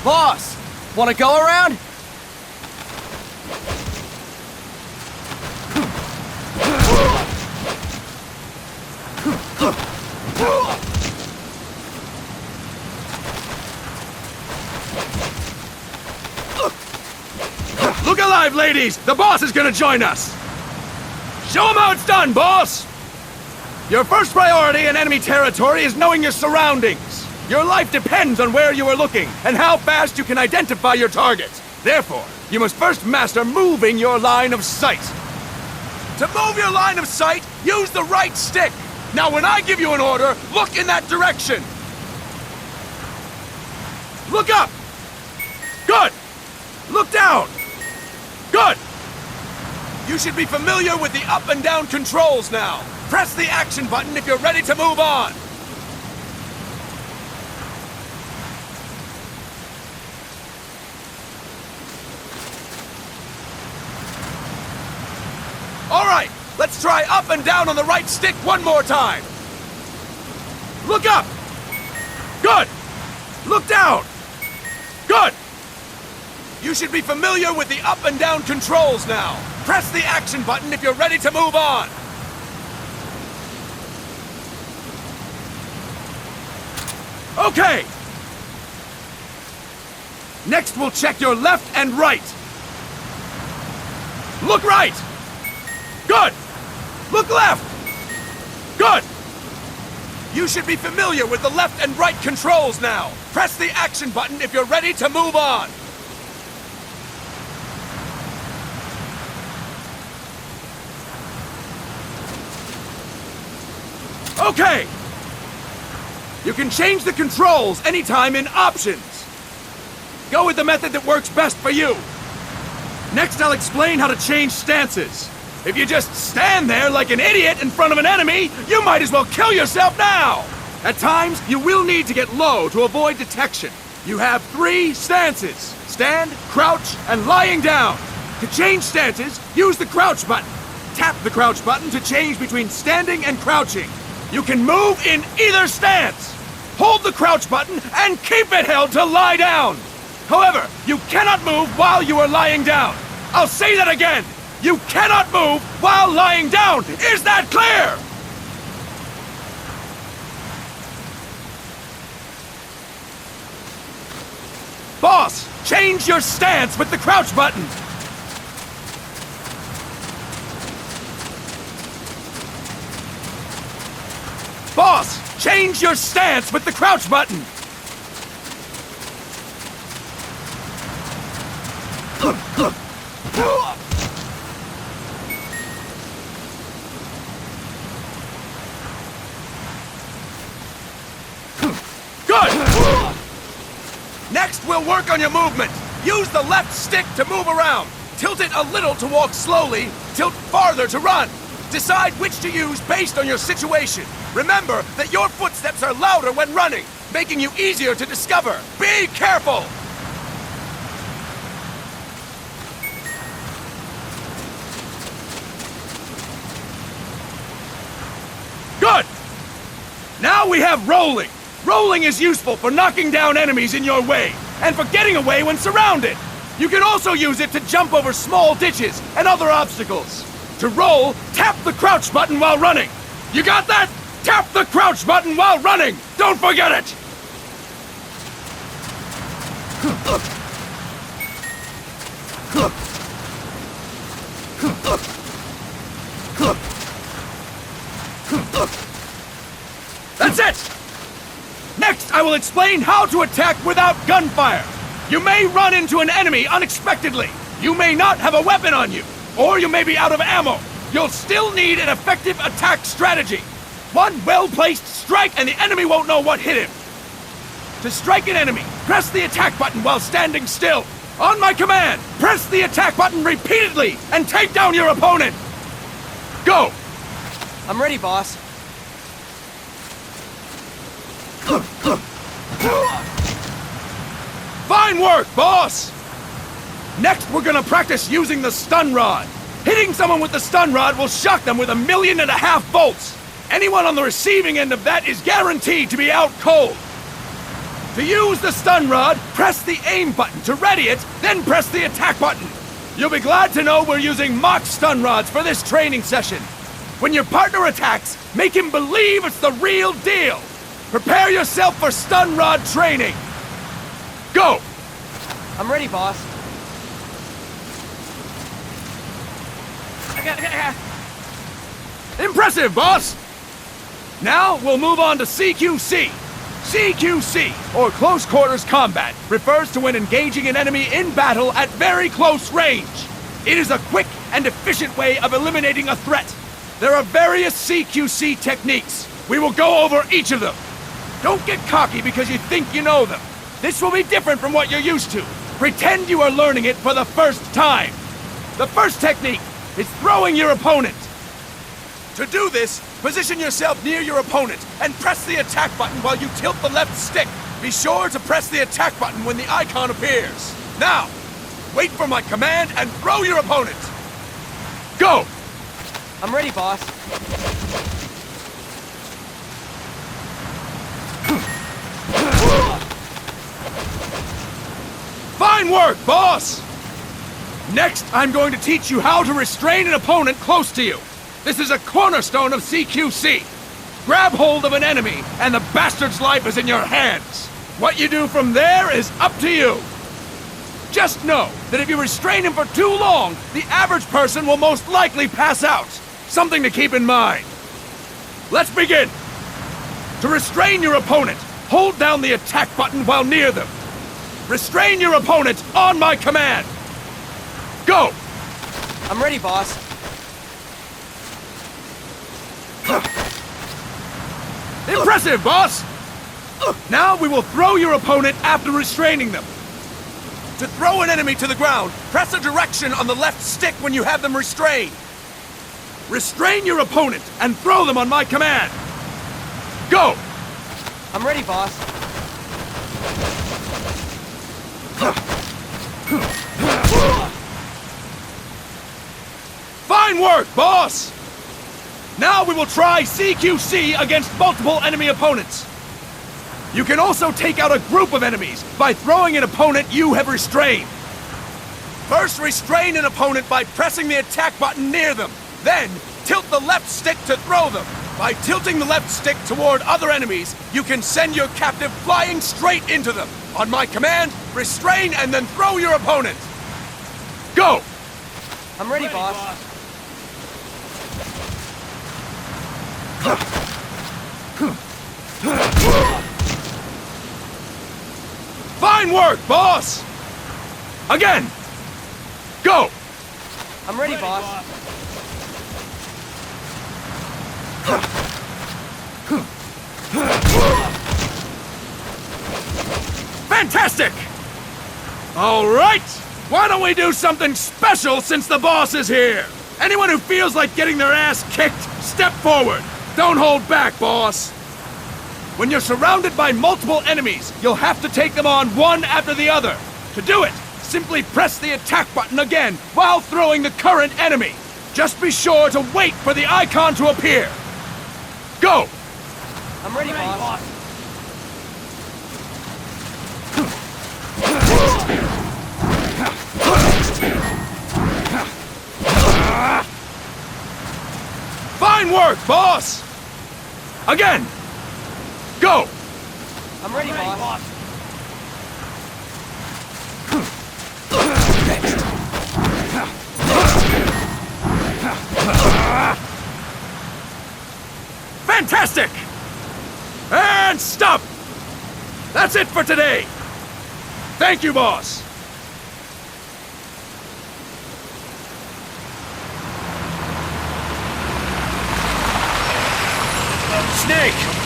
Boss, wanna go around? Look alive, ladies! The boss is gonna join us! Show him how it's done, boss! Your first priority in enemy territory is knowing your surroundings. Your life depends on where you are looking and how fast you can identify your targets. Therefore, you must first master moving your line of sight. To move your line of sight, use the right stick. Now when I give you an order, look in that direction. Look up! Good! Look down! Good! You should be familiar with the up and down controls now. Press the action button if you're ready to move on. All right, let's try up and down on the right stick one more time. Look up! Good! Look down! Good! You should be familiar with the up and down controls now. Press the action button if you're ready to move on. Okay! Next we'll check your left and right. Look right! Good! Look left! Good! You should be familiar with the left and right controls now. Press the action button if you're ready to move on. Okay! You can change the controls anytime in Options. Go with the method that works best for you. Next, I'll explain how to change stances. If you just stand there like an idiot in front of an enemy, you might as well kill yourself now! At times, you will need to get low to avoid detection. You have 3 stances: stand, crouch, and lying down. To change stances, use the crouch button. Tap the crouch button to change between standing and crouching. You can move in either stance. Hold the crouch button and keep it held to lie down. However, you cannot move while you are lying down. I'll say that again. You cannot move while lying down. Is that clear? Boss, change your stance with the crouch button. Boss, change your stance with the crouch button. Good! Next, we'll work on your movement. Use the left stick to move around. Tilt it a little to walk slowly, tilt farther to run. Decide which to use based on your situation. Remember that your footsteps are louder when running, making you easier to discover. Be careful! Good! Now we have rolling. Rolling is useful for knocking down enemies in your way, and for getting away when surrounded. You can also use it to jump over small ditches and other obstacles. To roll, tap the crouch button while running. You got that? Tap the crouch button while running! Don't forget it! That's it! Next, I will explain how to attack without gunfire. You may run into an enemy unexpectedly. You may not have a weapon on you, or you may be out of ammo. You'll still need an effective attack strategy. One well-placed strike and the enemy won't know what hit him. To strike an enemy, press the attack button while standing still. On my command, press the attack button repeatedly and take down your opponent. Go! I'm ready, boss. Fine work, boss! Next, we're gonna practice using the stun rod. Hitting someone with the stun rod will shock them with 1.5 million volts. Anyone on the receiving end of that is guaranteed to be out cold. To use the stun rod, press the aim button. To ready it, then press the attack button. You'll be glad to know we're using mock stun rods for this training session. When your partner attacks, make him believe it's the real deal. Prepare yourself for stun rod training. Go! I'm ready, boss. Impressive, boss! Now we'll move on to CQC. CQC, or Close Quarters Combat, refers to when engaging an enemy in battle at very close range. It is a quick and efficient way of eliminating a threat. There are various CQC techniques. We will go over each of them. Don't get cocky because you think you know them. This will be different from what you're used to. Pretend you are learning it for the first time. The first technique is throwing your opponent. To do this, position yourself near your opponent and press the attack button while you tilt the left stick. Be sure to press the attack button when the icon appears. Now, wait for my command and throw your opponent. Go! I'm ready, boss. Fine work, boss! Next, I'm going to teach you how to restrain an opponent close to you. This is a cornerstone of CQC. Grab hold of an enemy, and the bastard's life is in your hands. What you do from there is up to you. Just know that if you restrain him for too long, the average person will most likely pass out. Something to keep in mind. Let's begin. To restrain your opponent, hold down the attack button while near them. Restrain your opponent on my command. Go! I'm ready, boss. Impressive, boss! Now we will throw your opponent after restraining them. To throw an enemy to the ground, press a direction on the left stick when you have them restrained. Restrain your opponent and throw them on my command. Go! I'm ready, boss. Fine work, boss! Now we will try CQC against multiple enemy opponents. You can also take out a group of enemies by throwing an opponent you have restrained. First, restrain an opponent by pressing the attack button near them. Then, tilt the left stick to throw them. By tilting the left stick toward other enemies, you can send your captive flying straight into them. On my command, restrain and then throw your opponent. Go! I'm ready, boss. Fine work, boss! Again! Go! I'm ready, boss. Fantastic! All right! Why don't we do something special since the boss is here? Anyone who feels like getting their ass kicked, step forward. Don't hold back, boss. When you're surrounded by multiple enemies, you'll have to take them on one after the other. To do it, simply press the attack button again while throwing the current enemy. Just be sure to wait for the icon to appear. Go! I'm ready, boss. Fine work, boss! Again! Go! I'm ready, boss. Fantastic! And stop! That's it for today! Thank you, boss! Snake!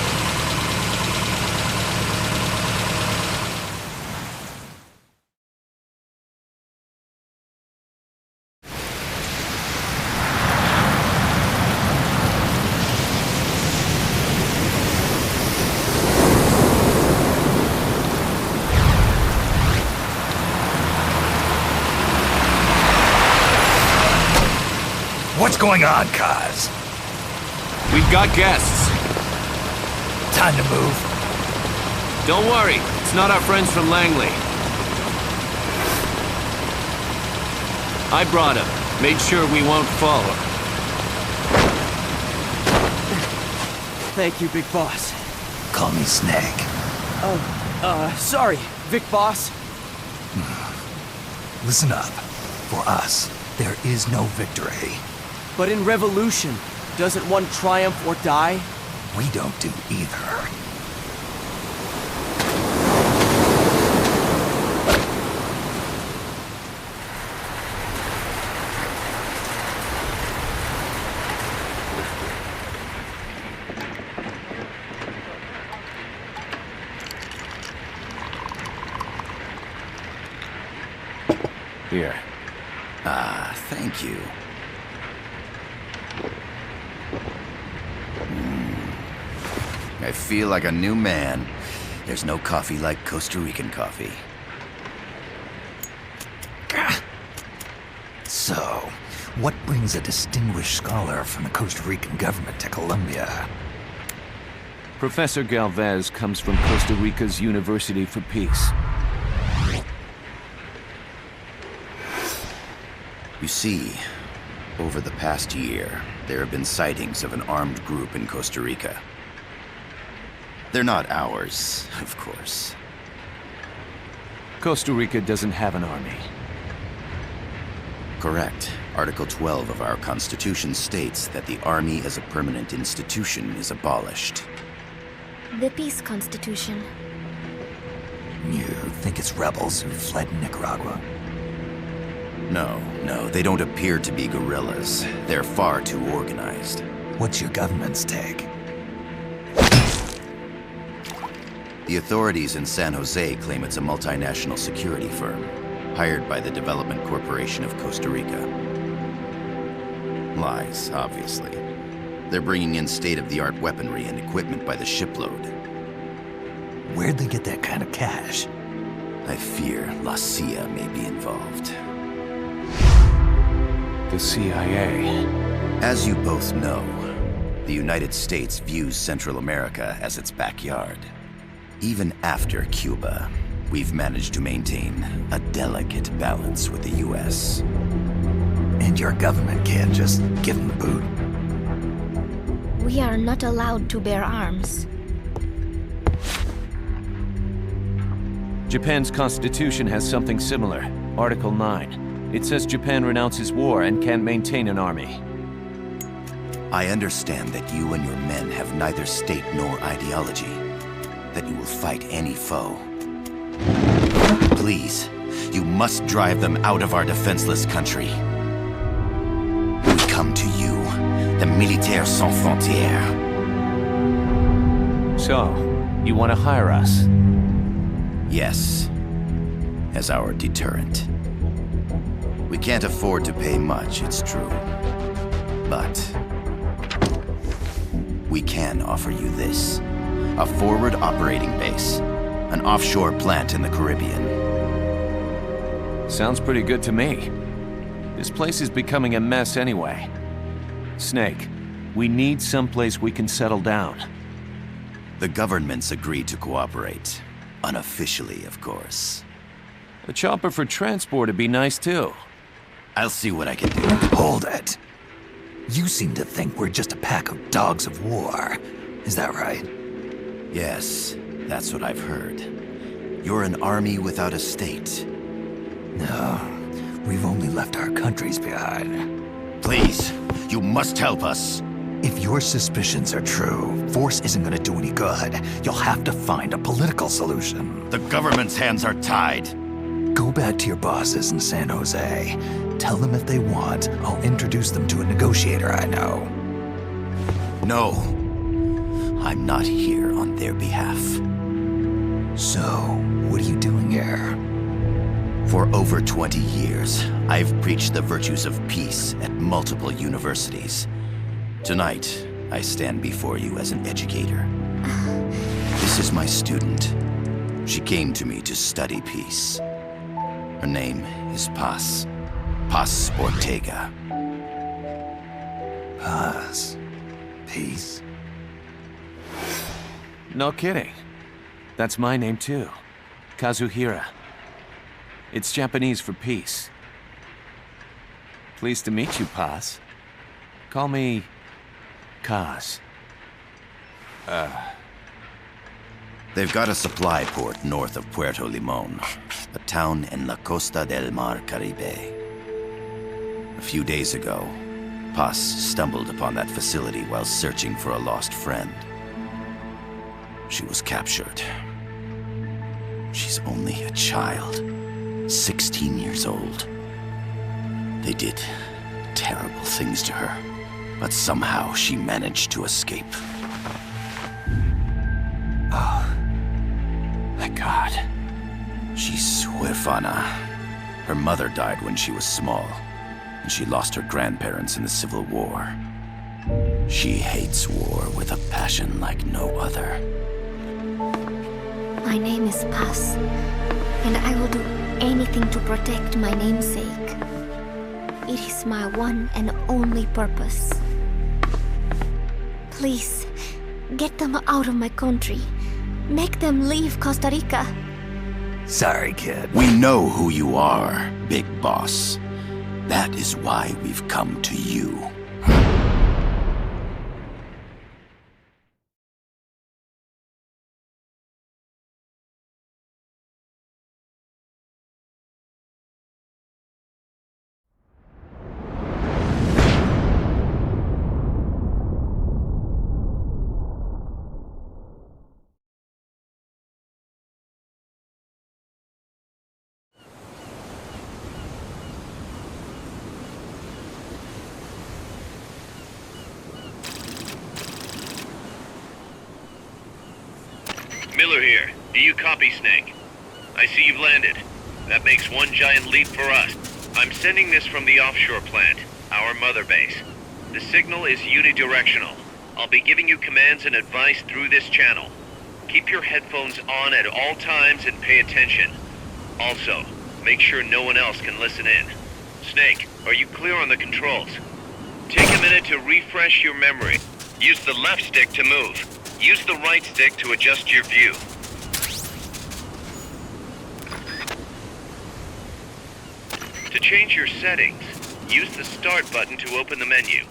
What's going on, Kaz? We've got guests. Time to move. Don't worry, it's not our friends from Langley. I brought him. Made sure we won't fall. Thank you, Big Boss. Call me Snake. Sorry, Vic Boss. Listen up. For us, there is no victory. But in revolution, doesn't one triumph or die? We don't do either. Here. Ah, thank you. I feel like a new man. There's no coffee like Costa Rican coffee. So, what brings a distinguished scholar from the Costa Rican government to Colombia? Professor Galvez comes from Costa Rica's University for Peace. You see, over the past year, there have been sightings of an armed group in Costa Rica. They're not ours, of course. Costa Rica doesn't have an army. Correct. Article 12 of our Constitution states that the Army as a permanent institution is abolished. The Peace Constitution. You think it's rebels who fled Nicaragua? No, they don't appear to be guerrillas. They're far too organized. What's your government's take? The authorities in San Jose claim it's a multinational security firm, hired by the Development Corporation of Costa Rica. Lies, obviously. They're bringing in state-of-the-art weaponry and equipment by the shipload. Where'd they get that kind of cash? I fear La CIA may be involved. The CIA. As you both know, the United States views Central America as its backyard. Even after Cuba, we've managed to maintain a delicate balance with the US. And your government can't just give them the boot? We are not allowed to bear arms. Japan's constitution has something similar. Article 9. It says Japan renounces war and can't maintain an army. I understand that you and your men have neither state nor ideology. That you will fight any foe. Please, you must drive them out of our defenseless country. We come to you, the Militaires Sans Frontières. So, you want to hire us? Yes, as our deterrent. We can't afford to pay much, it's true. But we can offer you this. A forward operating base. An offshore plant in the Caribbean. Sounds pretty good to me. This place is becoming a mess anyway. Snake, we need someplace we can settle down. The governments agreed to cooperate. Unofficially, of course. A chopper for transport would be nice too. I'll see what I can do. Hold it. You seem to think we're just a pack of dogs of war. Is that right? Yes, that's what I've heard. You're an army without a state. No, we've only left our countries behind. Please, you must help us. If your suspicions are true, force isn't gonna do any good. You'll have to find a political solution. The government's hands are tied. Go back to your bosses in San Jose. Tell them if they want, I'll introduce them to a negotiator I know. No, I'm not here on their behalf. So, what are you doing here? For over 20 years, I've preached the virtues of peace at multiple universities. Tonight, I stand before you as an educator. This is my student. She came to me to study peace. Her name is Paz. Paz Ortega. Paz. Peace. No kidding. That's my name too. Kazuhira. It's Japanese for peace. Pleased to meet you, Paz. Call me Kaz. They've got a supply port north of Puerto Limon, a town in la Costa del Mar Caribe. A few days ago, Paz stumbled upon that facility while searching for a lost friend. She was captured. She's only a child, 16 years old. They did terrible things to her, but somehow she managed to escape. Thank God. She's huérfana. Her mother died when she was small, and she lost her grandparents in the Civil War. She hates war with a passion like no other. My name is Paz, and I will do anything to protect my namesake. It is my one and only purpose. Please, get them out of my country. Make them leave Costa Rica. Sorry, kid. We know who you are, Big Boss. That is why we've come to you. Miller here. Do you copy, Snake? I see you've landed. That makes one giant leap for us. I'm sending this from the offshore plant, our mother base. The signal is unidirectional. I'll be giving you commands and advice through this channel. Keep your headphones on at all times and pay attention. Also, make sure no one else can listen in. Snake, are you clear on the controls? Take a minute to refresh your memory. Use the left stick to move. Use the right stick to adjust your view. To change your settings, use the Start button to open the menu.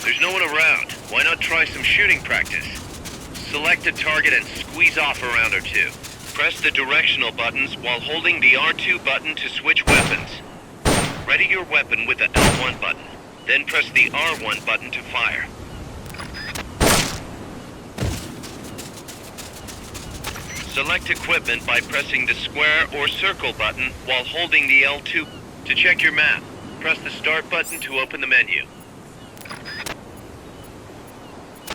There's no one around. Why not try some shooting practice? Select a target and squeeze off a round or two. Press the directional buttons while holding the R2 button to switch weapons. Ready your weapon with the L1 button. Then press the R1 button to fire. Select equipment by pressing the square or circle button while holding the L2. To check your map, press the Start button to open the menu.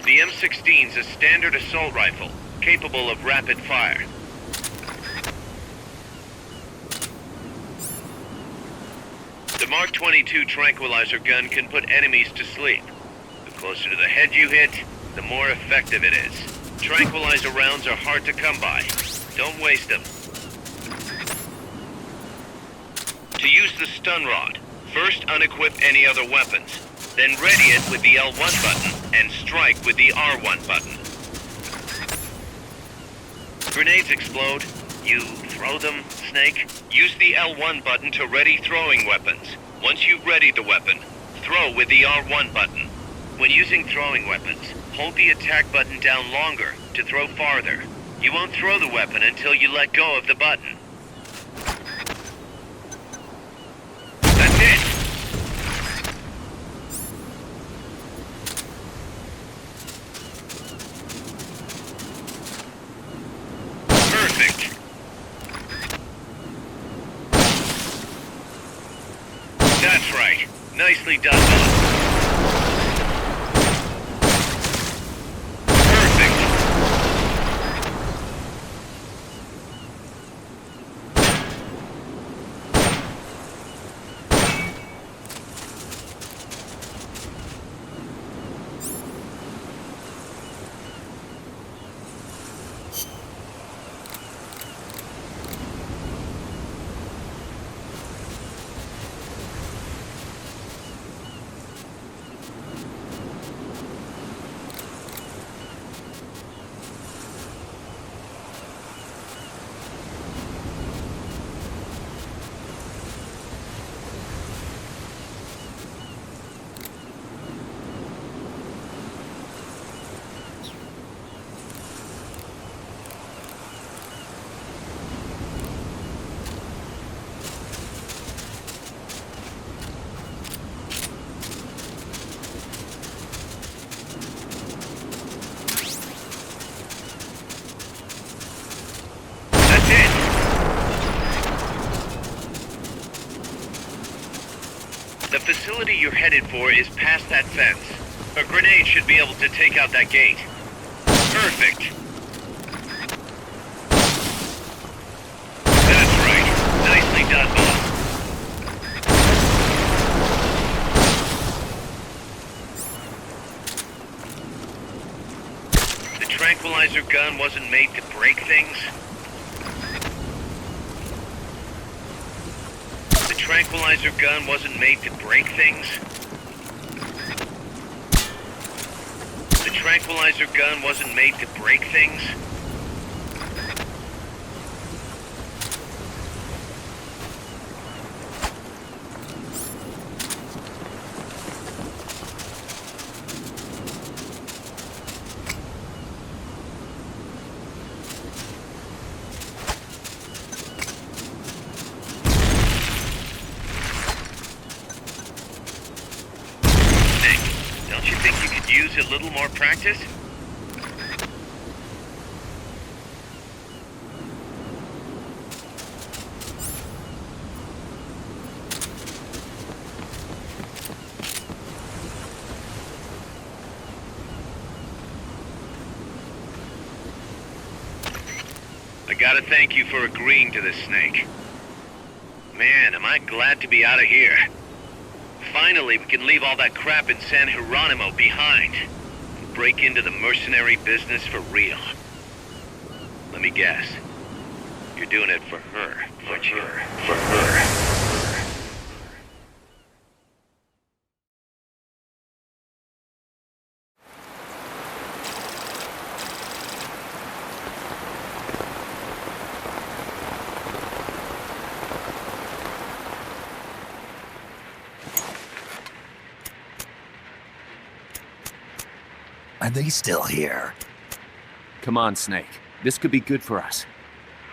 The M16's a standard assault rifle, capable of rapid fire. The Mark 22 tranquilizer gun can put enemies to sleep. The closer to the head you hit, the more effective it is. Tranquilizer rounds are hard to come by. Don't waste them. To use the stun rod, first unequip any other weapons, then ready it with the L1 button and strike with the R1 button. Grenades explode. You throw them, Snake? Use the L1 button to ready throwing weapons. Once you've readied the weapon, throw with the R1 button. When using throwing weapons, hold the attack button down longer to throw farther. You won't throw the weapon until you let go of the button. That's it! Perfect. That's right. Nicely done, Bob. facility you're headed for is past that fence. A grenade should be able to take out that gate. Perfect. That's right. Nicely done, boss. The tranquilizer gun wasn't made to break things. The tranquilizer gun wasn't made to break things. The tranquilizer gun wasn't made to break things. Don't you think you could use a little more practice? I gotta thank you for agreeing to this, Snake. Man, am I glad to be out of here. Finally, we can leave all that crap in San Geronimo behind and break into the mercenary business for real. Let me guess. You're doing it for her, aren't you? For her. Are they still here? Come on, Snake. This could be good for us.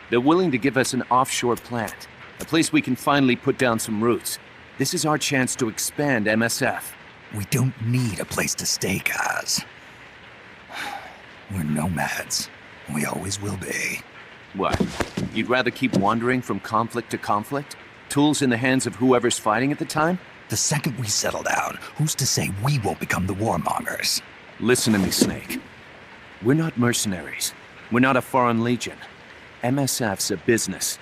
They're willing to give us an offshore plant, a place we can finally put down some roots. This is our chance to expand MSF. We don't need a place to stay, guys. We're nomads. We always will be. What? You'd rather keep wandering from conflict to conflict? Tools in the hands of whoever's fighting at the time? The second we settle down, who's to say we won't become the warmongers? Listen to me, Snake. We're not mercenaries. We're not a foreign legion. MSF's a business.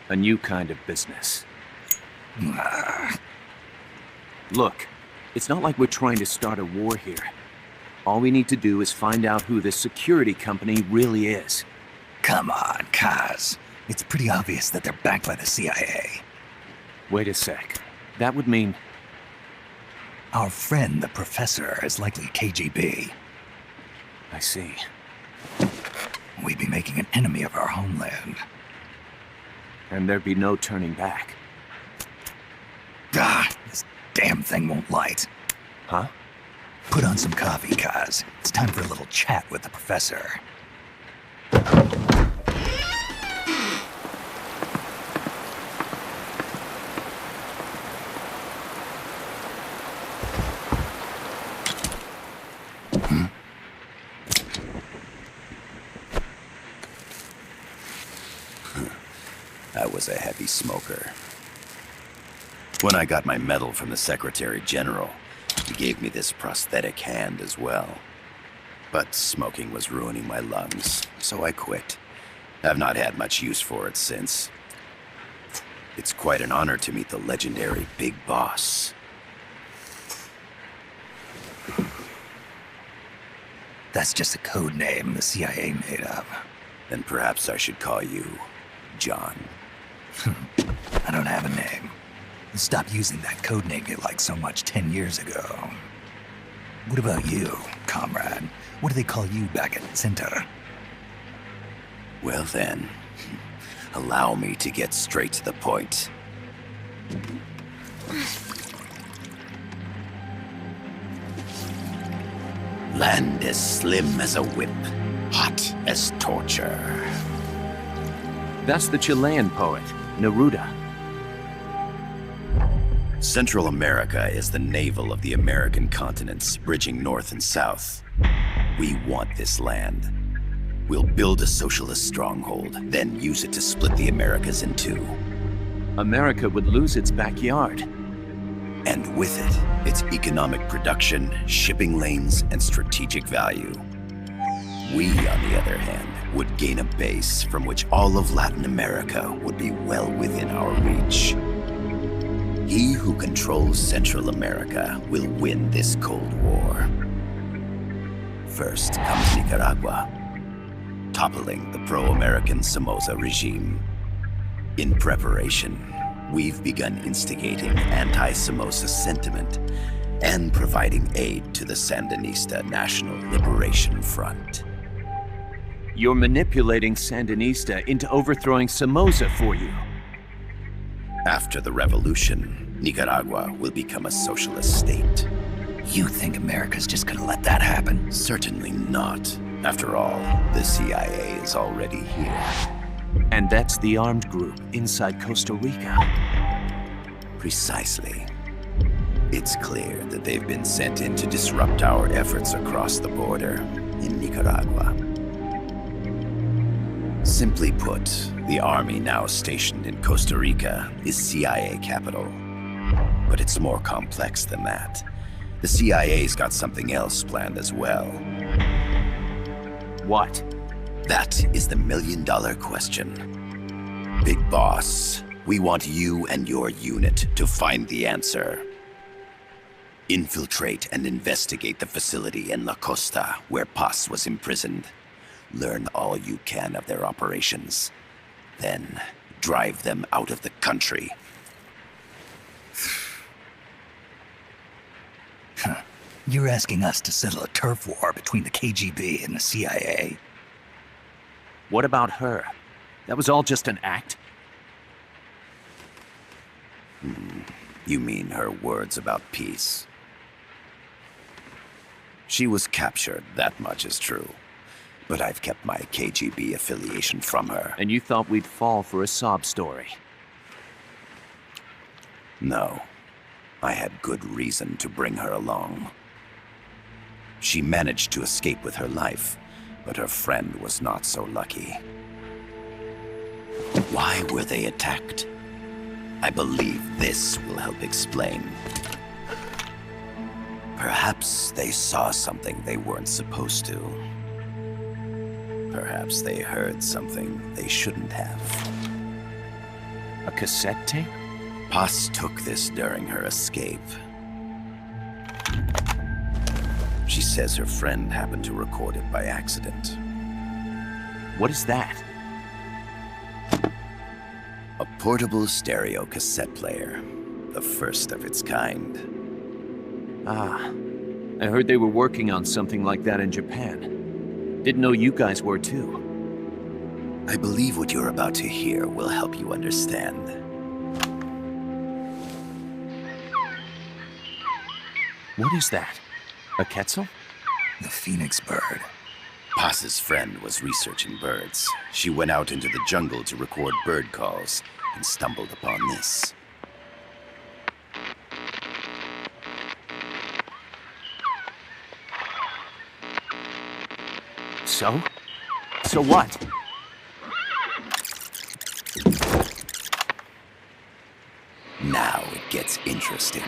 A new kind of business. Look, it's not like we're trying to start a war here. All we need to do is find out who this security company really is. Come on, Kaz. It's pretty obvious that they're backed by the CIA. Wait a sec. That would mean... Our friend, the professor, is likely KGB. I see. We'd be making an enemy of our homeland. And there'd be no turning back. This damn thing won't light. Huh? Put on some coffee, Kaz. It's time for a little chat with the professor. I was a heavy smoker. When I got my medal from the Secretary General, he gave me this prosthetic hand as well. But smoking was ruining my lungs, so I quit. I've not had much use for it since. It's quite an honor to meet the legendary Big Boss. That's just a code name the CIA made up. Then perhaps I should call you John. I don't have a name. Stop using that code name you liked so much 10 years ago. What about you, comrade? What do they call you back at Center? Well then, allow me to get straight to the point. Land as slim as a whip, hot as torture. That's the Chilean poet, Neruda. Central America is the navel of the American continents, bridging north and south. We want this land. We'll build a socialist stronghold, then use it to split the Americas in two. America would lose its backyard. And with it, its economic production, shipping lanes, and strategic value. We, on the other hand, would gain a base from which all of Latin America would be well within our reach. He who controls Central America will win this Cold War. First comes Nicaragua, toppling the pro-American Somoza regime. In preparation, we've begun instigating anti-Somoza sentiment and providing aid to the Sandinista National Liberation Front. You're manipulating Sandinista into overthrowing Somoza for you. After the revolution, Nicaragua will become a socialist state. You think America's just gonna let that happen? Certainly not. After all, the CIA is already here. And that's the armed group inside Costa Rica. Precisely. It's clear that they've been sent in to disrupt our efforts across the border in Nicaragua. Simply put, the army now stationed in Costa Rica is CIA capital. But it's more complex than that. The CIA's got something else planned as well. What? That is the million-dollar question. Big Boss, we want you and your unit to find the answer. Infiltrate and investigate the facility in La Costa where Paz was imprisoned. Learn all you can of their operations. Then, drive them out of the country. You're asking us to settle a turf war between the KGB and the CIA? What about her? That was all just an act? You mean her words about peace? She was captured, that much is true. But I've kept my KGB affiliation from her. And you thought we'd fall for a sob story? No. I had good reason to bring her along. She managed to escape with her life, but her friend was not so lucky. Why were they attacked? I believe this will help explain. Perhaps they saw something they weren't supposed to. Perhaps they heard something they shouldn't have. A cassette tape? Paz took this during her escape. She says her friend happened to record it by accident. What is that? A portable stereo cassette player. The first of its kind. Ah, I heard they were working on something like that in Japan. Didn't know you guys were too. I believe what you're about to hear will help you understand. What is that? A Quetzal? The phoenix bird. Paz's friend was researching birds. She went out into the jungle to record bird calls and stumbled upon this. So? So what? Now it gets interesting.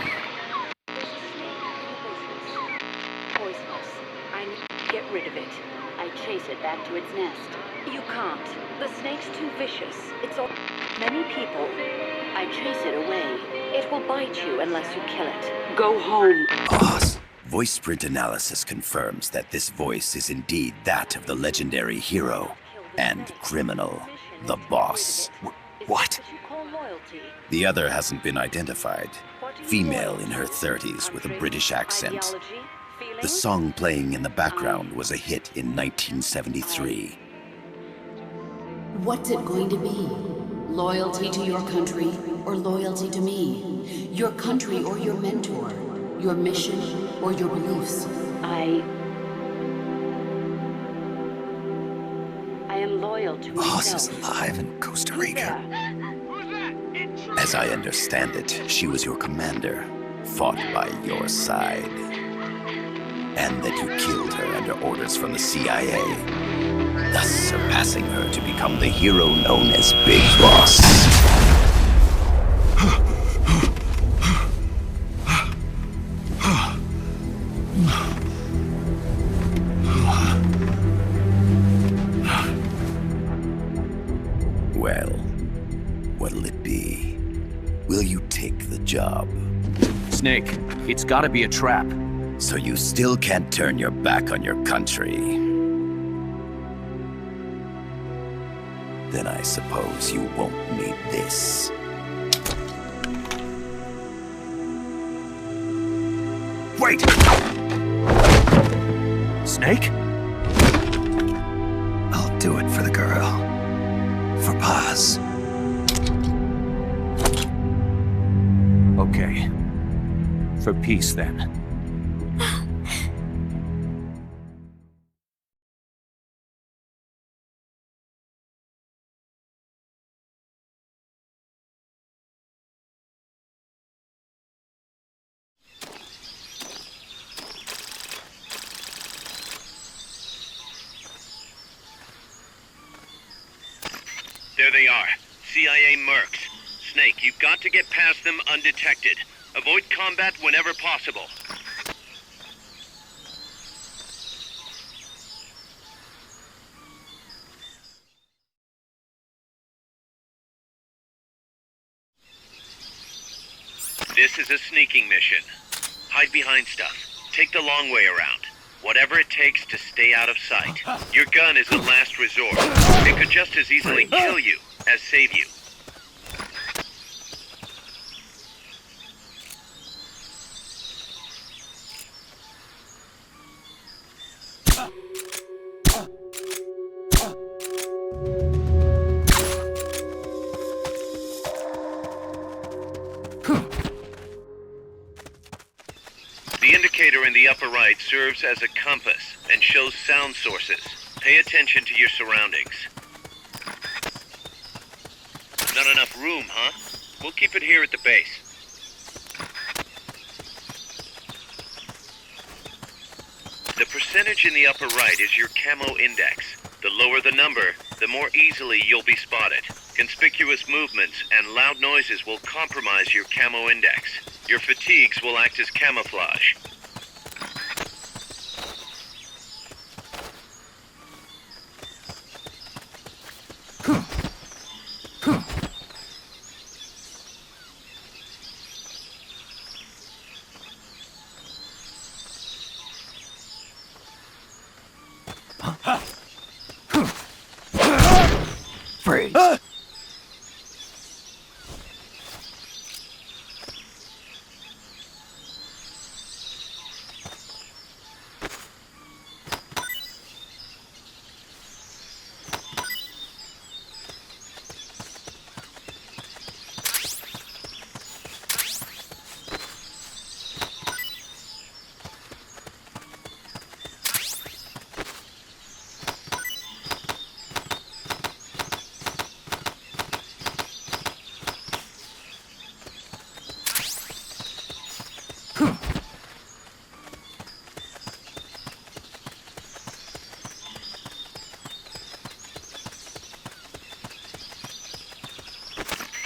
Poisonous. I need to get rid of it. I chase it back to its nest. You can't. The snake's too vicious. It's all... Many people. I chase it away. It will bite you unless you kill it. Go home. Boss. Voice print analysis confirms that this voice is indeed that of the legendary hero and criminal, the Boss. What? The other hasn't been identified. Female in her 30s with a British accent. The song playing in the background was a hit in 1973. What's it going to be? Loyalty to your country or loyalty to me? Your country or your mentor? Your mission or your beliefs? I am loyal to Boss myself. is alive in Costa Rica. As I understand it, she was your commander, fought by your side. And that you killed her under orders from the CIA, thus surpassing her to become the hero known as Big Boss. job. Snake, it's gotta be a trap. So you still can't turn your back on your country. Then I suppose you won't need this. Wait! Snake? I'll do it for the girl. For Paz. Okay. For peace, then. There they are. CIA mercs. Snake, you've got to get past them undetected. Avoid combat whenever possible. This is a sneaking mission. Hide behind stuff. Take the long way around. Whatever it takes to stay out of sight. Your gun is a last resort. It could just as easily kill you as save you. The indicator in the upper right serves as a compass and shows sound sources. Pay attention to your surroundings. Not enough room, huh? We'll keep it here at the base. The percentage in the upper right is your camo index. The lower the number, the more easily you'll be spotted. Conspicuous movements and loud noises will compromise your camo index. Your fatigues will act as camouflage. Freeze!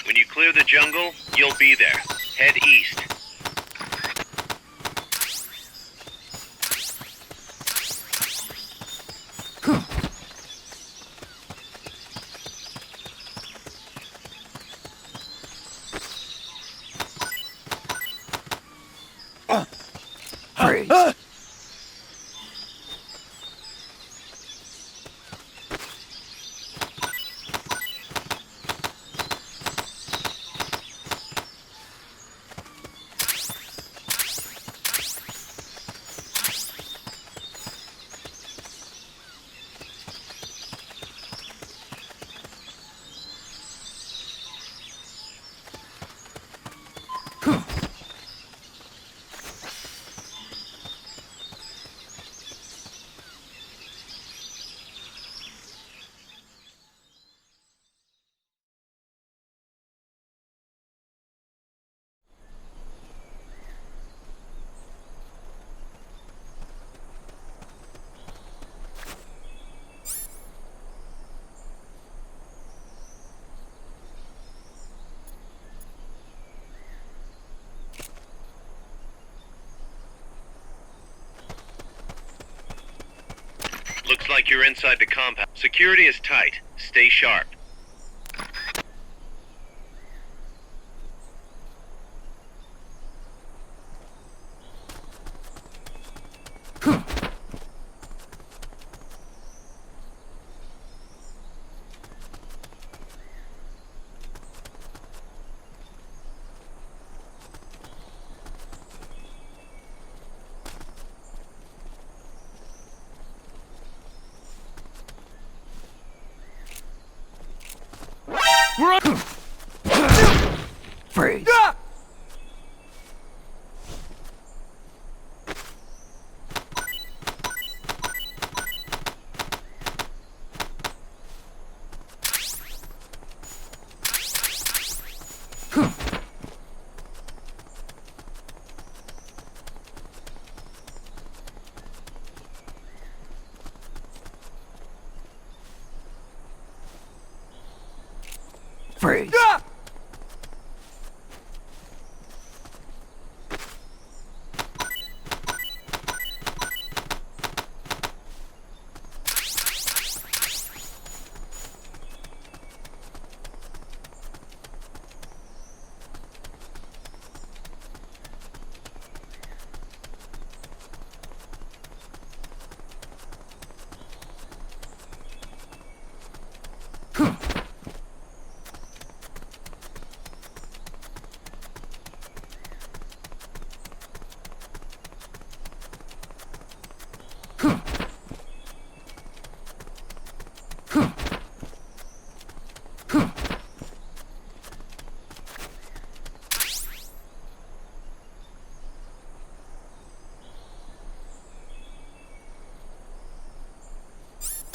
When you clear the jungle, you'll be there. Head east. Freeze! Looks like you're inside the compound. Security is tight. Stay sharp. Freeze. Freeze.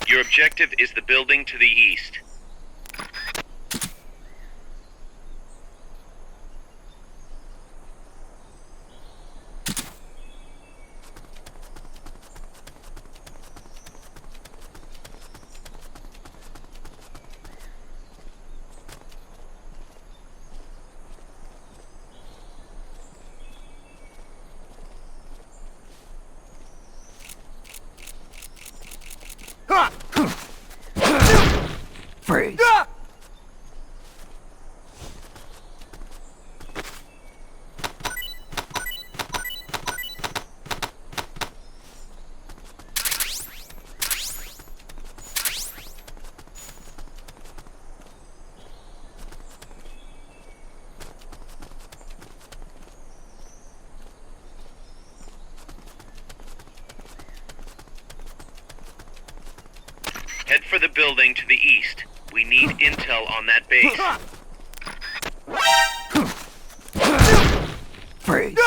Your objective is the building to the east. Freeze. Head for the building to the east. We need intel on that base. Freeze.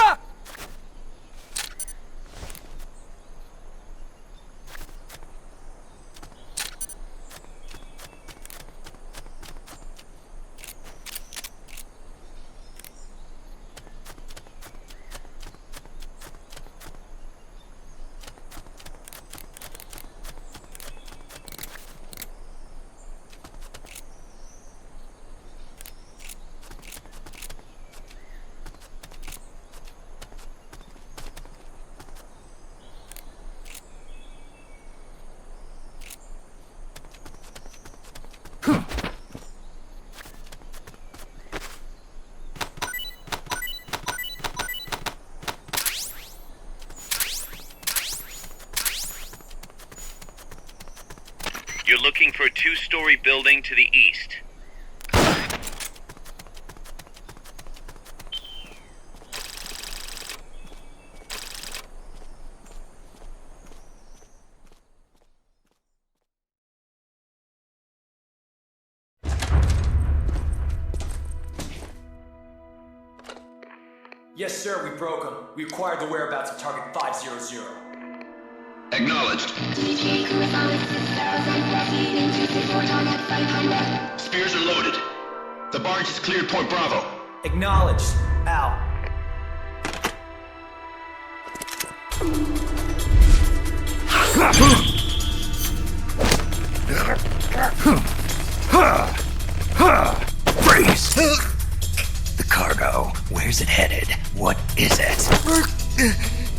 You're looking for a two-story building to the east. Yes, sir, we broke them. We acquired the whereabouts of target 500. Acknowledged. Spears are loaded. The barge has cleared Point Bravo. Acknowledged. Out. Freeze! The cargo. Where's it headed? What is it?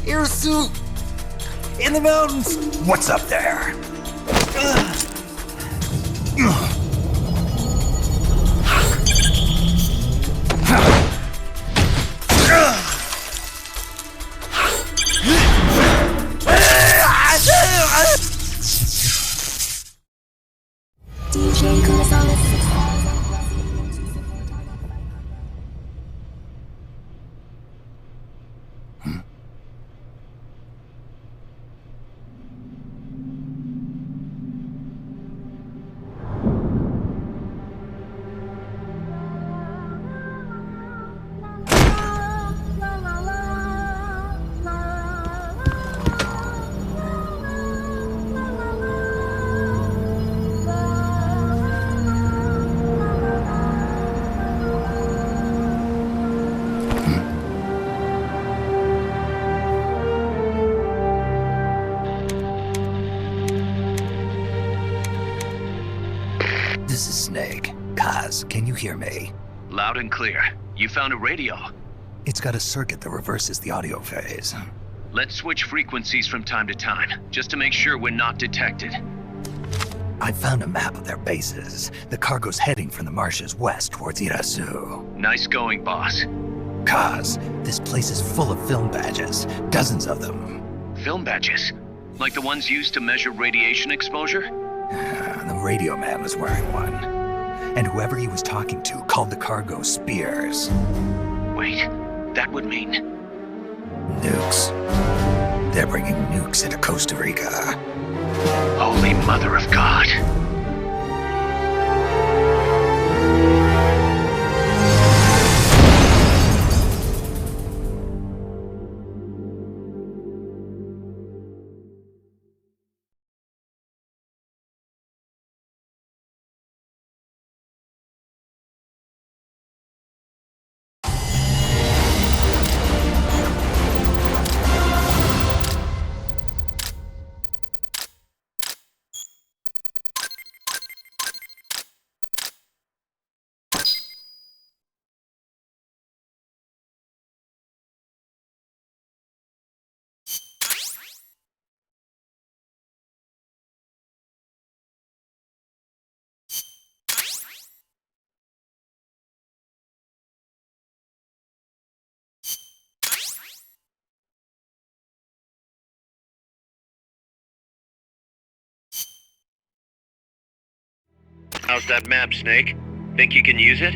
Air suit! In the mountains! What's up there? DJ Gonzalez. This is Snake. Kaz, can you hear me? Loud and clear. You found a radio. It's got a circuit that reverses the audio phase. Let's switch frequencies from time to time, just to make sure we're not detected. I found a map of their bases. The cargo's heading from the marshes west towards Irasu. Nice going, boss. Kaz, this place is full of film badges. Dozens of them. Film badges? Like the ones used to measure radiation exposure? The radio man was wearing one. And whoever he was talking to called the cargo spears. Wait, that would mean... Nukes. They're bringing nukes into Costa Rica. Holy Mother of God. How's that map, Snake? Think you can use it?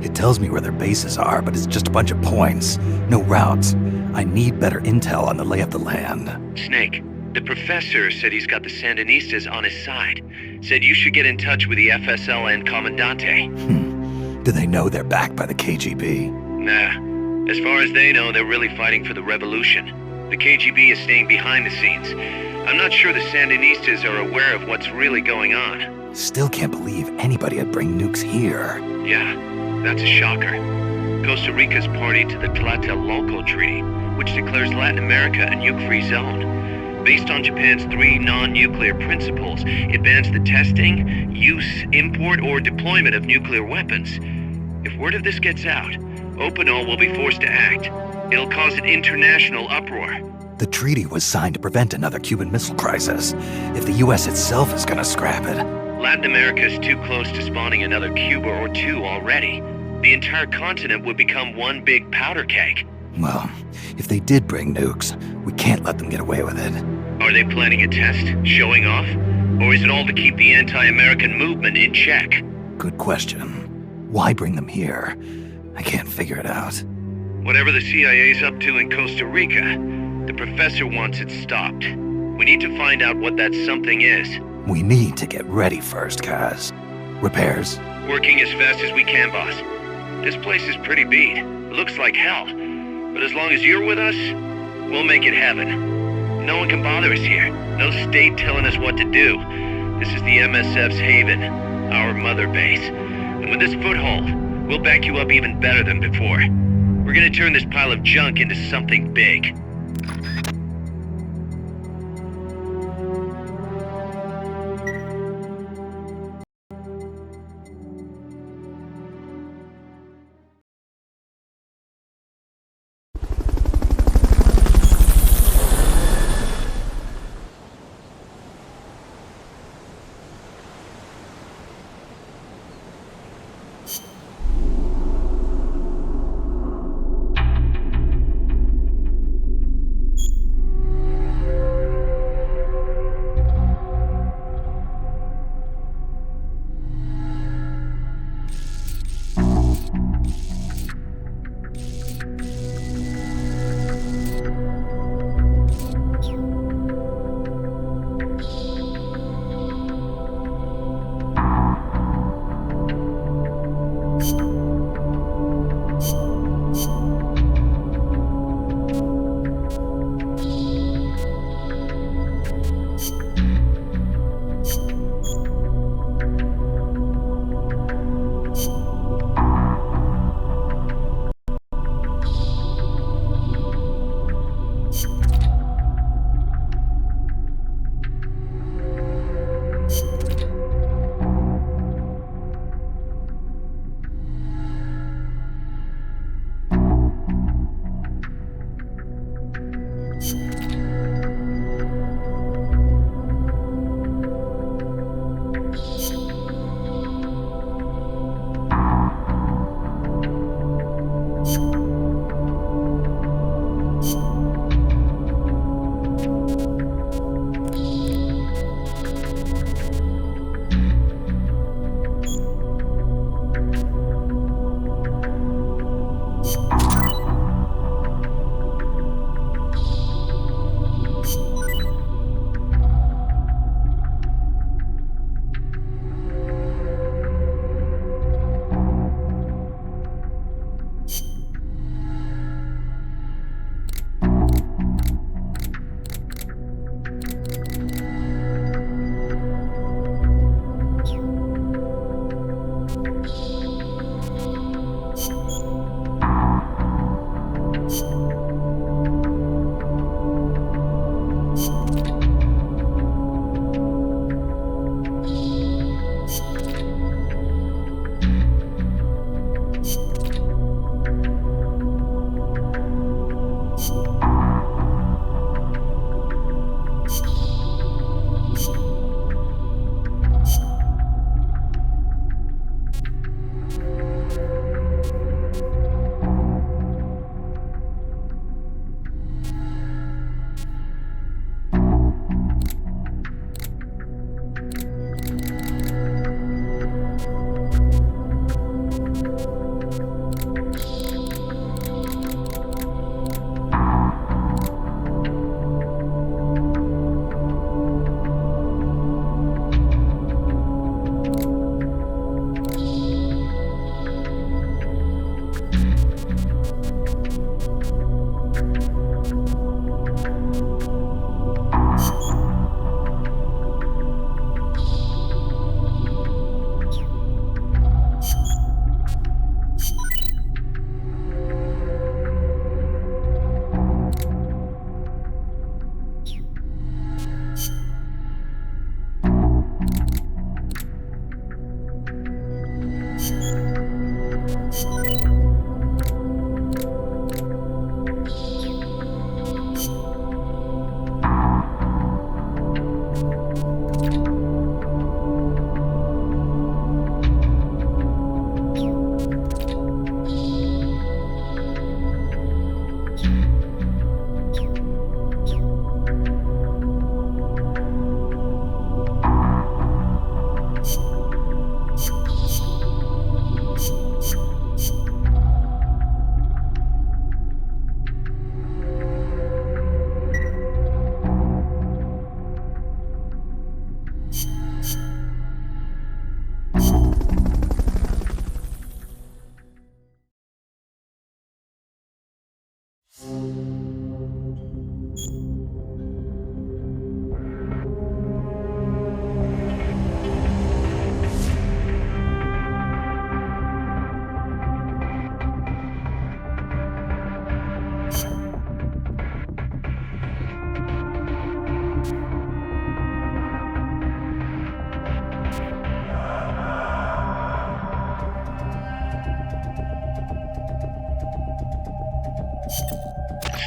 It tells me where their bases are, but it's just a bunch of points. No routes. I need better intel on the lay of the land. Snake, the professor said he's got the Sandinistas on his side. Said you should get in touch with the FSL and Commandante. Do they know they're backed by the KGB? Nah. As far as they know, they're really fighting for the revolution. The KGB is staying behind the scenes. I'm not sure the Sandinistas are aware of what's really going on. Still can't believe anybody'd bring nukes here. Yeah, that's a shocker. Costa Rica's party to the Tlatelolco Treaty, which declares Latin America a nuke-free zone. Based on Japan's 3 non-nuclear principles, it bans the testing, use, import, or deployment of nuclear weapons. If word of this gets out, Opinol will be forced to act. It'll cause an international uproar. The treaty was signed to prevent another Cuban Missile Crisis. If the US itself is gonna scrap it... Latin America's too close to spawning another Cuba or two already. The entire continent would become one big powder keg. Well, if they did bring nukes, we can't let them get away with it. Are they planning a test? Showing off? Or is it all to keep the anti-American movement in check? Good question. Why bring them here? I can't figure it out. Whatever the CIA's up to in Costa Rica, the professor wants it stopped. We need to find out what that something is. We need to get ready first, Kaz. Repairs? Working as fast as we can, boss. This place is pretty beat. It looks like hell. But as long as you're with us, we'll make it heaven. No one can bother us here. No state telling us what to do. This is the MSF's haven, our mother base. And with this foothold, we'll back you up even better than before. We're gonna turn this pile of junk into something big.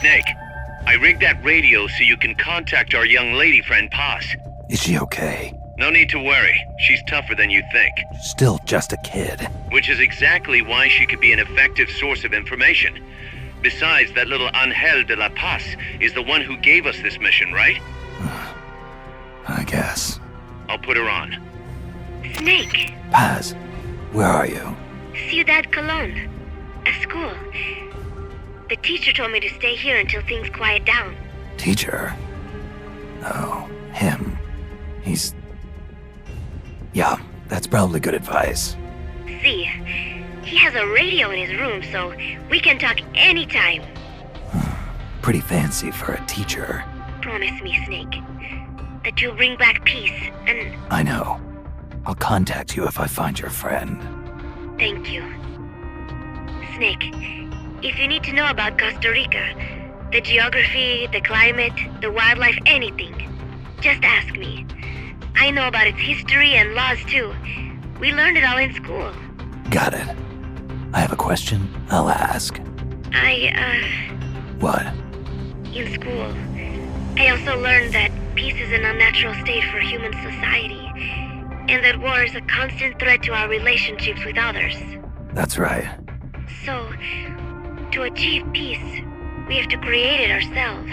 Snake, I rigged that radio so you can contact our young lady friend Paz. Is she okay? No need to worry. She's tougher than you think. Still just a kid. Which is exactly why she could be an effective source of information. Besides, that little Angel de la Paz is the one who gave us this mission, right? I guess. I'll put her on. Snake. Paz, where are you? Ciudad Colon. A school. The teacher told me to stay here until things quiet down. Teacher? Oh, him. He's... Yeah, that's probably good advice. See, he has a radio in his room, so we can talk anytime. Pretty fancy for a teacher. Promise me, Snake, that you'll bring back peace, and... I know. I'll contact you if I find your friend. Thank you. Snake, if you need to know about Costa Rica, the geography, the climate, the wildlife, anything, just ask me. I know about its history and laws too. We learned it all in school. Got it. I have a question. I'll ask. What? In school, I also learned that peace is an unnatural state for human society. and that war is a constant threat to our relationships with others. That's right. So, to achieve peace, we have to create it ourselves.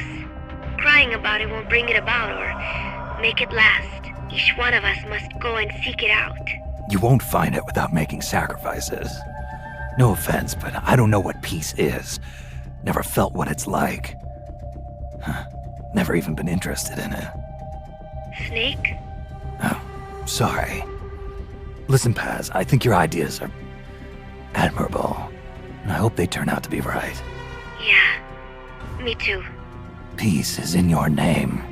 Crying about it won't bring it about or make it last. Each one of us must go and seek it out. You won't find it without making sacrifices. No offense, but I don't know what peace is. Never felt what it's like. Never even been interested in it. Snake? Oh, sorry. Listen, Paz, I think your ideas are admirable, and I hope they turn out to be right. Yeah, me too. Peace is in your name.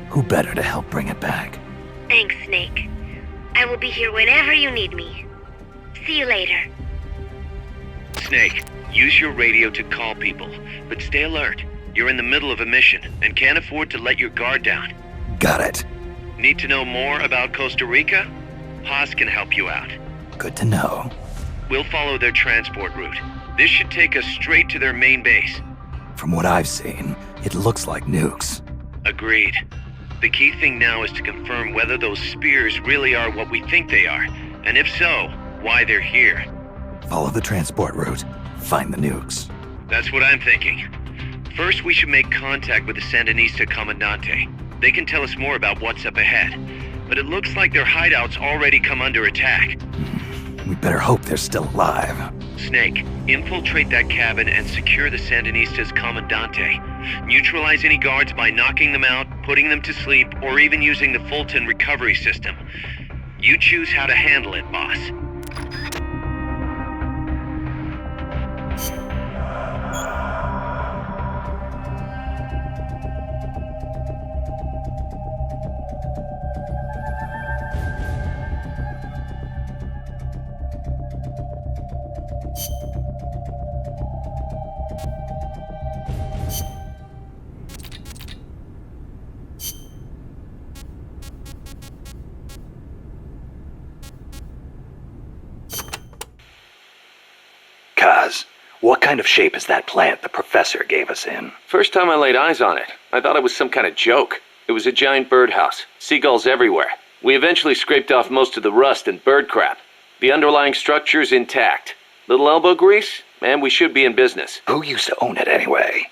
Who better to help bring it back? Thanks, Snake. I will be here whenever you need me. See you later. Snake, use your radio to call people, but stay alert. You're in the middle of a mission and can't afford to let your guard down. Got it. Need to know more about Costa Rica? Haas can help you out. Good to know. We'll follow their transport route. This should take us straight to their main base. From what I've seen, it looks like nukes. Agreed. The key thing now is to confirm whether those spears really are what we think they are, and if so, why they're here. Follow the transport route. Find the nukes. That's what I'm thinking. First, we should make contact with the Sandinista Comandante. They can tell us more about what's up ahead. But it looks like their hideout's already come under attack. We better hope they're still alive. Snake, infiltrate that cabin and secure the Sandinista's Comandante. Neutralize any guards by knocking them out, putting them to sleep, or even using the Fulton recovery system. You choose how to handle it, boss. Kaz, what kind of shape is that plant the professor gave us in? First time I laid eyes on it, I thought it was some kind of joke. It was a giant birdhouse, seagulls everywhere. We eventually scraped off most of the rust and bird crap. The underlying structure's intact. Little elbow grease, and we should be in business. Who used to own it anyway?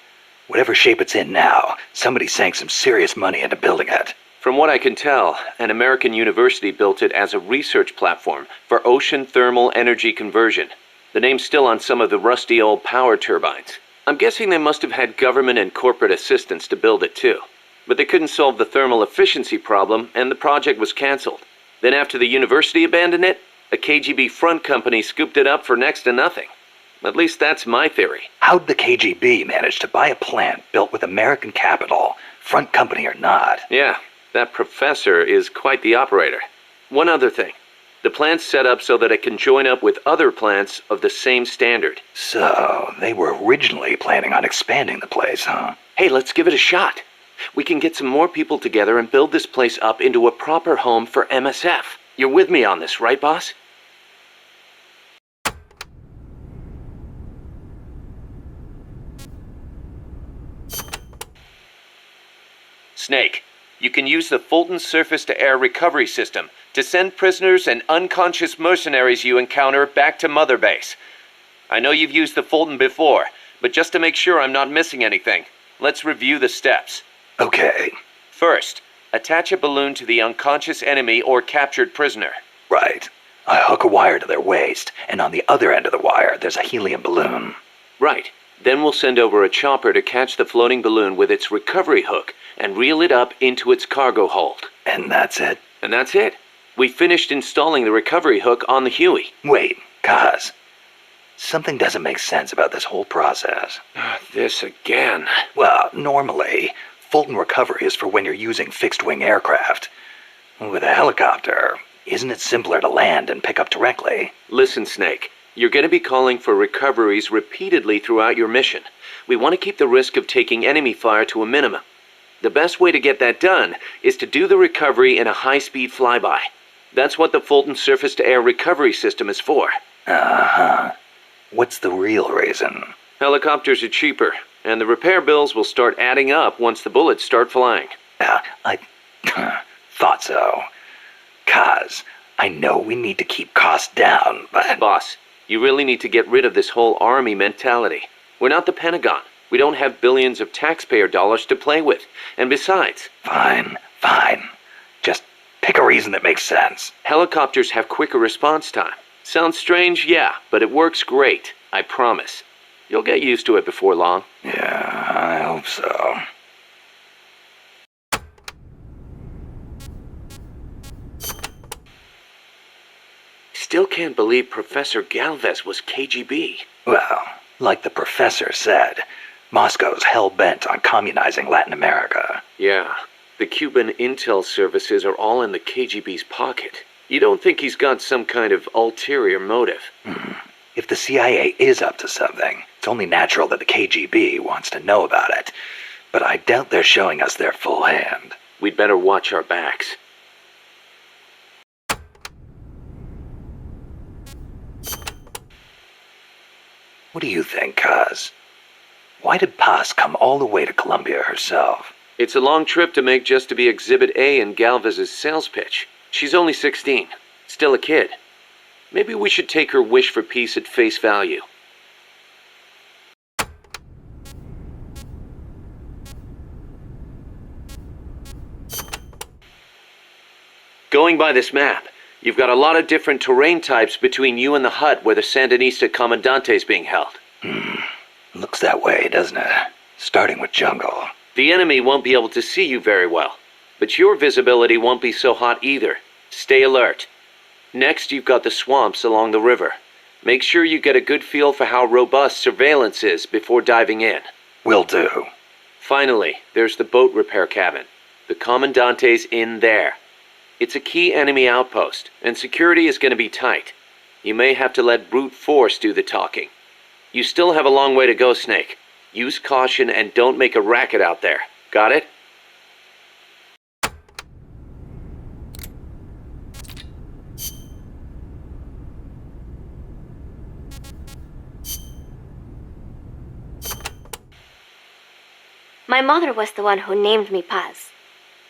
Whatever shape it's in now, somebody sank some serious money into building it. From what I can tell, an American university built it as a research platform for ocean thermal energy conversion. The name's still on some of the rusty old power turbines. I'm guessing they must have had government and corporate assistance to build it too. But they couldn't solve the thermal efficiency problem, and the project was canceled. Then after the university abandoned it, a KGB front company scooped it up for next to nothing. At least that's my theory. How'd the KGB manage to buy a plant built with American capital, front company or not? Yeah, that professor is quite the operator. One other thing. The plant's set up so that it can join up with other plants of the same standard. So, they were originally planning on expanding the place, huh? Hey, let's give it a shot. We can get some more people together and build this place up into a proper home for MSF. You're with me on this, right, boss? Snake, you can use the Fulton surface-to-air recovery system to send prisoners and unconscious mercenaries you encounter back to Mother Base. I know you've used the Fulton before, but just to make sure I'm not missing anything, let's review the steps. Okay. First, attach a balloon to the unconscious enemy or captured prisoner. Right. I hook a wire to their waist, and on the other end of the wire, there's a helium balloon. Right. Then we'll send over a chopper to catch the floating balloon with its recovery hook and reel it up into its cargo hold. And that's it? And that's it. We finished installing the recovery hook on the Huey. Wait, Kaz. Something doesn't make sense about this whole process. This again. Well, normally, Fulton recovery is for when you're using fixed-wing aircraft. With a helicopter, isn't it simpler to land and pick up directly? Listen, Snake. You're going to be calling for recoveries repeatedly throughout your mission. We want to keep the risk of taking enemy fire to a minimum. The best way to get that done is to do the recovery in a high-speed flyby. That's what the Fulton surface-to-air recovery system is for. Uh-huh. What's the real reason? Helicopters are cheaper, and the repair bills will start adding up once the bullets start flying. I thought so. Kaz, I know we need to keep costs down, but... Boss, you really need to get rid of this whole army mentality. We're not the Pentagon. We don't have billions of taxpayer dollars to play with. And besides... Fine. Just pick a reason that makes sense. Helicopters have quicker response time. Sounds strange, yeah, but it works great. I promise. You'll get used to it before long. Yeah, I hope so. Still can't believe Professor Galvez was KGB. Well, like the professor said, Moscow's hell-bent on communizing Latin America. Yeah, the Cuban intel services are all in the KGB's pocket. You don't think he's got some kind of ulterior motive? If the CIA is up to something, it's only natural that the KGB wants to know about it. But I doubt they're showing us their full hand. We'd better watch our backs. What do you think, Kaz? Why did Paz come all the way to Colombia herself? It's a long trip to make just to be Exhibit A in Galvez's sales pitch. She's only 16. Still a kid. Maybe we should take her wish for peace at face value. Going by this map, you've got a lot of different terrain types between you and the hut where the Sandinista Comandante is being held. Looks that way, doesn't it? Starting with jungle. The enemy won't be able to see you very well, but your visibility won't be so hot either. Stay alert. Next, you've got the swamps along the river. Make sure you get a good feel for how robust surveillance is before diving in. Will do. Finally, there's the boat repair cabin. The Commandante's in there. It's a key enemy outpost, and security is going to be tight. You may have to let brute force do the talking. You still have a long way to go, Snake. Use caution and don't make a racket out there. Got it? My mother was the one who named me Paz.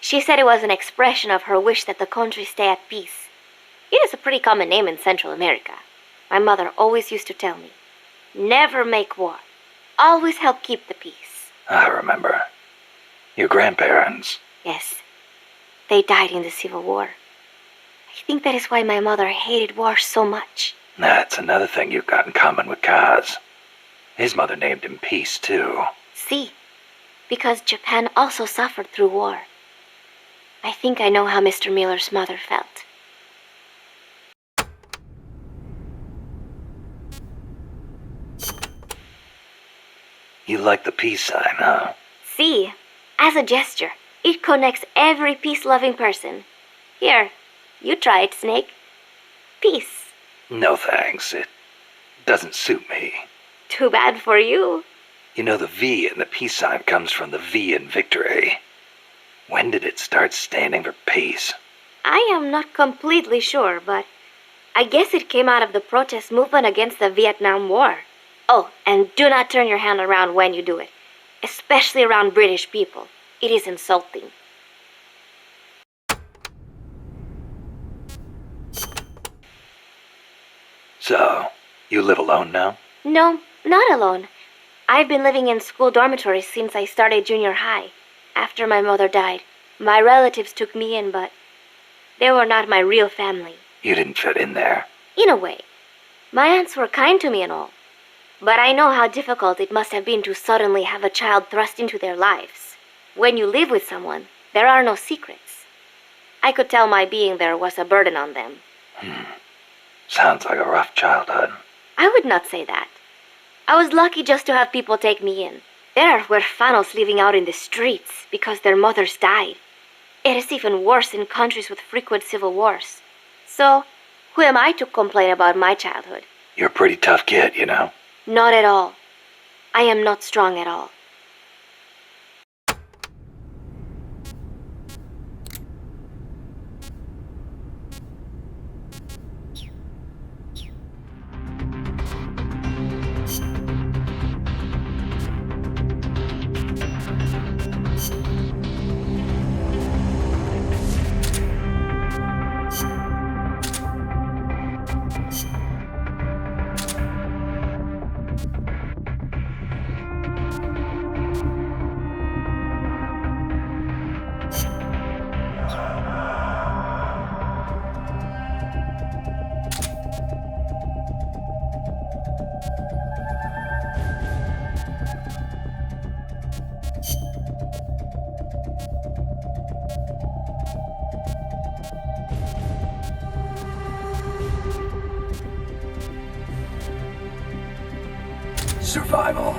She said it was an expression of her wish that the country stay at peace. It is a pretty common name in Central America. My mother always used to tell me, never make war. Always help keep the peace. I remember. Your grandparents. Yes. They died in the Civil War. I think that is why my mother hated war so much. That's another thing you've got in common with Kaz. His mother named him Peace, too. See, because Japan also suffered through war. I think I know how Mr. Miller's mother felt. You like the peace sign, huh? See, as a gesture, it connects every peace-loving person. Here, you try it, Snake. Peace. No thanks. It doesn't suit me. Too bad for you. You know, the V in the peace sign comes from the V in victory. When did it start standing for peace? I am not completely sure, but I guess it came out of the protest movement against the Vietnam War. Oh, and do not turn your hand around when you do it, especially around British people. It is insulting. So, you live alone now? No, not alone. I've been living in school dormitories since I started junior high. After my mother died, my relatives took me in, but they were not my real family. You didn't fit in there? In a way. My aunts were kind to me and all. But I know how difficult it must have been to suddenly have a child thrust into their lives. When you live with someone, there are no secrets. I could tell my being there was a burden on them. Sounds like a rough childhood. I would not say that. I was lucky just to have people take me in. There are huérfanos living out in the streets because their mothers died. It is even worse in countries with frequent civil wars. So, who am I to complain about my childhood? You're a pretty tough kid, you know? Not at all. I am not strong at all. survival.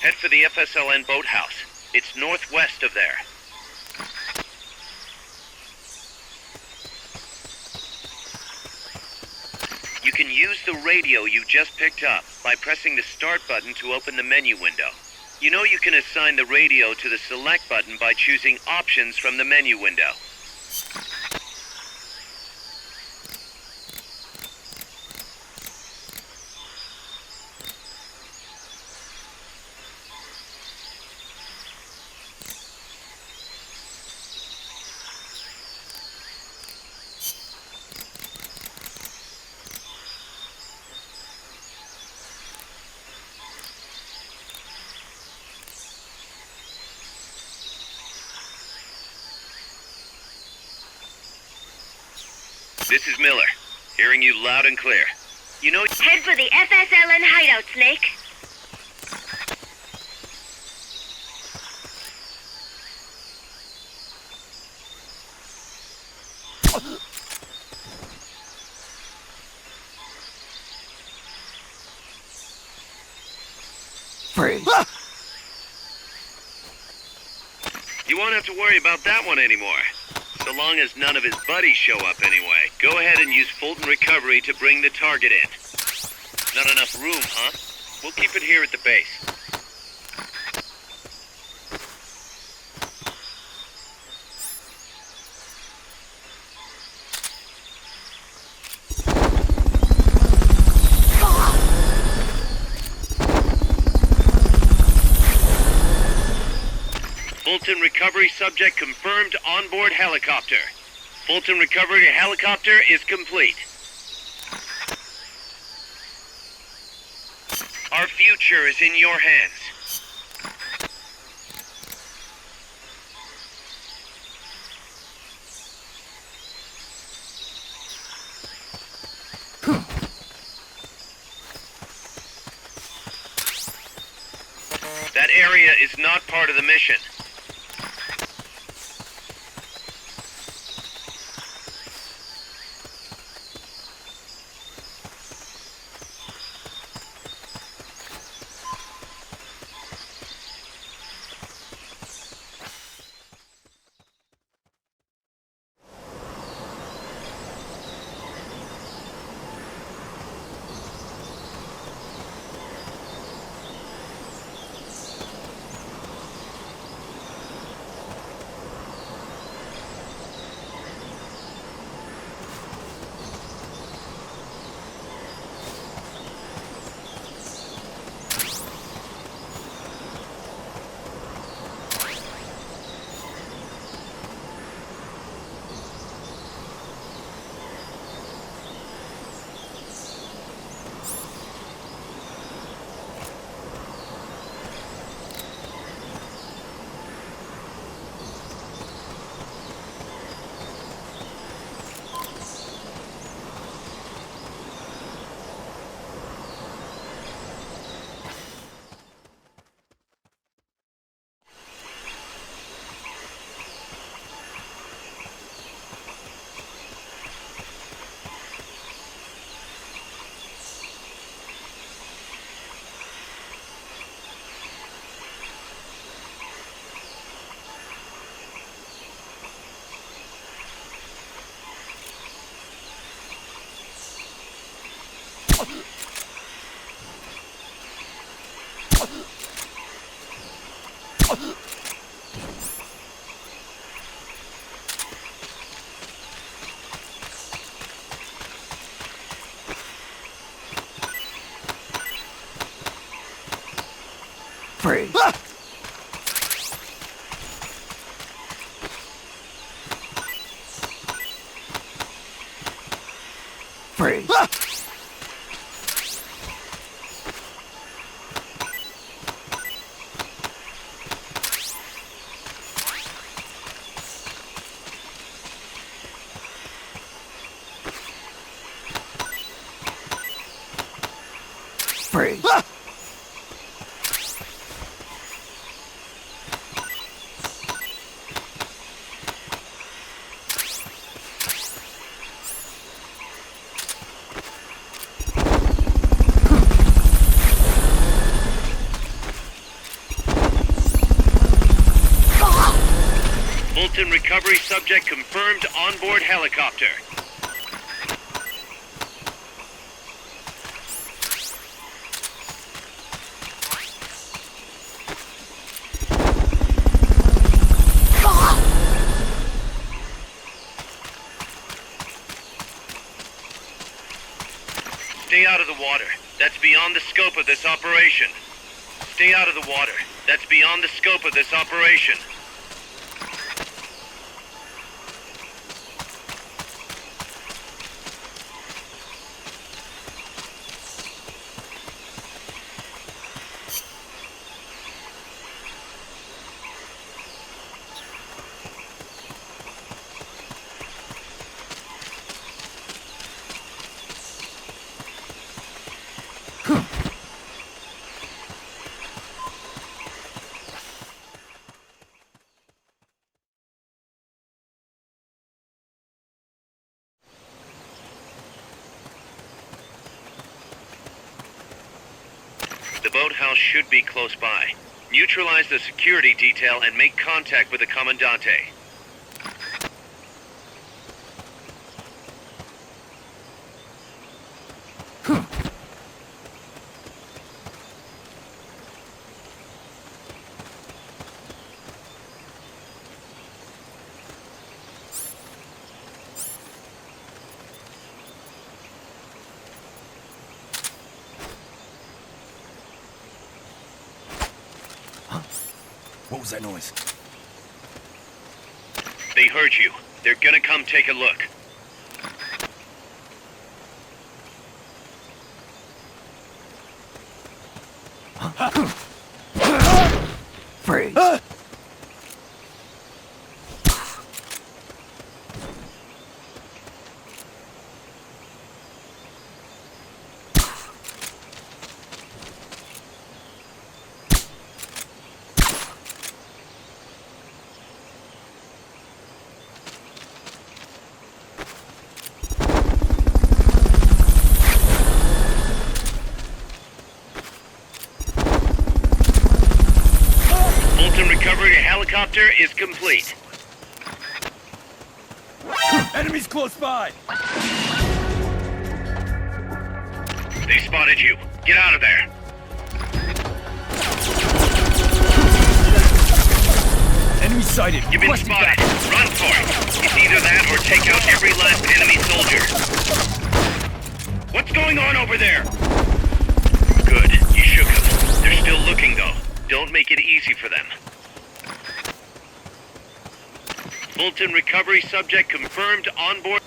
Head for the FSLN boathouse. It's northwest of there. You can use the radio you just picked up by pressing the start button to open the menu window. You know you can assign the radio to the select button by choosing options from the menu window. This is Miller, hearing you loud and clear. You know... Head for the FSLN hideout, Snake. Freeze. You won't have to worry about that one anymore. So long as none of his buddies show up anyway. Go ahead and use Fulton Recovery to bring the target in. Not enough room, huh? We'll keep it here at the base. Fulton Recovery subject confirmed onboard helicopter. Fulton Recovery helicopter is complete. Our future is in your hands. That area is not part of the mission. Freeze. Freeze. Freeze. Fulton recovery subject confirmed onboard helicopter. Stay out of the water. That's beyond the scope of this operation. Stay out of the water. That's beyond the scope of this operation. The boathouse should be close by. Neutralize the security detail and make contact with the Commandante. What was that noise? They heard you. They're gonna come take a look. Freeze. Fulton recovery to helicopter is complete. Enemies close by! They spotted you. Get out of there. Enemy sighted! You've been Requesting spotted. backup. Run for it. It's either that or take out every last enemy soldier. What's going on over there? Good. You shook them. They're still looking, though. Don't make it easy for them. Fulton recovery subject confirmed on board.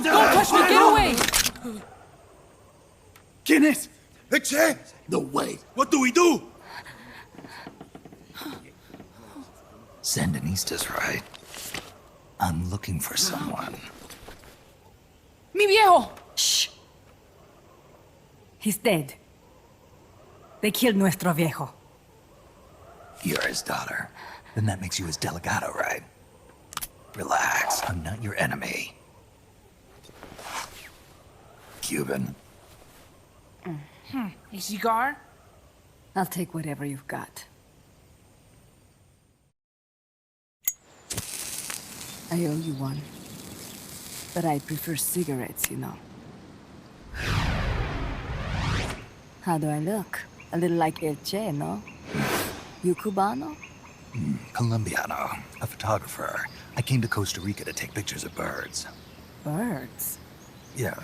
Don't touch me! Get away! ¿Quién es? Eche! No way. What do we do? Sandinista's right. I'm looking for someone. Mi viejo! Shh. He's dead. They killed nuestro viejo. You're his daughter. Then that makes you his delegado, right? Relax. I'm not your enemy. Cuban. A cigar? I'll take whatever you've got. I owe you one. But I prefer cigarettes, you know. How do I look? A little like El Che, no? You Cubano? Colombiano, a photographer. I came to Costa Rica to take pictures of birds. Birds? Yeah,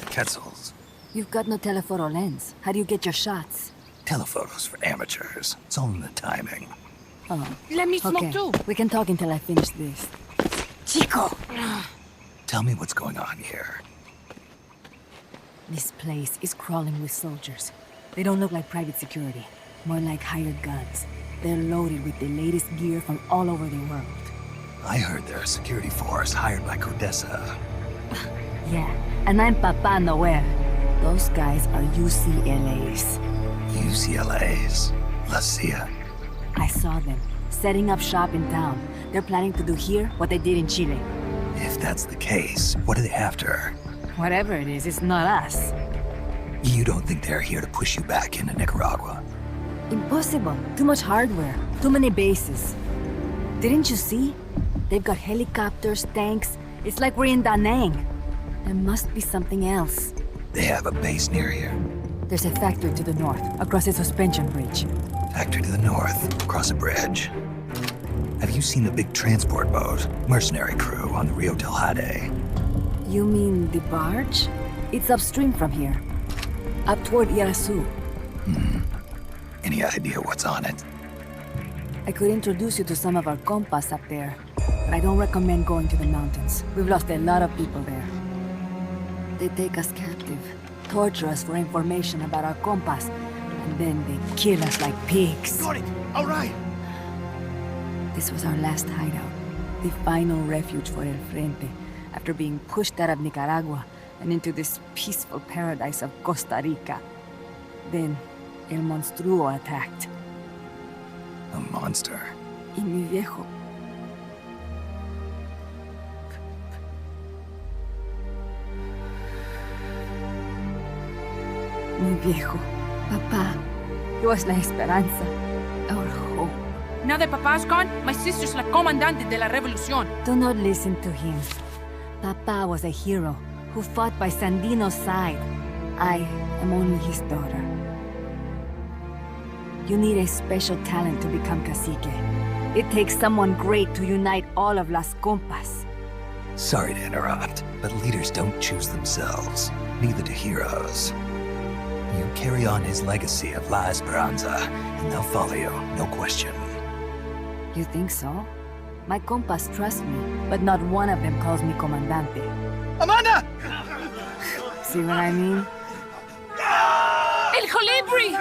quetzals. You've got no telephoto lens. How do you get your shots? Telephotos for amateurs. It's all in the timing. Oh. Let me smoke Okay, too. we can talk until I finish this. Chico! Tell me what's going on here. This place is crawling with soldiers. They don't look like private security, more like hired guns. They're loaded with the latest gear from all over the world. I heard they're a security force hired by Codessa. Yeah, and I'm Papa Noel. Those guys are UCLA's. UCLA's? La CIA? I saw them, setting up shop in town. They're planning to do here what they did in Chile. If that's the case, what are they after? Whatever it is, it's not us. You don't think they're here to push you back into Nicaragua? Impossible. Too much hardware. Too many bases. Didn't you see? They've got helicopters, tanks. It's like we're in Da Nang. There must be something else. They have a base near here. There's a factory to the north, across a suspension bridge. Factory to the north, across a bridge. Have you seen the big transport boat, mercenary crew on the Rio del Jade? You mean the barge? It's upstream from here. Up toward Irasu. Any idea what's on it? I could introduce you to some of our compas up there, but I don't recommend going to the mountains. We've lost a lot of people there. They take us captive, torture us for information about our compas, and then they kill us like pigs. Got it! All right! This was our last hideout, the final refuge for El Frente, after being pushed out of Nicaragua and into this peaceful paradise of Costa Rica. Then, El Monstruo attacked. A monster. Y mi viejo. Mi viejo. Papá. He was la esperanza. Our hope. Now that Papa's gone, my sister's la comandante de la revolución. Do not listen to him. Papa was a hero who fought by Sandino's side. I am only his daughter. You need a special talent to become cacique. It takes someone great to unite all of Las Compas. Sorry to interrupt, but leaders don't choose themselves. Neither do heroes. You carry on his legacy of La Esperanza, and they'll follow you, no question. You think so? My compas trust me, but not one of them calls me comandante. Amanda! See what I mean? El Colibri!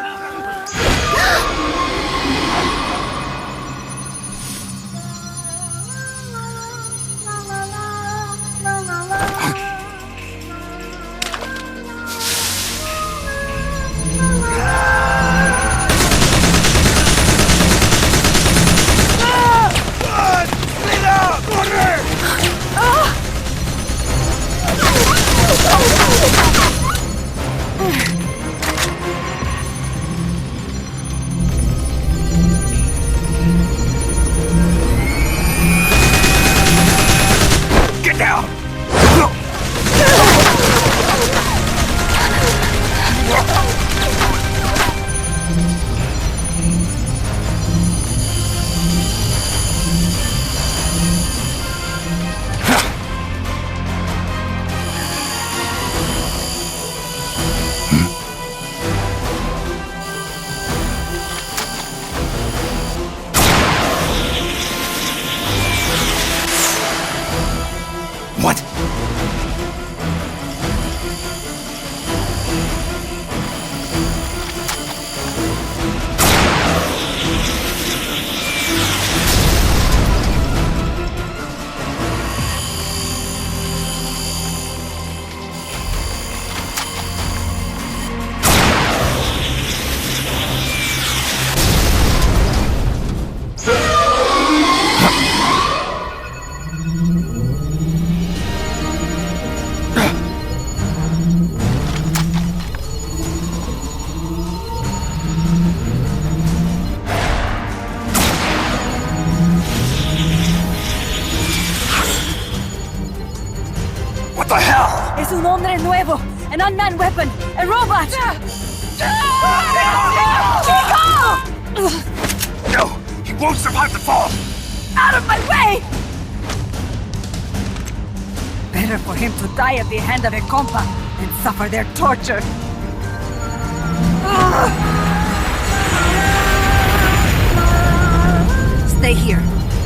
An unmanned weapon! A robot! No! He won't survive the fall! Out of my way! Better for him to die at the hand of a compa than suffer their torture. Stay here.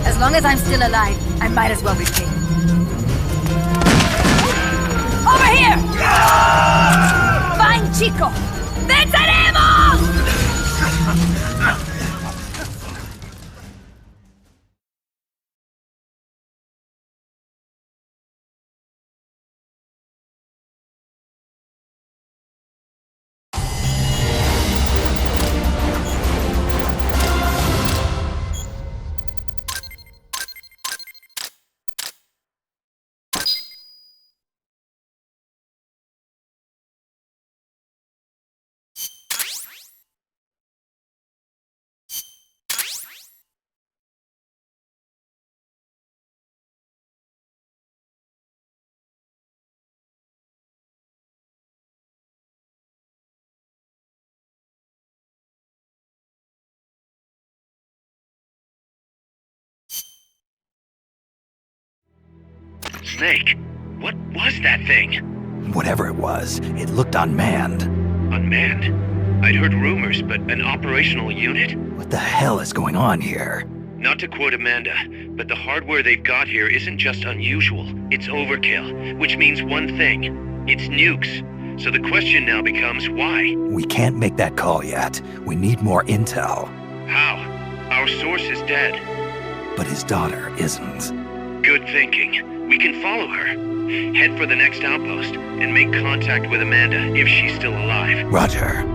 As long as I'm still alive, I might as well repay. Over here! Fine, Chico! ¡Venceremos! Snake, what was that thing? Whatever it was, it looked unmanned. Unmanned? I'd heard rumors, but an operational unit? What the hell is going on here? Not to quote Amanda, but the hardware they've got here isn't just unusual, it's overkill, which means one thing. It's nukes. So the question now becomes why? We can't make that call yet. We need more intel. How? Our source is dead. But his daughter isn't. Good thinking. We can follow her. Head for the next outpost and make contact with Amanda if she's still alive. Roger.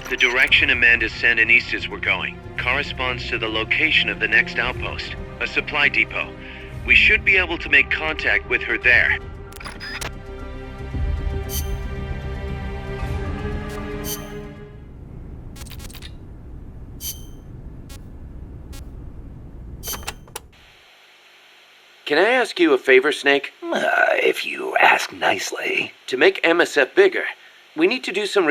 The direction Amanda's Sandinistas were going corresponds to the location of the next outpost, a supply depot. We should be able to make contact with her there. Can I ask you a favor, Snake? If you ask nicely. To make MSF bigger, we need to do some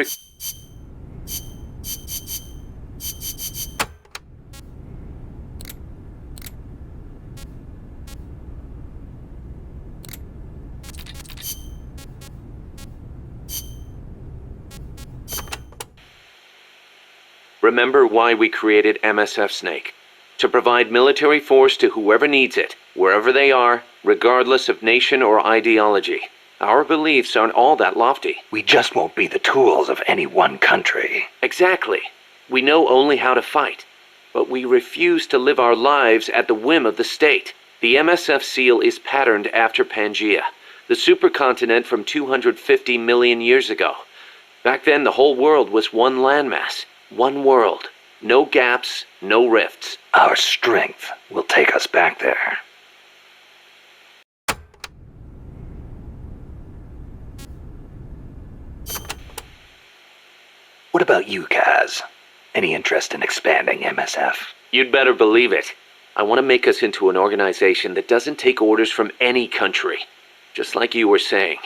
Remember why we created MSF, Snake. To provide military force to whoever needs it, wherever they are, regardless of nation or ideology. Our beliefs aren't all that lofty. We just won't be the tools of any one country. Exactly. We know only how to fight. But we refuse to live our lives at the whim of the state. The MSF seal is patterned after Pangaea, the supercontinent from 250 million years ago. Back then, the whole world was one landmass, one world. No gaps, no rifts. Our strength will take us back there. What about you, Kaz? Any interest in expanding MSF? You'd better believe it. I want to make us into an organization that doesn't take orders from any country. Just like you were saying,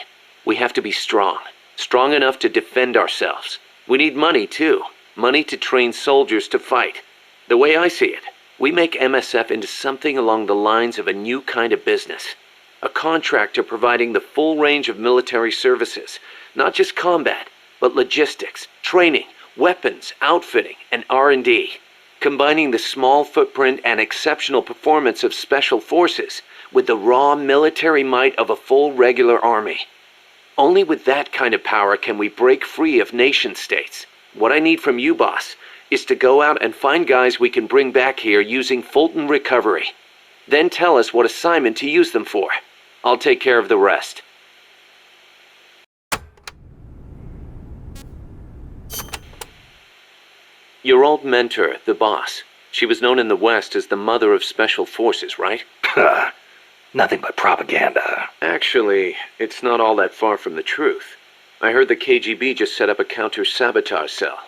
we have to be strong. Strong enough to defend ourselves. We need money, too. Money to train soldiers to fight. The way I see it, we make MSF into something along the lines of a new kind of business. A contractor providing the full range of military services. Not just combat, but logistics, training, weapons, outfitting, and R&D. Combining the small footprint and exceptional performance of special forces with the raw military might of a full regular army. Only with that kind of power can we break free of nation-states. What I need from you, boss, is to go out and find guys we can bring back here using Fulton Recovery. Then tell us what assignment to use them for. I'll take care of the rest. Your old mentor, the boss. She was known in the West as the mother of special forces, right? Nothing but propaganda. Actually, it's not all that far from the truth. I heard the KGB just set up a counter-sabotage cell.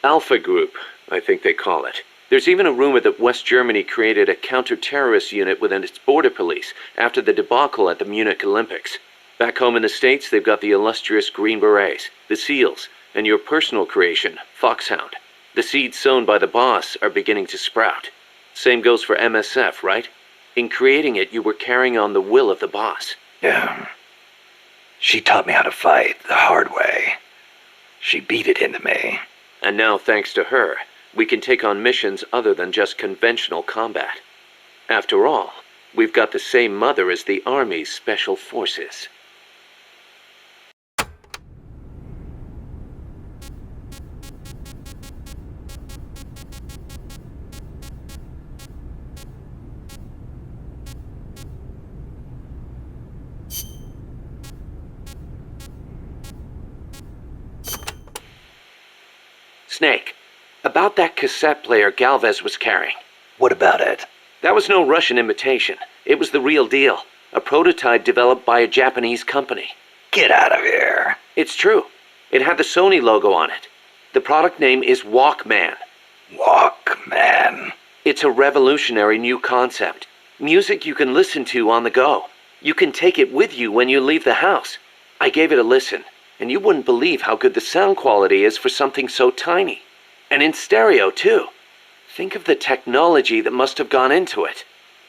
Alpha Group, I think they call it. There's even a rumor that West Germany created a counter-terrorist unit within its border police after the debacle at the Munich Olympics. Back home in the States, they've got the illustrious Green Berets, the SEALs, and your personal creation, Foxhound. The seeds sown by the boss are beginning to sprout. Same goes for MSF, right? In creating it, you were carrying on the will of the boss. Yeah. She taught me how to fight the hard way. She beat it into me. And now, thanks to her, we can take on missions other than just conventional combat. After all, we've got the same mother as the Army's Special Forces. Snake, about that cassette player Galvez was carrying. What about it? That was no Russian imitation. It was the real deal. A prototype developed by a Japanese company. Get out of here. It's true. It had the Sony logo on it. The product name is Walkman. Walkman? It's a revolutionary new concept. Music you can listen to on the go. You can take it with you when you leave the house. I gave it a listen, and you wouldn't believe how good the sound quality is for something so tiny. And in stereo, too. Think of the technology that must have gone into it.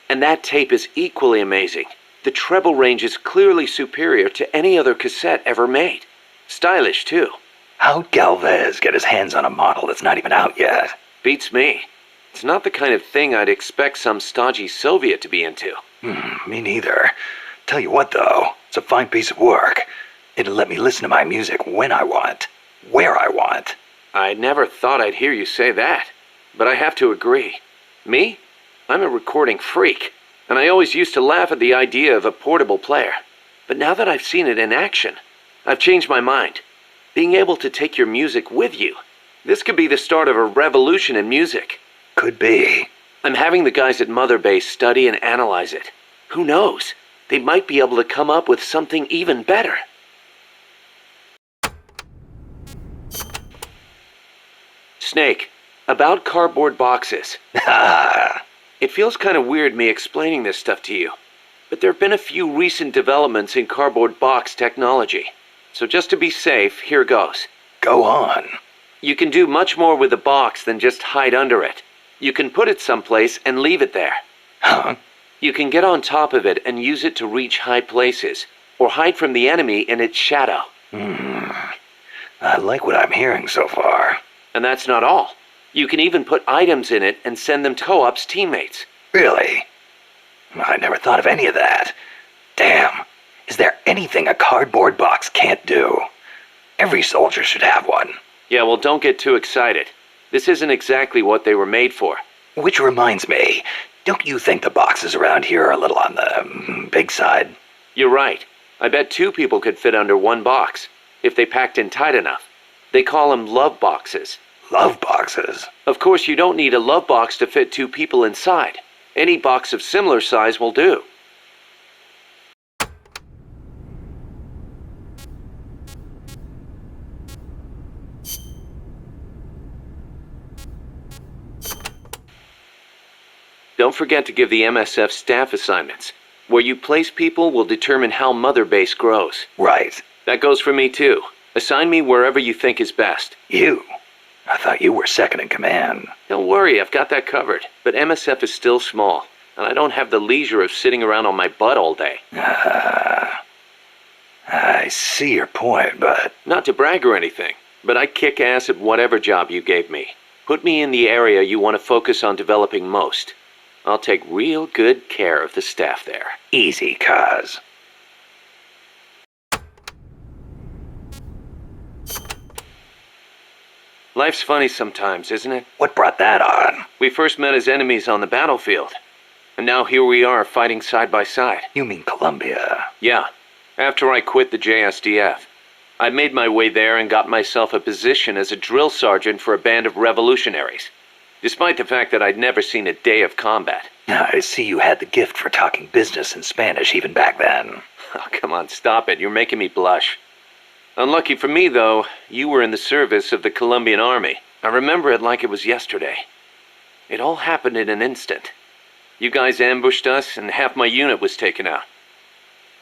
And that tape is equally amazing. The treble range is clearly superior to any other cassette ever made. Stylish, too. How'd Galvez get his hands on a model that's not even out yet? Beats me. It's not the kind of thing I'd expect some stodgy Soviet to be into. Me neither. Tell you what, though, it's a fine piece of work. It'll let me listen to my music when I want, where I want. I never thought I'd hear you say that, but I have to agree. Me? I'm a recording freak, and I always used to laugh at the idea of a portable player. But now that I've seen it in action, I've changed my mind. Being able to take your music with you, this could be the start of a revolution in music. Could be. I'm having the guys at Mother Base study and analyze it. Who knows? They might be able to come up with something even better. Snake, about cardboard boxes. It feels kind of weird me explaining this stuff to you, but there have been a few recent developments in cardboard box technology. So just to be safe, here goes. Go on. You can do much more with the box than just hide under it. You can put it someplace and leave it there. Huh? You can get on top of it and use it to reach high places, or hide from the enemy in its shadow. I like what I'm hearing so far. And that's not all. You can even put items in it and send them to co-op's teammates. Really? I never thought of any of that. Damn. Is there anything a cardboard box can't do? Every soldier should have one. Yeah, well, don't get too excited. This isn't exactly what they were made for. Which reminds me, don't you think the boxes around here are a little on the big side? You're right. I bet 2 people could fit under one box, if they packed in tight enough. They call them love boxes. Love boxes? Of course, you don't need a love box to fit 2 people inside. Any box of similar size will do. Don't forget to give the MSF staff assignments. Where you place people will determine how Mother Base grows. Right. That goes for me too. Assign me wherever you think is best. You? I thought you were second in command. Don't worry, I've got that covered. But MSF is still small, and I don't have the leisure of sitting around on my butt all day. I see your point, but... Not to brag or anything, but I kick ass at whatever job you gave me. Put me in the area you want to focus on developing most. I'll take real good care of the staff there. Easy, cuz. Life's funny sometimes, isn't it? What brought that on? We first met as enemies on the battlefield. And now here we are fighting side by side. You mean Colombia? Yeah. After I quit the JSDF. I made my way there and got myself a position as a drill sergeant for a band of revolutionaries. Despite the fact that I'd never seen a day of combat. I see you had the gift for talking business in Spanish even back then. Oh, come on, stop it. You're making me blush. Unlucky for me, though, you were in the service of the Colombian army. I remember it like it was yesterday. It all happened in an instant. You guys ambushed us, and half my unit was taken out.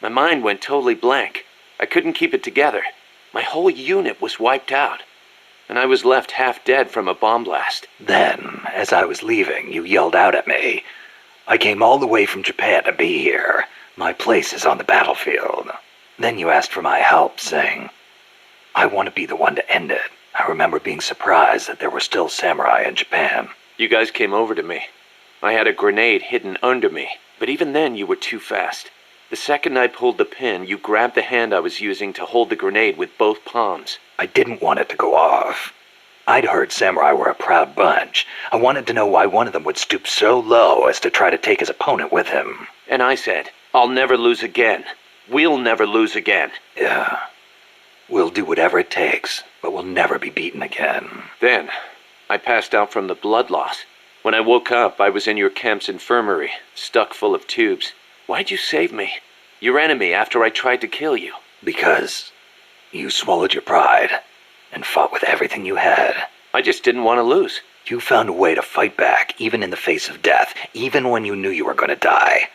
My mind went totally blank. I couldn't keep it together. My whole unit was wiped out. And I was left half dead from a bomb blast. Then, as I was leaving, you yelled out at me. I came all the way from Japan to be here. My place is on the battlefield. Then you asked for my help, saying, I want to be the one to end it. I remember being surprised that there were still samurai in Japan. You guys came over to me. I had a grenade hidden under me, but even then you were too fast. The second I pulled the pin, you grabbed the hand I was using to hold the grenade with both palms. I didn't want it to go off. I'd heard samurai were a proud bunch. I wanted to know why one of them would stoop so low as to try to take his opponent with him. And I said, I'll never lose again. We'll never lose again. Yeah. We'll do whatever it takes, but we'll never be beaten again. Then, I passed out from the blood loss. When I woke up, I was in your camp's infirmary, stuck full of tubes. Why'd you save me? Your enemy after I tried to kill you. Because you swallowed your pride and fought with everything you had. I just didn't want to lose. You found a way to fight back, even in the face of death, even when you knew you were going to die.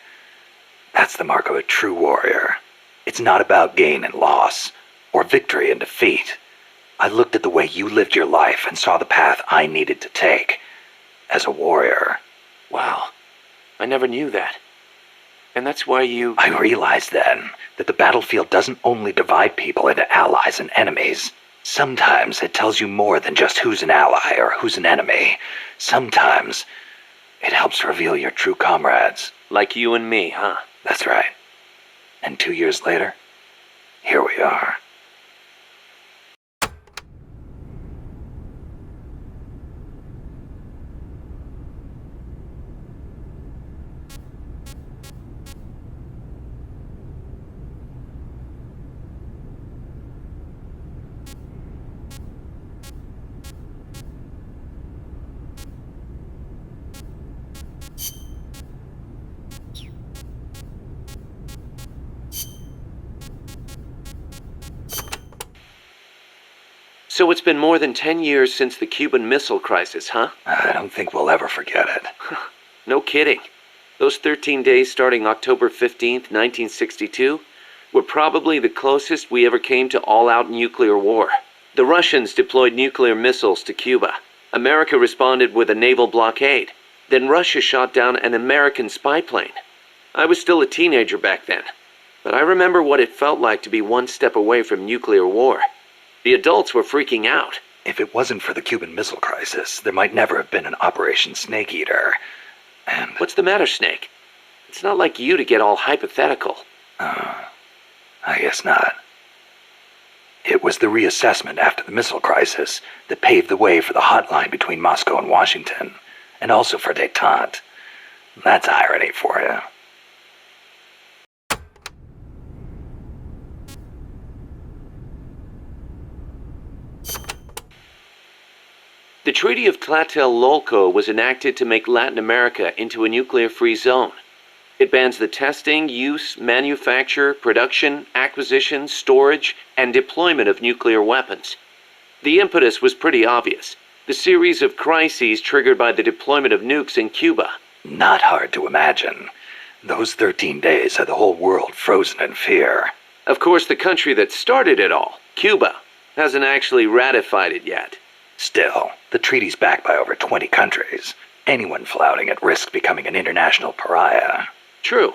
That's the mark of a true warrior. It's not about gain and loss, or victory and defeat. I looked at the way you lived your life and saw the path I needed to take. As a warrior. Wow. I never knew that. And that's why you... I realized then that the battlefield doesn't only divide people into allies and enemies. Sometimes it tells you more than just who's an ally or who's an enemy. Sometimes it helps reveal your true comrades. Like you and me, huh? That's right. And 2 years later, here we are. So it's been more than 10 years since the Cuban Missile Crisis, huh? I don't think we'll ever forget it. No kidding. Those 13 days starting October 15th, 1962, were probably the closest we ever came to all-out nuclear war. The Russians deployed nuclear missiles to Cuba. America responded with a naval blockade. Then Russia shot down an American spy plane. I was still a teenager back then, but I remember what it felt like to be one step away from nuclear war. The adults were freaking out. If it wasn't for the Cuban Missile Crisis, there might never have been an Operation Snake Eater. And... What's the matter, Snake? It's not like you to get all hypothetical. I guess not. It was the reassessment after the missile crisis that paved the way for the hotline between Moscow and Washington, and also for détente. That's irony for you. The Treaty of Tlatelolco was enacted to make Latin America into a nuclear-free zone. It bans the testing, use, manufacture, production, acquisition, storage, and deployment of nuclear weapons. The impetus was pretty obvious. The series of crises triggered by the deployment of nukes in Cuba. Not hard to imagine. Those 13 days had the whole world frozen in fear. Of course, the country that started it all, Cuba, hasn't actually ratified it yet. Still, the treaty's backed by over 20 countries. Anyone flouting it risks becoming an international pariah. True.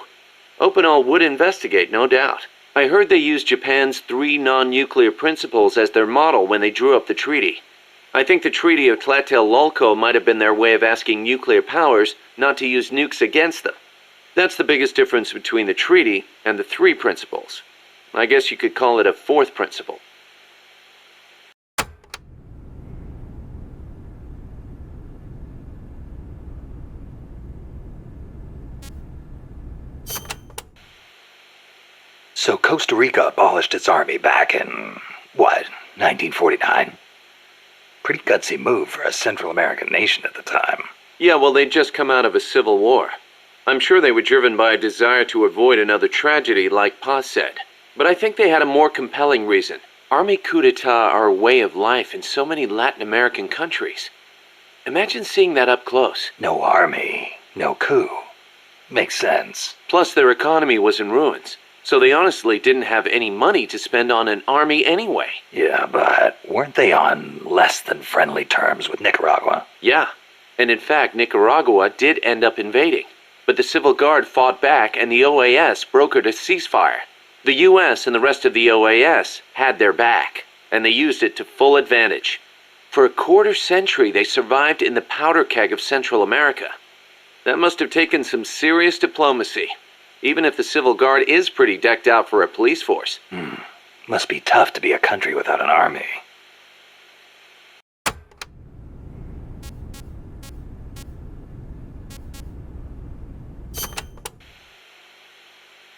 Opinol would investigate, no doubt. I heard they used Japan's 3 non-nuclear principles as their model when they drew up the treaty. I think the Treaty of Tlatelolco might have been their way of asking nuclear powers not to use nukes against them. That's the biggest difference between the treaty and the 3 principles. I guess you could call it a 4th principle. So Costa Rica abolished its army back in, 1949? Pretty gutsy move for a Central American nation at the time. Yeah, well, they'd just come out of a civil war. I'm sure they were driven by a desire to avoid another tragedy like Pa said. But I think they had a more compelling reason. Army coup d'etat are a way of life in so many Latin American countries. Imagine seeing that up close. No army, no coup. Makes sense. Plus, their economy was in ruins. So they honestly didn't have any money to spend on an army anyway. Yeah, but weren't they on less than friendly terms with Nicaragua? Yeah, and in fact, Nicaragua did end up invading. But the Civil Guard fought back and the OAS brokered a ceasefire. The US and the rest of the OAS had their back, and they used it to full advantage. For a quarter century, they survived in the powder keg of Central America. That must have taken some serious diplomacy. Even if the Civil Guard is pretty decked out for a police force. Must be tough to be a country without an army.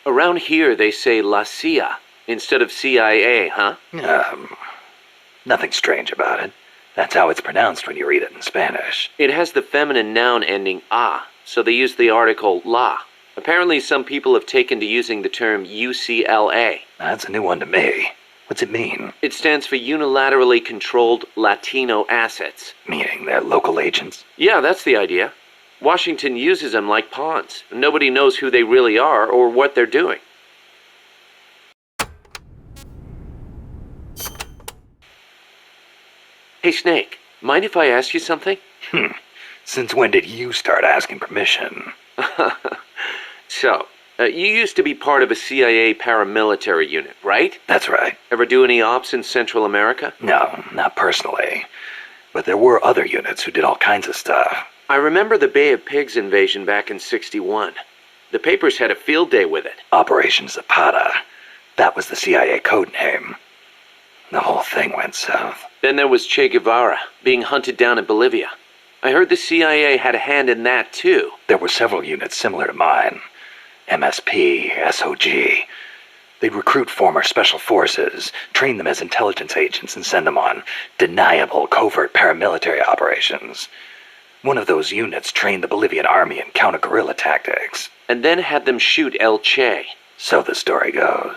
Around here they say La CIA instead of CIA, huh? Nothing strange about it. That's how it's pronounced when you read it in Spanish. It has the feminine noun ending a, so they use the article la. Apparently some people have taken to using the term UCLA. That's a new one to me. What's it mean? It stands for Unilaterally Controlled Latino Assets. Meaning they're local agents? Yeah, that's the idea. Washington uses them like pawns. Nobody knows who they really are or what they're doing. Hey, Snake, mind if I ask you something? Since when did you start asking permission? So, you used to be part of a CIA paramilitary unit, right? That's right. Ever do any ops in Central America? No, not personally. But there were other units who did all kinds of stuff. I remember the Bay of Pigs invasion back in '61. The papers had a field day with it. Operation Zapata. That was the CIA code name. The whole thing went south. Then there was Che Guevara, being hunted down in Bolivia. I heard the CIA had a hand in that, too. There were several units similar to mine. MSP, SOG. They'd recruit former special forces, train them as intelligence agents, and send them on deniable covert paramilitary operations. One of those units trained the Bolivian army in counter-guerrilla tactics. And then had them shoot El Che. So the story goes.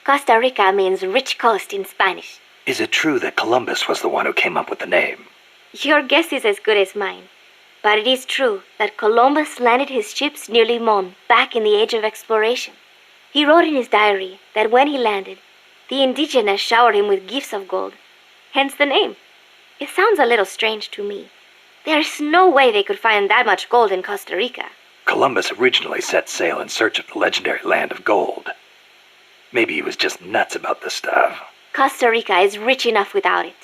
Costa Rica means rich coast in Spanish. Is it true that Columbus was the one who came up with the name? Your guess is as good as mine. But it is true that Columbus landed his ships near Limon back in the age of exploration. He wrote in his diary that when he landed, the indigenous showered him with gifts of gold. Hence the name. It sounds a little strange to me. There's no way they could find that much gold in Costa Rica. Columbus originally set sail in search of the legendary land of gold. Maybe he was just nuts about the stuff. Costa Rica is rich enough without it.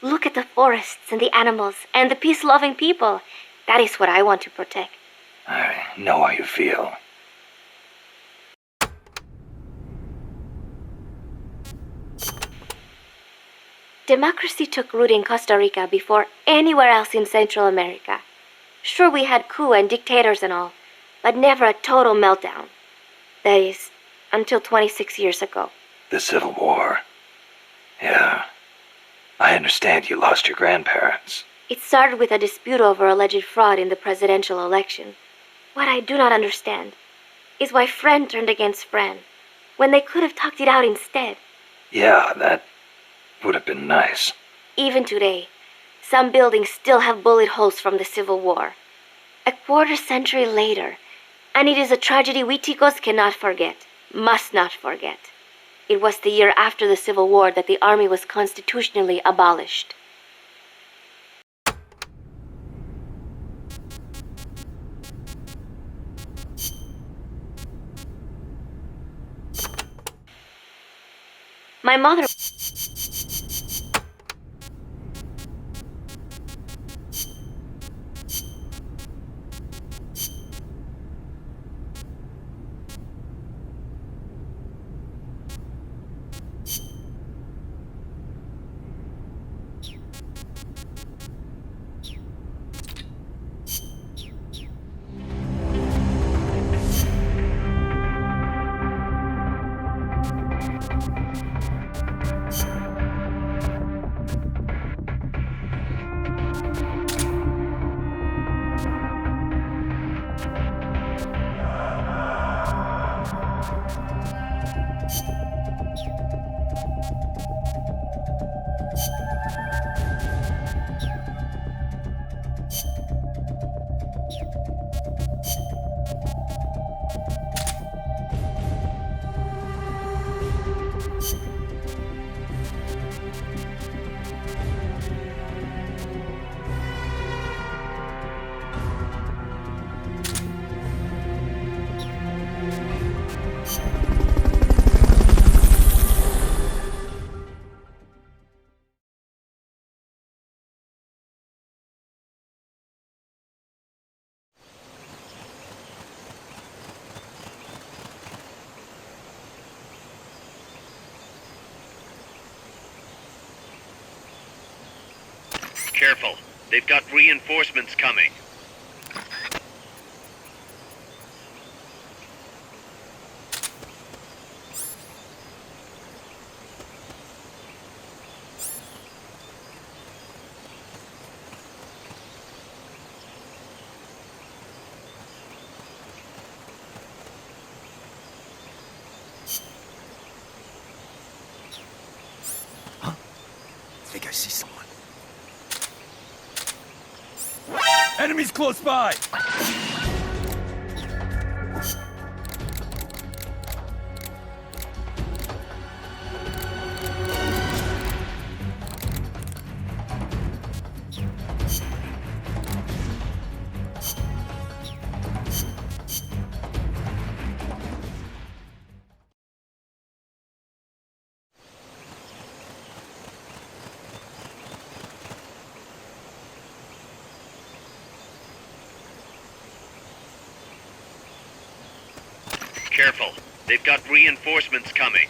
Look at the forests and the animals and the peace-loving people. That is what I want to protect. I know how you feel. Democracy took root in Costa Rica before anywhere else in Central America. Sure, we had coup and dictators and all, but never a total meltdown. That is, until 26 years ago. The Civil War. Yeah. I understand you lost your grandparents. It started with a dispute over alleged fraud in the presidential election. What I do not understand is why friend turned against friend, when they could have talked it out instead. Yeah, that would have been nice. Even today, some buildings still have bullet holes from the Civil War. A quarter century later, and it is a tragedy we Ticos cannot forget. Must not forget. It was the year after the Civil War that the army was constitutionally abolished. My mother... Careful. They've got reinforcements coming. see someone. Enemies close by! Careful. They've got reinforcements coming.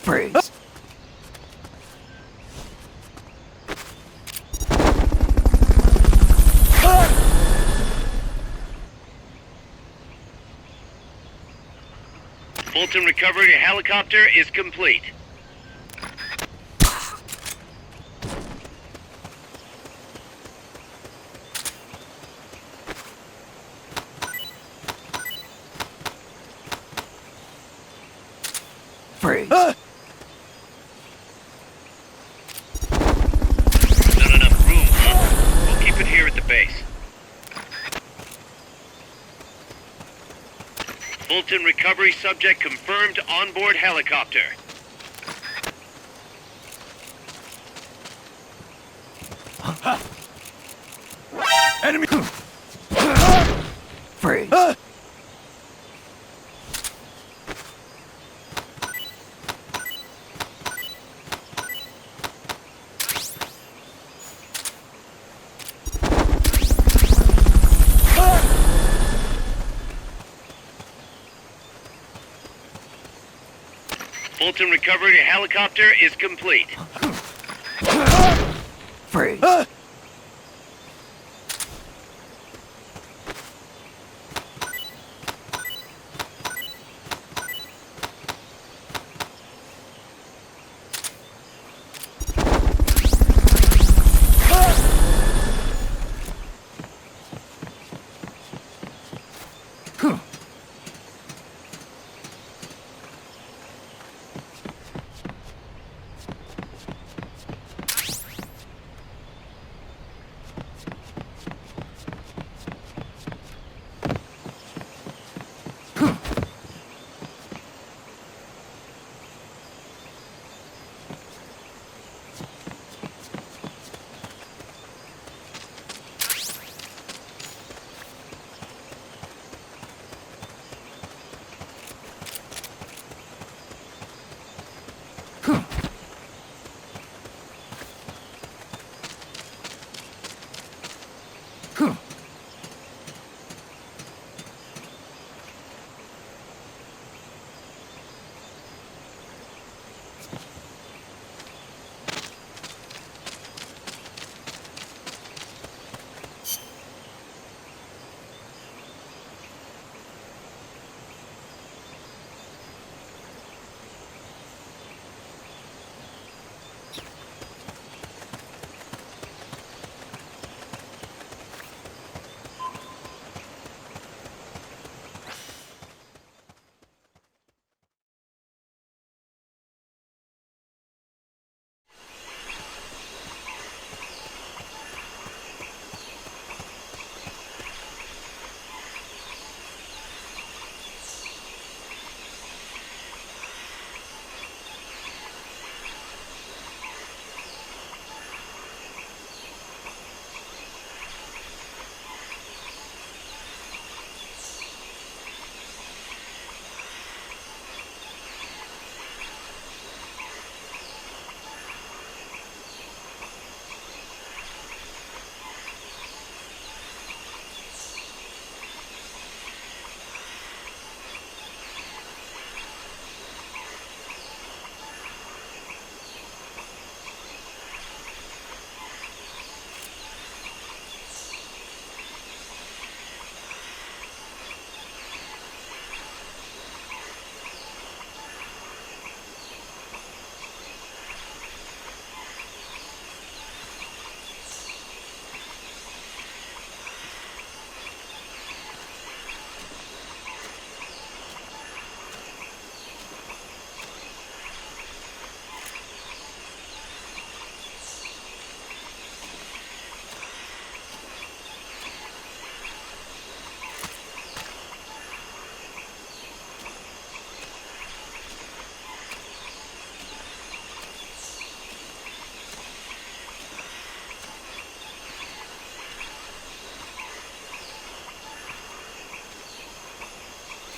Freeze. Fulton recovery helicopter is complete. Freeze. Not enough room, huh? We'll keep it here at the base. Fulton recovery subject confirmed onboard helicopter. Enemy! Freeze. Fulton recovery helicopter is complete. Freeze.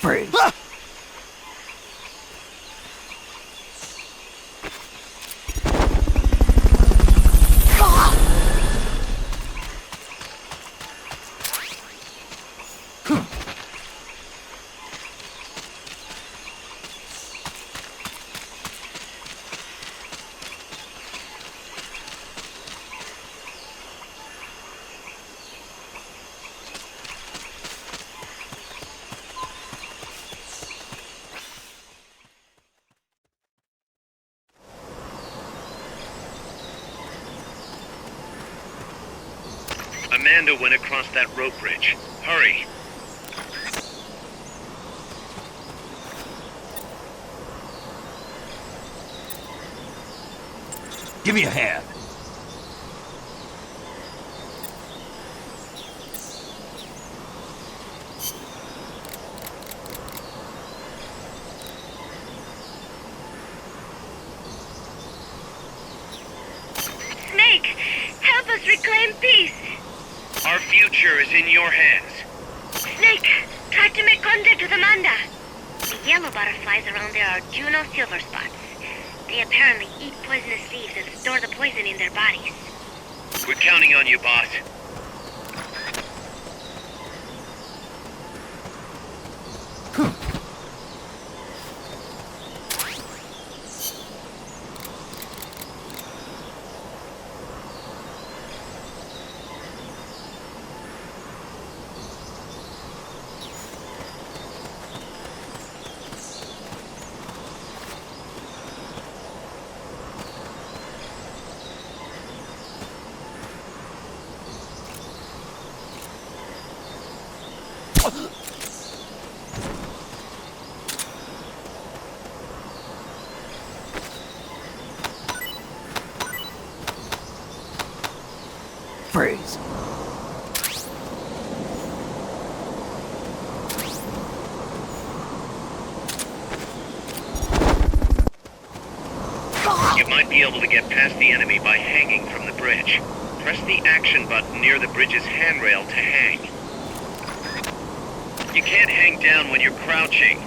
Freeze. Amanda went across that rope bridge. Hurry. Give me a hand. Snake, help us reclaim peace. Our future is in your hands. Snake, try to make contact with Amanda. The yellow butterflies around there are Juno silver spots. They apparently eat poisonous leaves and store the poison in their bodies. We're counting on you, boss. Freeze. You might be able to get past the enemy by hanging from the bridge. Press the action button near the bridge's handrail to hang. You can't hang down when you're crouching.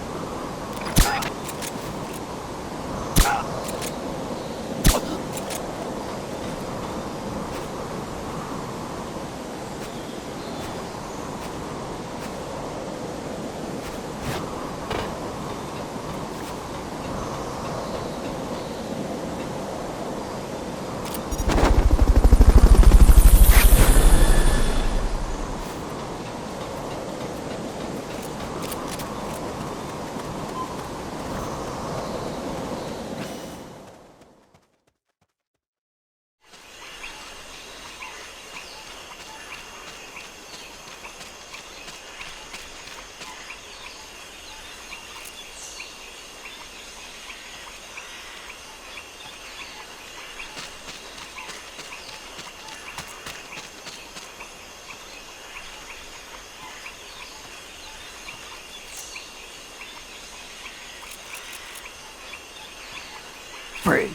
Freeze.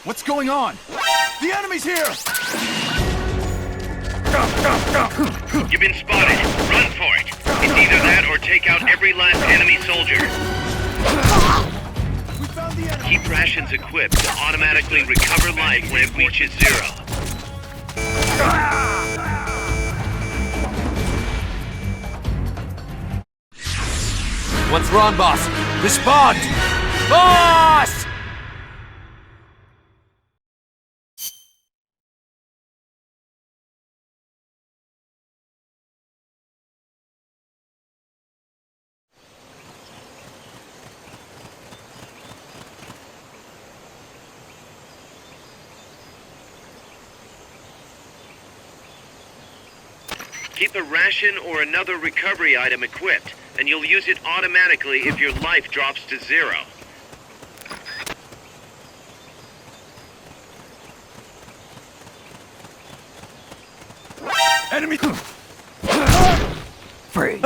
What's going on? The enemy's here! You've been spotted. Run for it. It's either that or take out every last enemy soldier. Keep rations equipped to automatically recover life when it reaches 0. What's wrong, boss? Respond! Boss! Keep a ration or another recovery item equipped, and you'll use it automatically if your life drops to 0. Enemy! Freeze.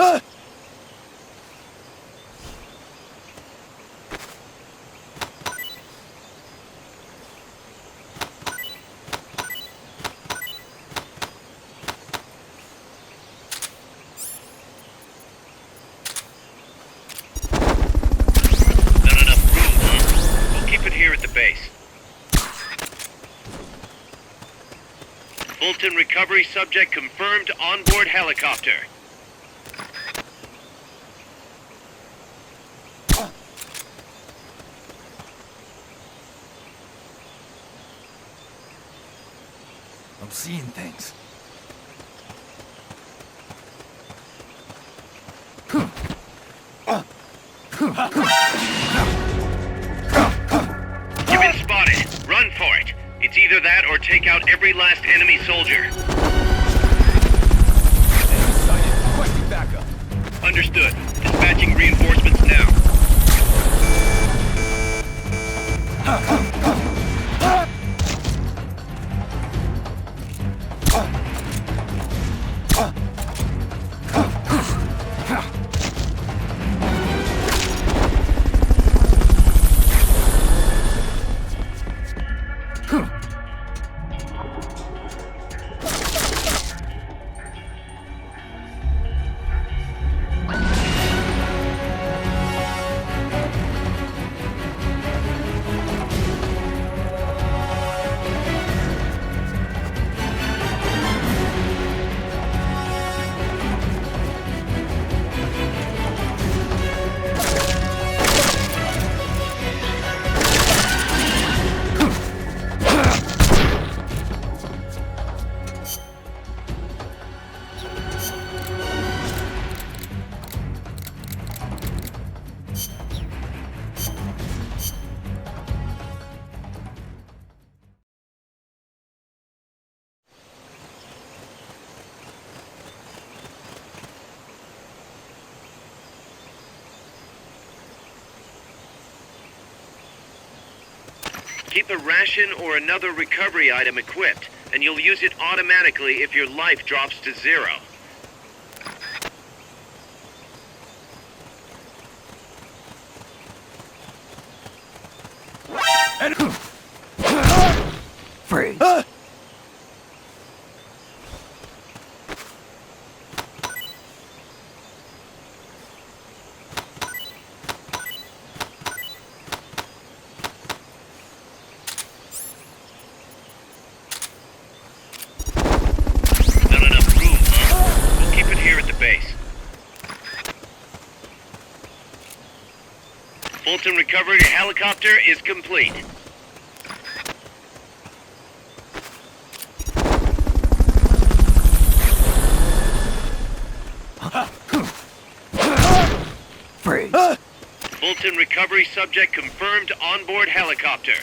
Fulton recovery subject confirmed onboard helicopter. I'm seeing things. You've been spotted. Run for it. It's either that or take out every last enemy soldier. Enemy sighted. Requesting backup. Understood. Dispatching reinforcements now. Keep a ration or another recovery item equipped, and you'll use it automatically if your life drops to 0. Freeze. Not enough room, huh? We'll keep it here at the base. Fulton recovery helicopter is complete. Freeze. Fulton recovery subject confirmed onboard helicopter.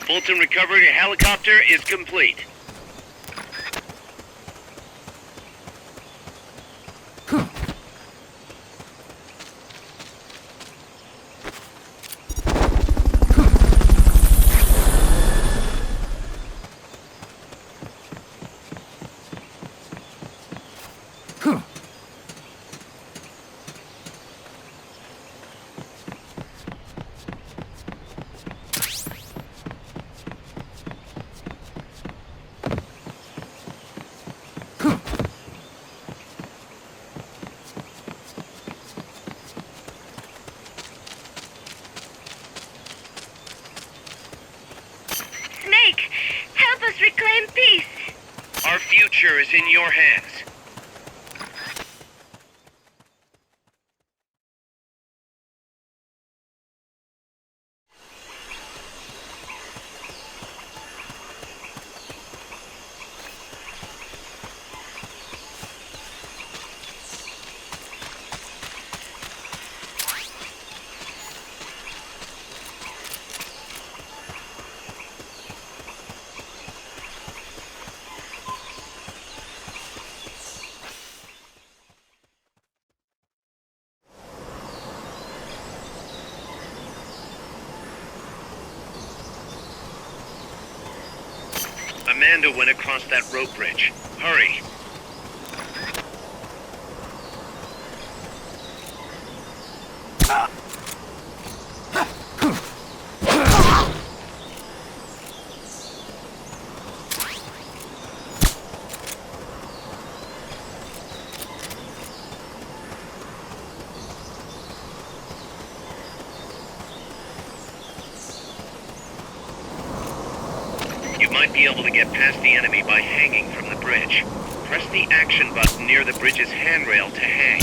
Fulton recovery helicopter is complete. Snake, help us reclaim peace. Our future is in your hands. Amanda went across that rope bridge. Hurry. might be able to get past the enemy by hanging from the bridge. Press the action button near the bridge's handrail to hang.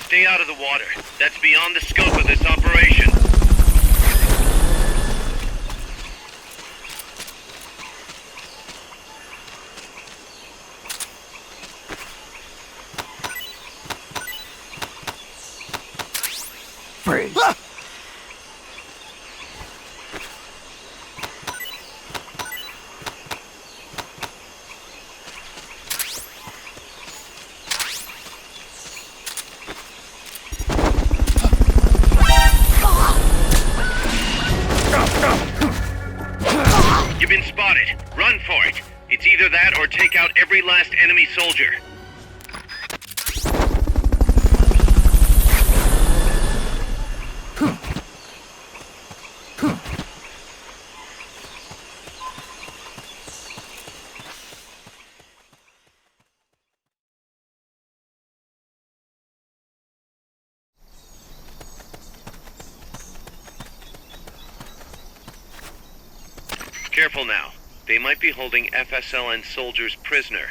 Stay out of the water. That's beyond the scope of this operation. Freeze. You've been spotted. Run for it. It's either that or take out every last enemy soldier. Careful now. They might be holding FSLN soldiers prisoner.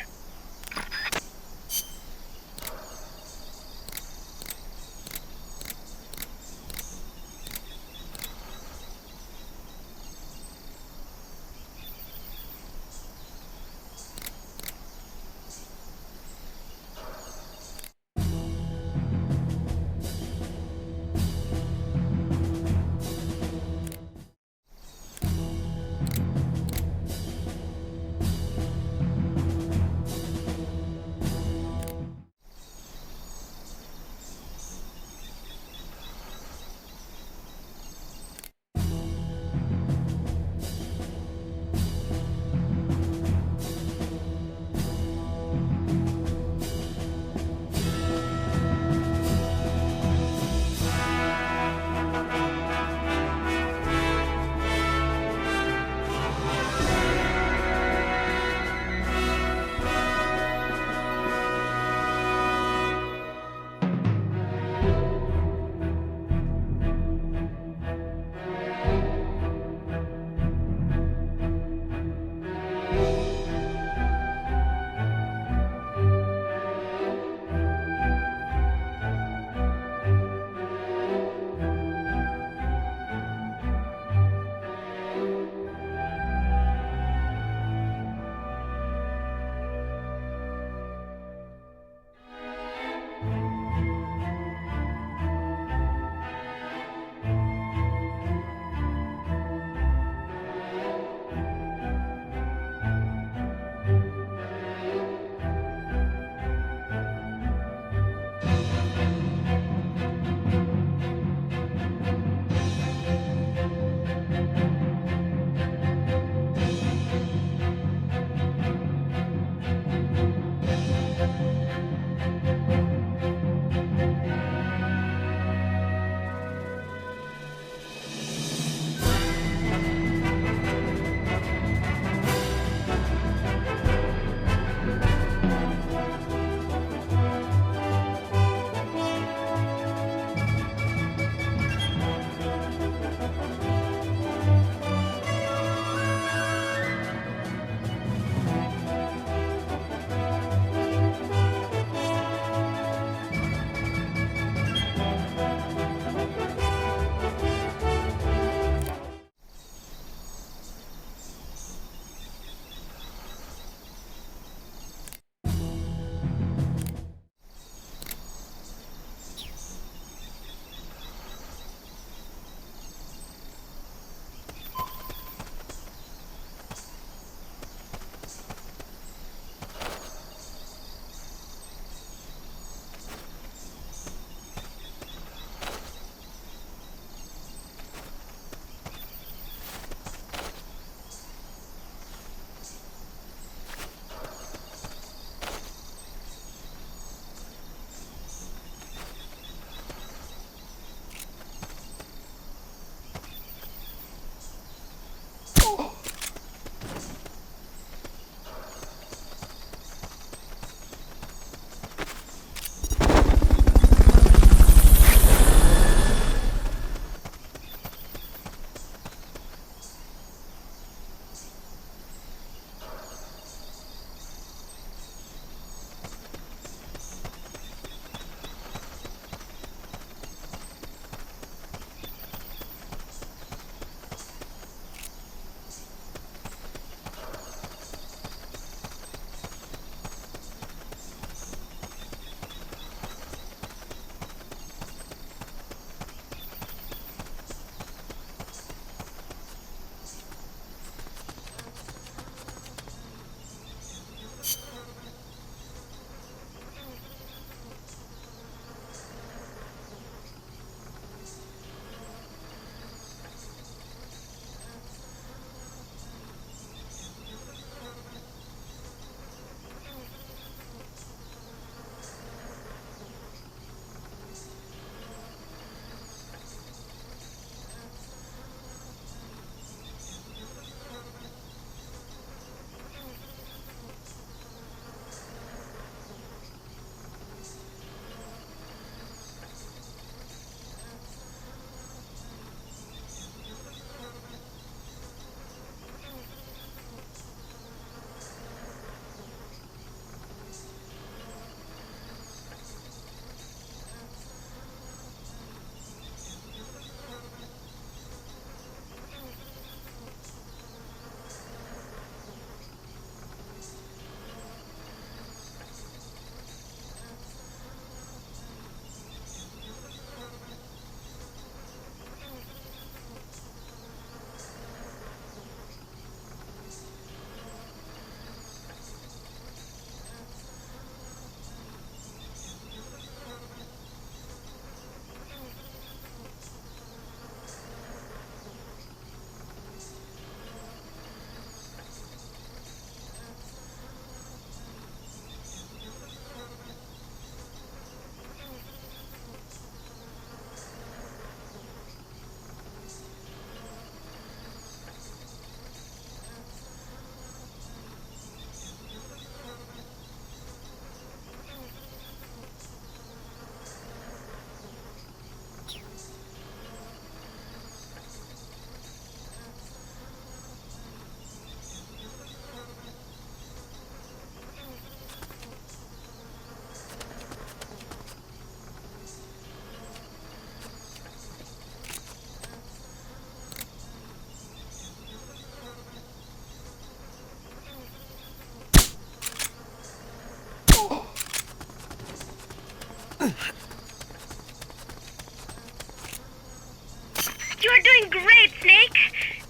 You're doing great, Snake.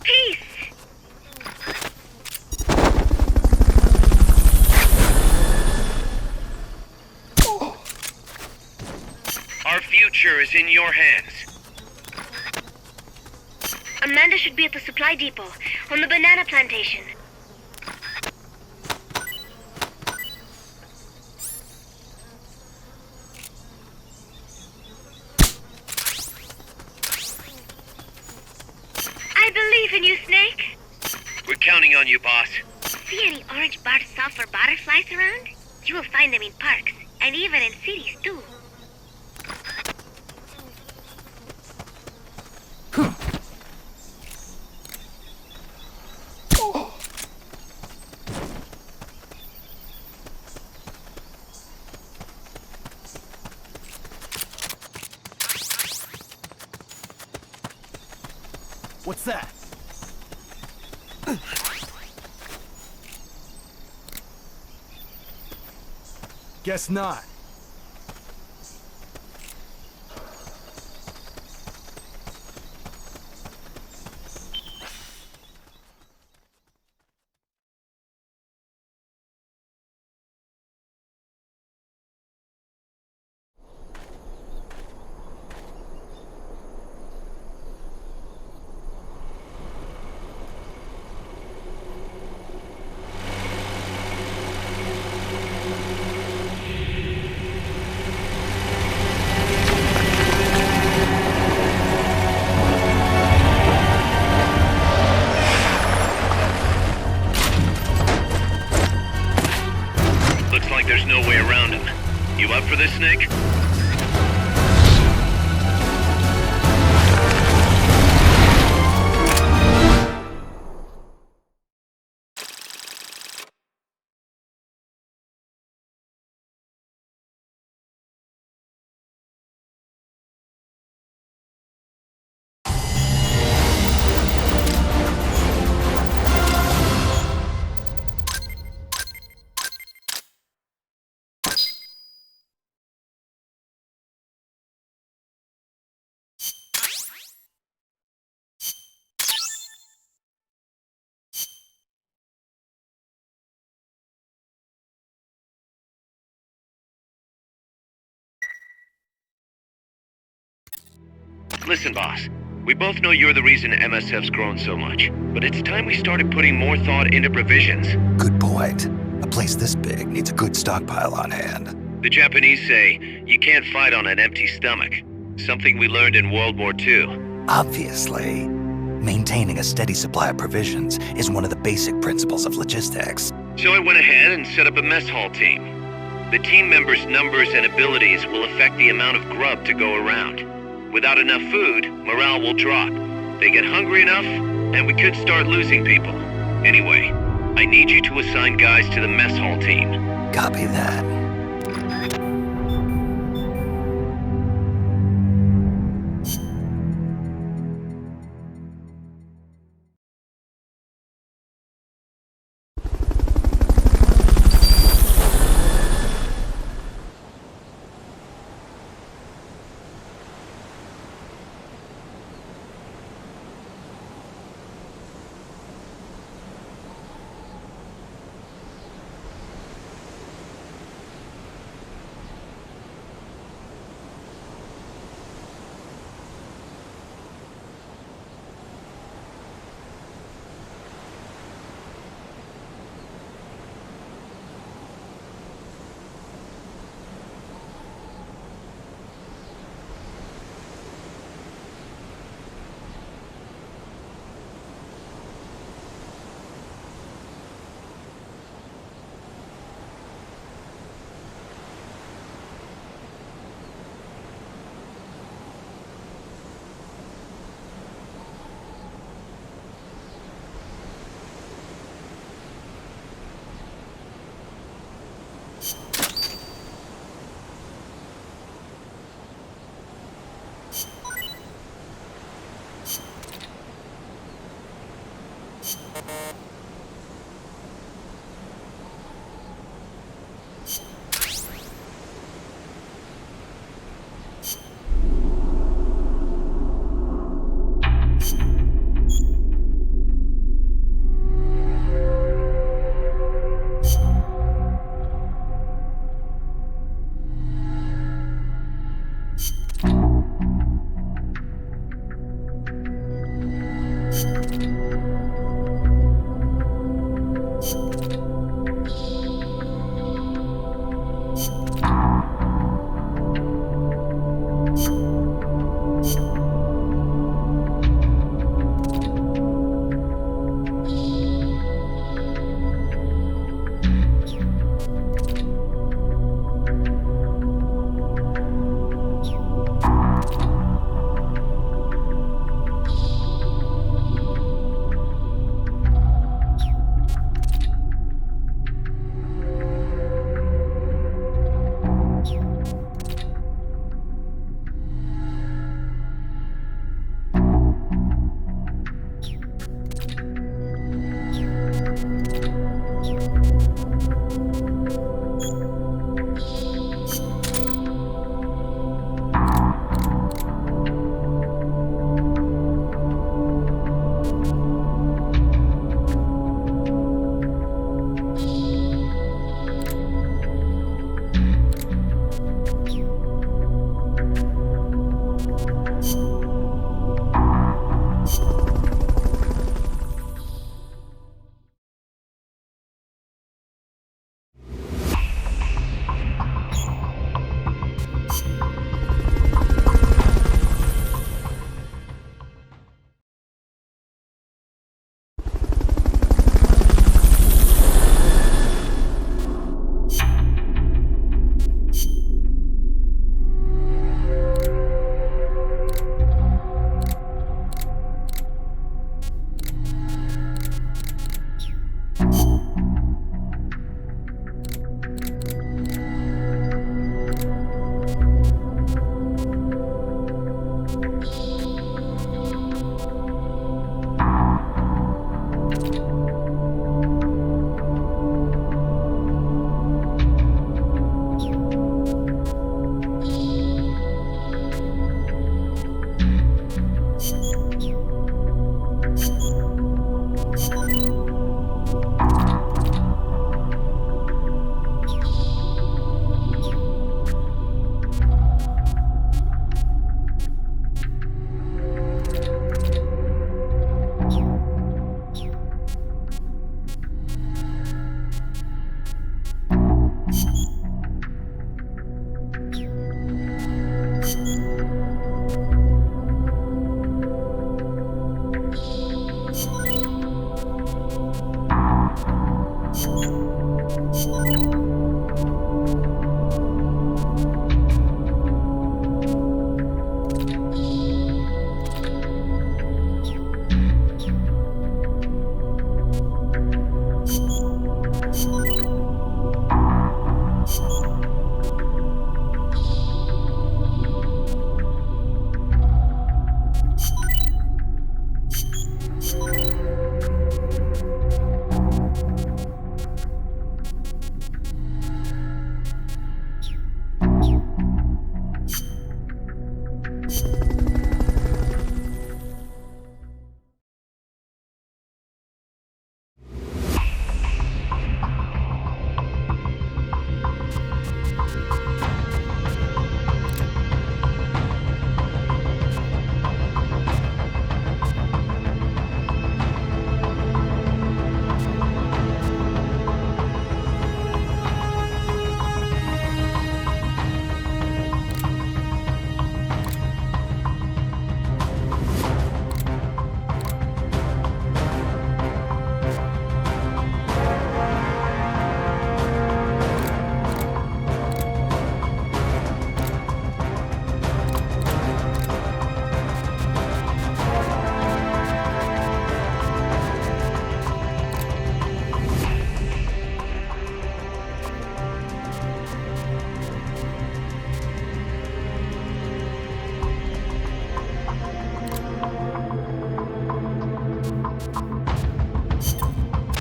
Peace. Our future is in your hands. Amanda should be at the supply depot, on the banana plantation. I believe in you, Snake. We're counting on you, boss. See any orange barred sulfur butterflies around? You will find them in parks, and even in cities, too. What's that? Guess not. Looks like there's no way around him. You up for this, Snake? Listen, boss. We both know you're the reason MSF's grown so much, but it's time we started putting more thought into provisions. Good point. A place this big needs a good stockpile on hand. The Japanese say, you can't fight on an empty stomach. Something we learned in World War II. Obviously. Maintaining a steady supply of provisions is one of the basic principles of logistics. So I went ahead and set up a mess hall team. The team members' numbers and abilities will affect the amount of grub to go around. Without enough food, morale will drop. They get hungry enough, and we could start losing people. Anyway, I need you to assign guys to the mess hall team. Copy that.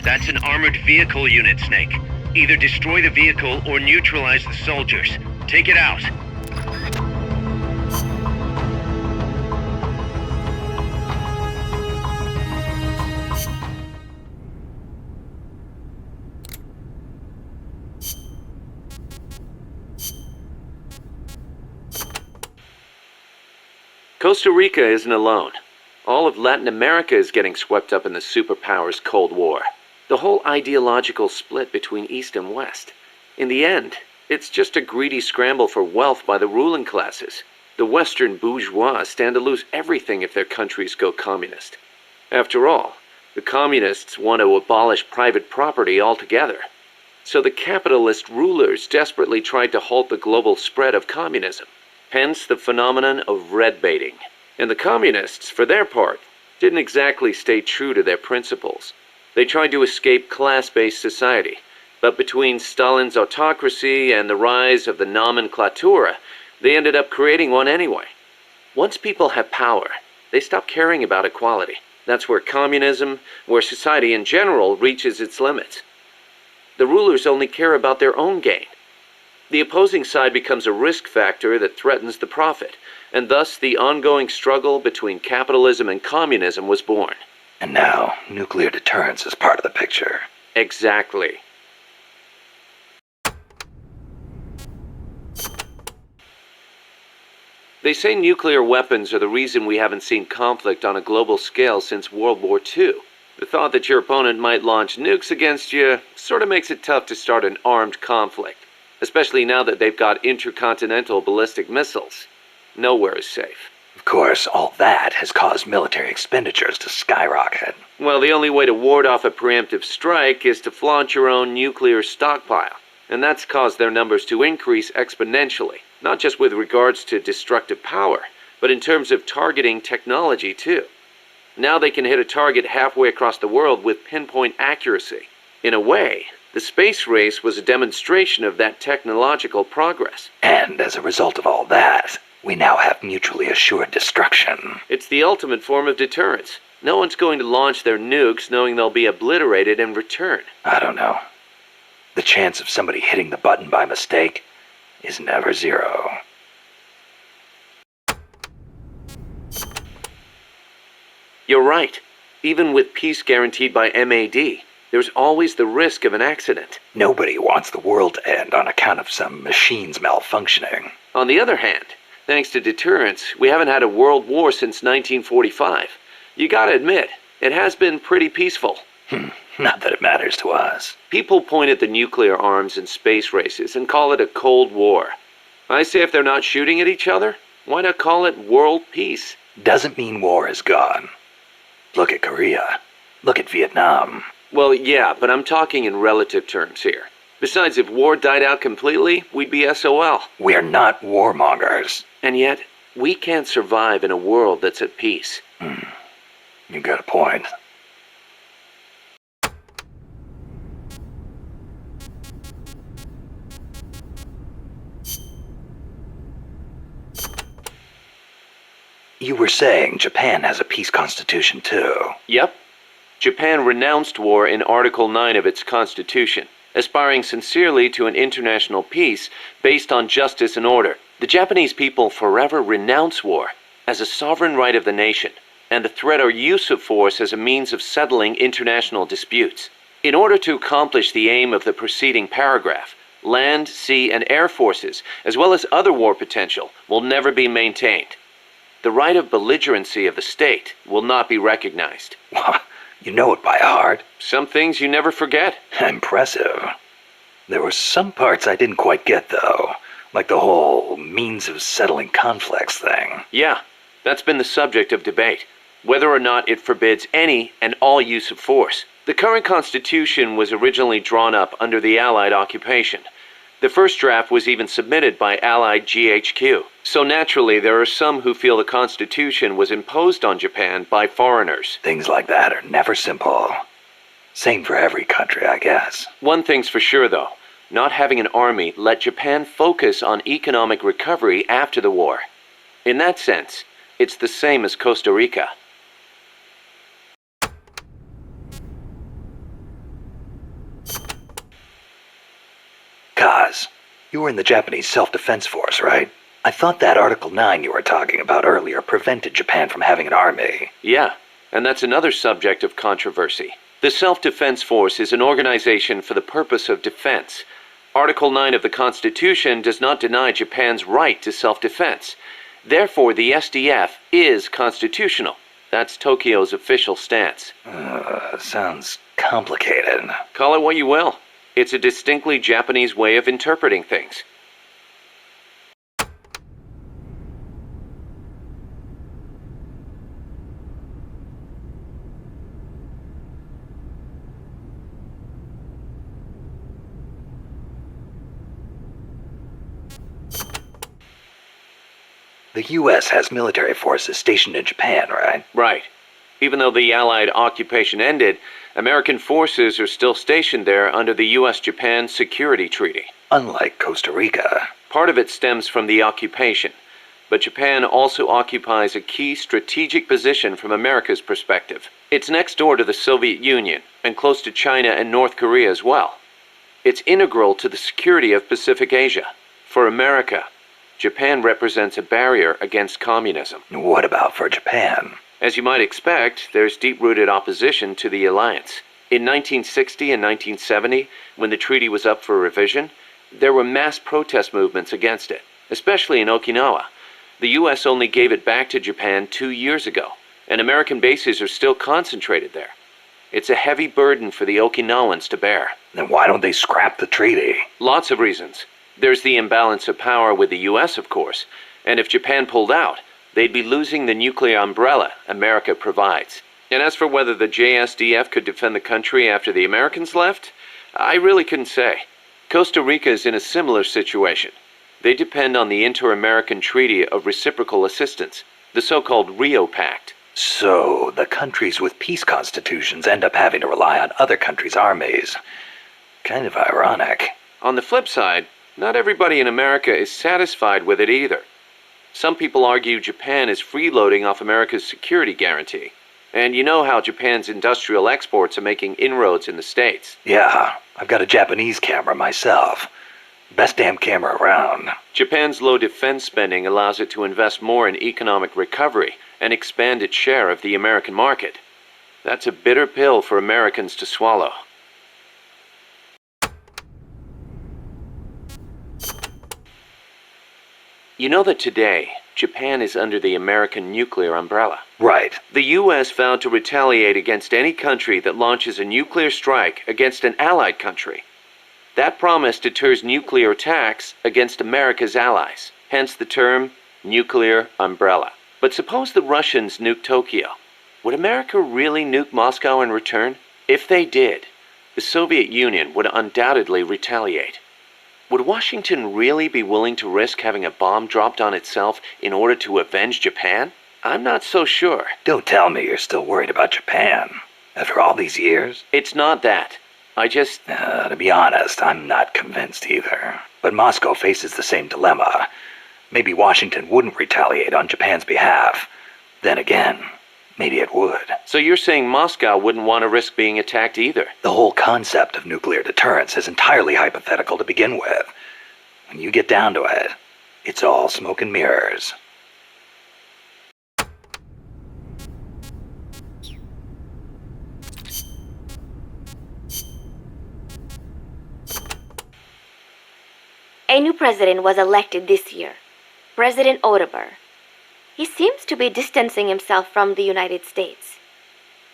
That's an armored vehicle unit, Snake. Either destroy the vehicle or neutralize the soldiers. Take it out. Costa Rica isn't alone. All of Latin America is getting swept up in the superpowers' Cold War. The whole ideological split between East and West. In the end, it's just a greedy scramble for wealth by the ruling classes. The Western bourgeois stand to lose everything if their countries go communist. After all, the communists want to abolish private property altogether. So the capitalist rulers desperately tried to halt the global spread of communism. Hence the phenomenon of red baiting. And the communists, for their part, didn't exactly stay true to their principles. They tried to escape class-based society, but between Stalin's autocracy and the rise of the nomenklatura, they ended up creating one anyway. Once people have power, they stop caring about equality. That's where communism, where society in general reaches its limits. The rulers only care about their own gain. The opposing side becomes a risk factor that threatens the profit, and thus the ongoing struggle between capitalism and communism was born. And now, nuclear deterrence is part of the picture. Exactly. They say nuclear weapons are the reason we haven't seen conflict on a global scale since World War II. The thought that your opponent might launch nukes against you sort of makes it tough to start an armed conflict, especially now that they've got intercontinental ballistic missiles. Nowhere is safe. Of course, all that has caused military expenditures to skyrocket. Well, the only way to ward off a preemptive strike is to flaunt your own nuclear stockpile, and that's caused their numbers to increase exponentially, not just with regards to destructive power, but in terms of targeting technology too. Now they can hit a target halfway across the world with pinpoint accuracy. In a way, the space race was a demonstration of that technological progress. And as a result of all that, we now have mutually assured destruction. It's the ultimate form of deterrence. No one's going to launch their nukes knowing they'll be obliterated in return. I don't know. The chance of somebody hitting the button by mistake is never zero. You're right. Even with peace guaranteed by MAD, there's always the risk of an accident. Nobody wants the world to end on account of some machines malfunctioning. On the other hand, thanks to deterrence, we haven't had a world war since 1945. You gotta admit, it has been pretty peaceful. Not that it matters to us. People point at the nuclear arms and space races and call it a Cold War. I say if they're not shooting at each other, Why not call it world peace? Doesn't mean war is gone. Look at Korea. Look at Vietnam. Well, yeah, but I'm talking in relative terms here. Besides, if war died out completely, we'd be SOL. We're not warmongers. And yet, we can't survive in a world that's at peace. You got a point. You were saying Japan has a peace constitution too. Yep. Japan renounced war in Article 9 of its constitution, aspiring sincerely to an international peace based on justice and order. The Japanese people forever renounce war as a sovereign right of the nation, and the threat or use of force as a means of settling international disputes. In order to accomplish the aim of the preceding paragraph, land, sea, and air forces, as well as other war potential, will never be maintained. The right of belligerency of the state will not be recognized. You know it by heart. Some things you never forget. Impressive. There were some parts I didn't quite get, though. Like the whole means of settling conflicts thing. Yeah, that's been the subject of debate. Whether or not it forbids any and all use of force. The current Constitution was originally drawn up under the Allied occupation. The first draft was even submitted by Allied GHQ. So naturally, there are some who feel the Constitution was imposed on Japan by foreigners. Things like that are never simple. Same for every country, I guess. One thing's for sure, though. Not having an army let Japan focus on economic recovery after the war. In that sense, it's the same as Costa Rica. Kaz, you were in the Japanese Self-Defense Force, right? I thought that Article 9 you were talking about earlier prevented Japan from having an army. Yeah, and that's another subject of controversy. The Self-Defense Force is an organization for the purpose of defense. Article 9 of the Constitution does not deny Japan's right to self-defense. Therefore, the SDF is constitutional. That's Tokyo's official stance. Sounds complicated. Call it what you will. It's a distinctly Japanese way of interpreting things. The U.S. has military forces stationed in Japan, right? Right. Even though the Allied occupation ended, American forces are still stationed there under the U.S.-Japan Security Treaty. Unlike Costa Rica. Part of it stems from the occupation, but Japan also occupies a key strategic position from America's perspective. It's next door to the Soviet Union, and close to China and North Korea as well. It's integral to the security of Pacific Asia. For America, Japan represents a barrier against communism. What about for Japan? As you might expect, there's deep-rooted opposition to the alliance. In 1960 and 1970, when the treaty was up for revision, there were mass protest movements against it, especially in Okinawa. The U.S. only gave it back to Japan 2 years ago, and American bases are still concentrated there. It's a heavy burden for the Okinawans to bear. Then why don't they scrap the treaty? Lots of reasons. There's the imbalance of power with the U.S., of course, and if Japan pulled out, they'd be losing the nuclear umbrella America provides. And as for whether the JSDF could defend the country after the Americans left, I really couldn't say. Costa Rica is in a similar situation. They depend on the Inter-American Treaty of Reciprocal Assistance, the so-called Rio Pact. So, the countries with peace constitutions end up having to rely on other countries' armies. Kind of ironic. On the flip side, not everybody in America is satisfied with it either. Some people argue Japan is freeloading off America's security guarantee. And you know how Japan's industrial exports are making inroads in the States. Yeah, I've got a Japanese camera myself. Best damn camera around. Japan's low defense spending allows it to invest more in economic recovery and expand its share of the American market. That's a bitter pill for Americans to swallow. You know that today, Japan is under the American nuclear umbrella. Right. The U.S. vowed to retaliate against any country that launches a nuclear strike against an allied country. That promise deters nuclear attacks against America's allies, hence the term nuclear umbrella. But suppose the Russians nuke Tokyo. Would America really nuke Moscow in return? If they did, the Soviet Union would undoubtedly retaliate. Would Washington really be willing to risk having a bomb dropped on itself in order to avenge Japan? I'm not so sure. Don't tell me you're still worried about Japan. After all these years? It's not that. To be honest, I'm not convinced either. But Moscow faces the same dilemma. Maybe Washington wouldn't retaliate on Japan's behalf. Then again, maybe it would. So you're saying Moscow wouldn't want to risk being attacked either? The whole concept of nuclear deterrence is entirely hypothetical to begin with. When you get down to it, it's all smoke and mirrors. A new president was elected this year, President Otaber. He seems to be distancing himself from the United States.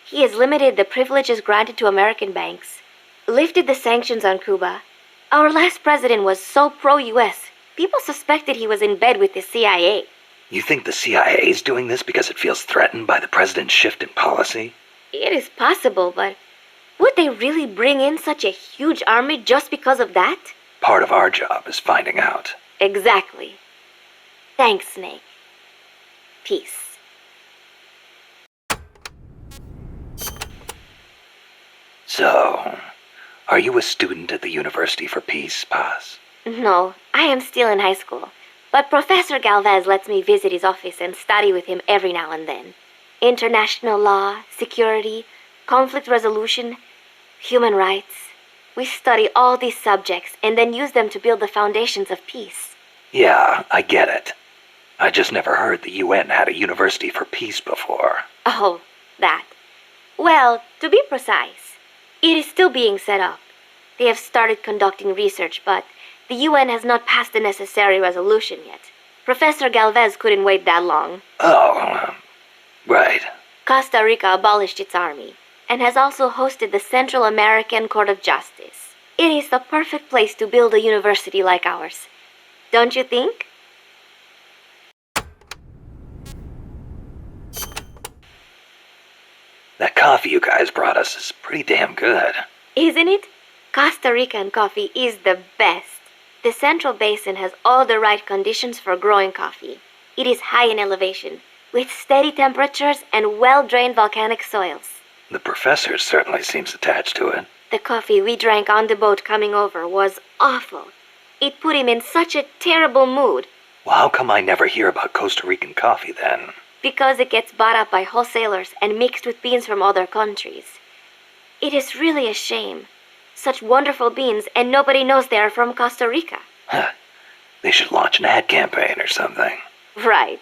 He has limited the privileges granted to American banks, lifted the sanctions on Cuba. Our last president was so pro-US, people suspected he was in bed with the CIA. You think the CIA is doing this because it feels threatened by the president's shift in policy? It is possible, but would they really bring in such a huge army just because of that? Part of our job is finding out. Exactly. Thanks, Snake. Peace. So, are you a student at the University for Peace, Paz? No, I am still in high school. But Professor Galvez lets me visit his office and study with him every now and then. International law, security, conflict resolution, human rights. We study all these subjects and then use them to build the foundations of peace. Yeah, I get it. I just never heard the UN had a University for Peace before. Oh, that. Well, to be precise, it is still being set up. They have started conducting research, but the UN has not passed the necessary resolution yet. Professor Galvez couldn't wait that long. Oh, right. Costa Rica abolished its army and has also hosted the Central American Court of Justice. It is the perfect place to build a university like ours. Don't you think? That coffee you guys brought us is pretty damn good. Isn't it? Costa Rican coffee is the best. The Central Basin has all the right conditions for growing coffee. It is high in elevation, with steady temperatures and well-drained volcanic soils. The professor certainly seems attached to it. The coffee we drank on the boat coming over was awful. It put him in such a terrible mood. Well, how come I never hear about Costa Rican coffee then? Because it gets bought up by wholesalers and mixed with beans from other countries. It is really a shame. Such wonderful beans, and nobody knows they are from Costa Rica. Huh. They should launch an ad campaign or something. Right.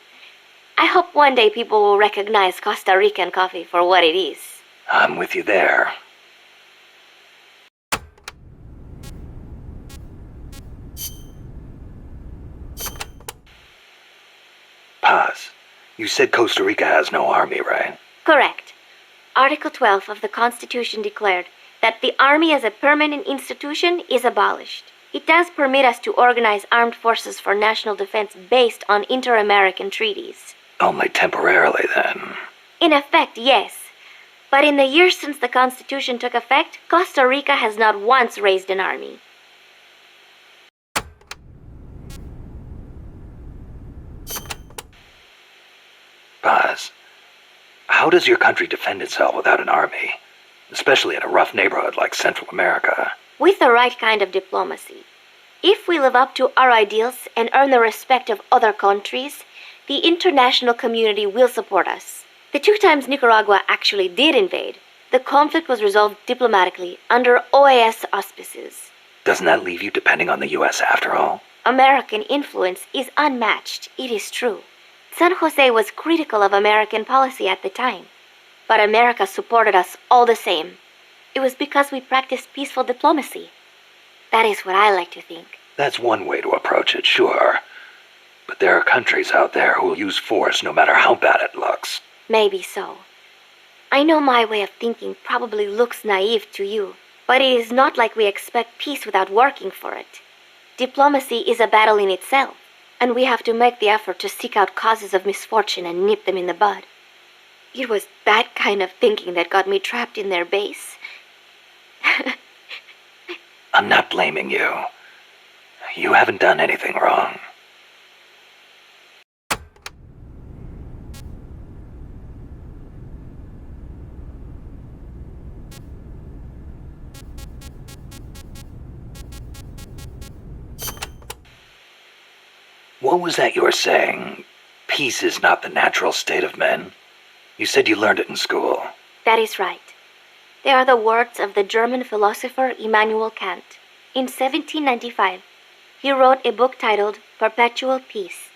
I hope one day people will recognize Costa Rican coffee for what it is. I'm with you there. Paz, you said Costa Rica has no army, right? Correct. Article 12 of the Constitution declared that the Army as a permanent institution is abolished. It does permit us to organize armed forces for national defense based on inter-American treaties. Only temporarily, then. In effect, yes. But in the years since the Constitution took effect, Costa Rica has not once raised an army. Paz, how does your country defend itself without an army? Especially in a rough neighborhood like Central America. With the right kind of diplomacy. If we live up to our ideals and earn the respect of other countries, the international community will support us. The 2 times Nicaragua actually did invade, the conflict was resolved diplomatically under OAS auspices. Doesn't that leave you depending on the U.S. after all? American influence is unmatched, it is true. San Jose was critical of American policy at the time. But America supported us all the same. It was because we practiced peaceful diplomacy. That is what I like to think. That's one way to approach it, sure. But there are countries out there who will use force no matter how bad it looks. Maybe so. I know my way of thinking probably looks naive to you, but it is not like we expect peace without working for it. Diplomacy is a battle in itself. and we have to make the effort to seek out causes of misfortune and nip them in the bud. It was that kind of thinking that got me trapped in their base. I'm not blaming you. You haven't done anything wrong. What was that you were saying? Peace is not the natural state of men? You said you learned it in school. That is right. They are the words of the German philosopher Immanuel Kant. In 1795, he wrote a book titled Perpetual Peace.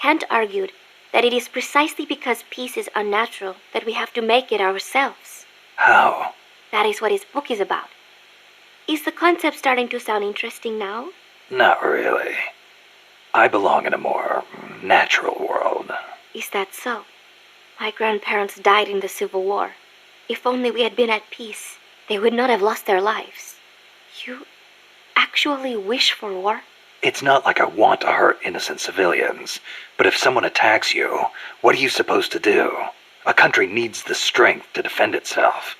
Kant argued that it is precisely because peace is unnatural that we have to make it ourselves. How? That is what his book is about. Is the concept starting to sound interesting now? Not really. I belong in a more natural world. Is that so? My grandparents died in the Civil War. If only we had been at peace, they would not have lost their lives. You actually wish for war? It's not like I want to hurt innocent civilians, but if someone attacks you, what are you supposed to do? A country needs the strength to defend itself.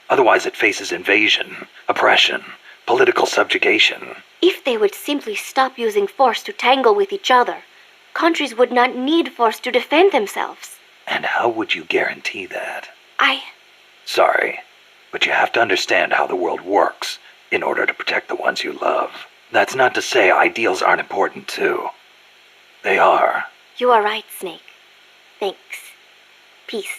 Otherwise it faces invasion, oppression, political subjugation. If they would simply stop using force to tangle with each other, countries would not need force to defend themselves. And how would you guarantee that? Sorry, but you have to understand how the world works in order to protect the ones you love. That's not to say ideals aren't important too. They are. You are right, Snake. Thanks. Peace.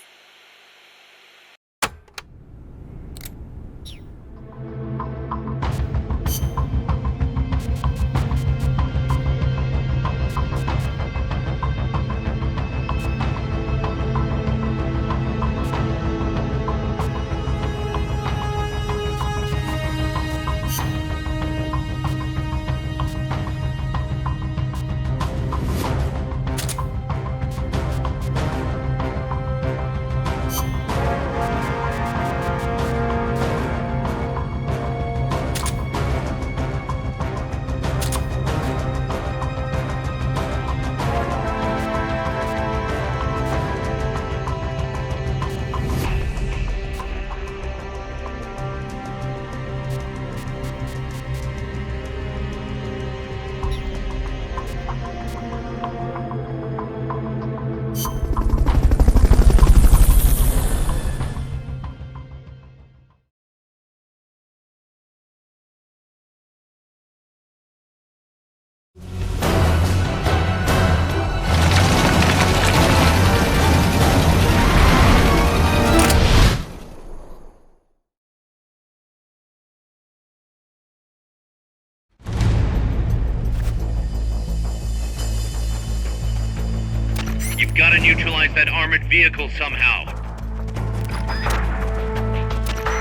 You've got to neutralize that armored vehicle somehow.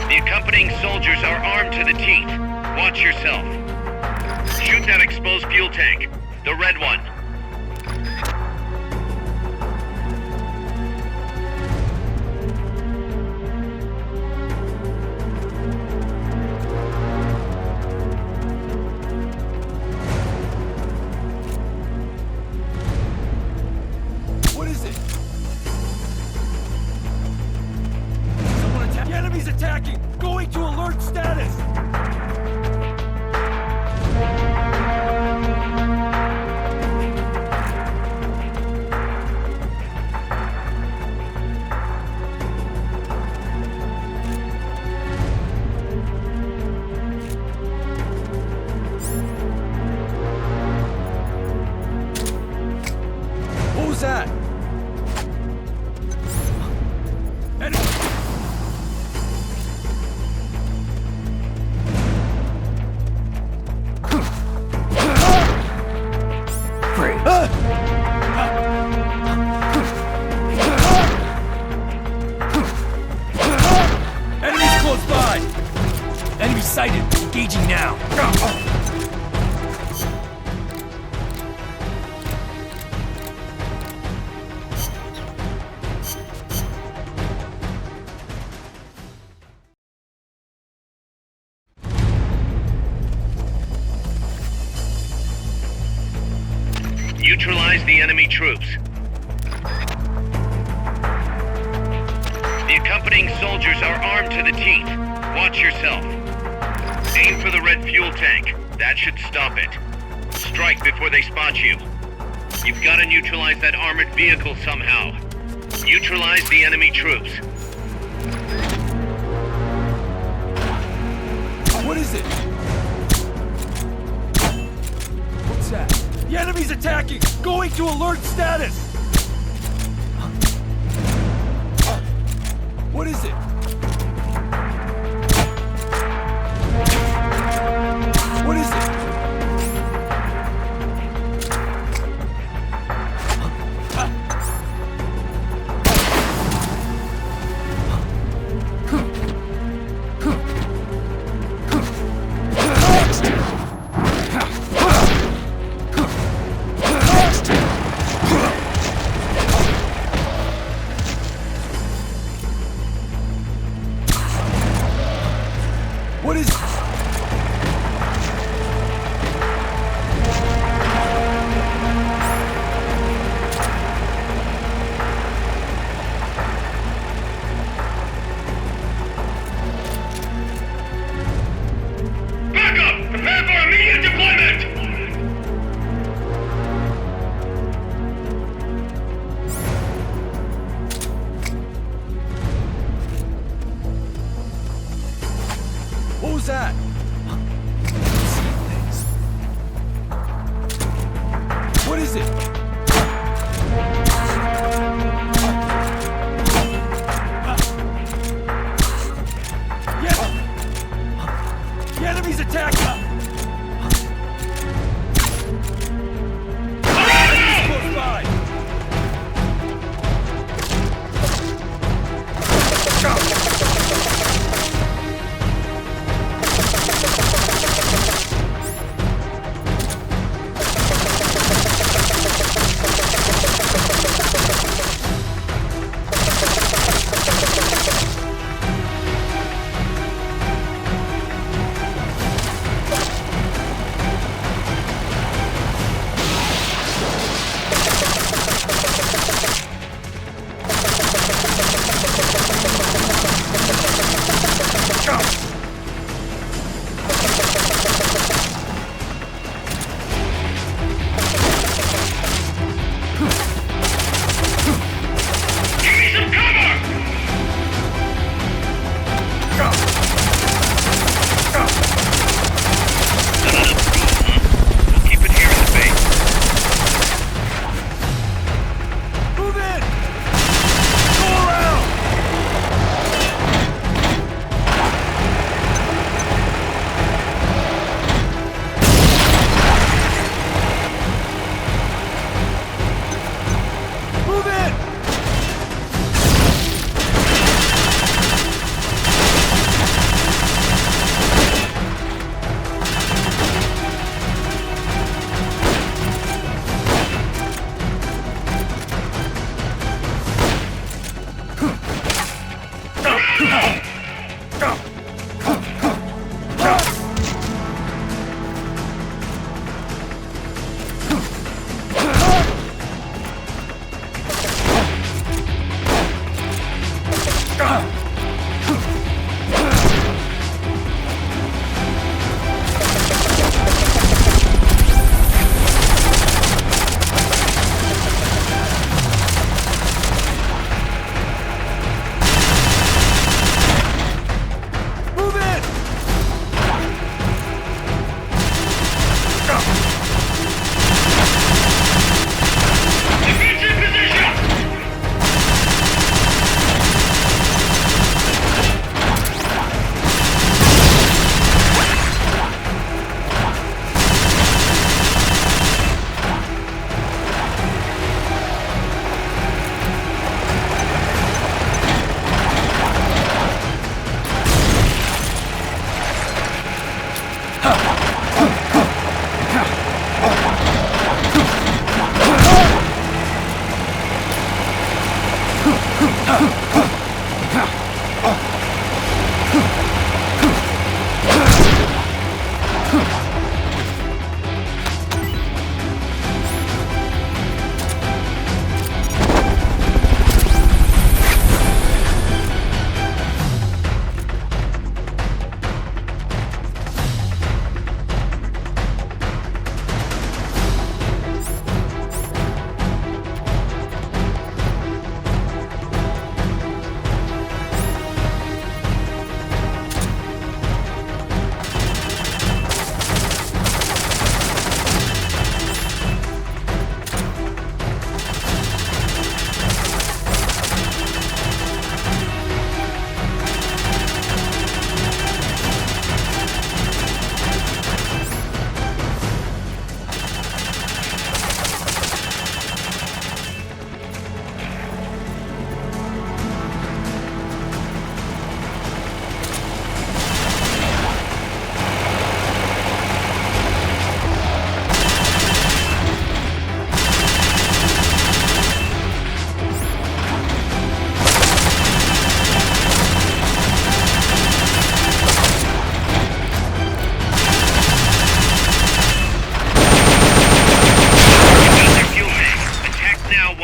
The accompanying soldiers are armed to the teeth. Watch yourself. Shoot that exposed fuel tank. The red one. What is it? Someone attack! The enemy's attacking! Going to alert status! Who's that? Enemies close by! Enemy sighted! Engaging now! neutralize the enemy troops. The accompanying soldiers are armed to the teeth. Watch yourself. Aim for the red fuel tank. That should stop it. Strike before they spot you. You've got to neutralize that armored vehicle somehow. Neutralize the enemy troops. What is it? What's that? The enemy's attacking! Going to alert status! What is it? What is it? What is it? Backup! Prepare for immediate deployment! What was that? What is it? The enemy's attacking! Enemy's close by!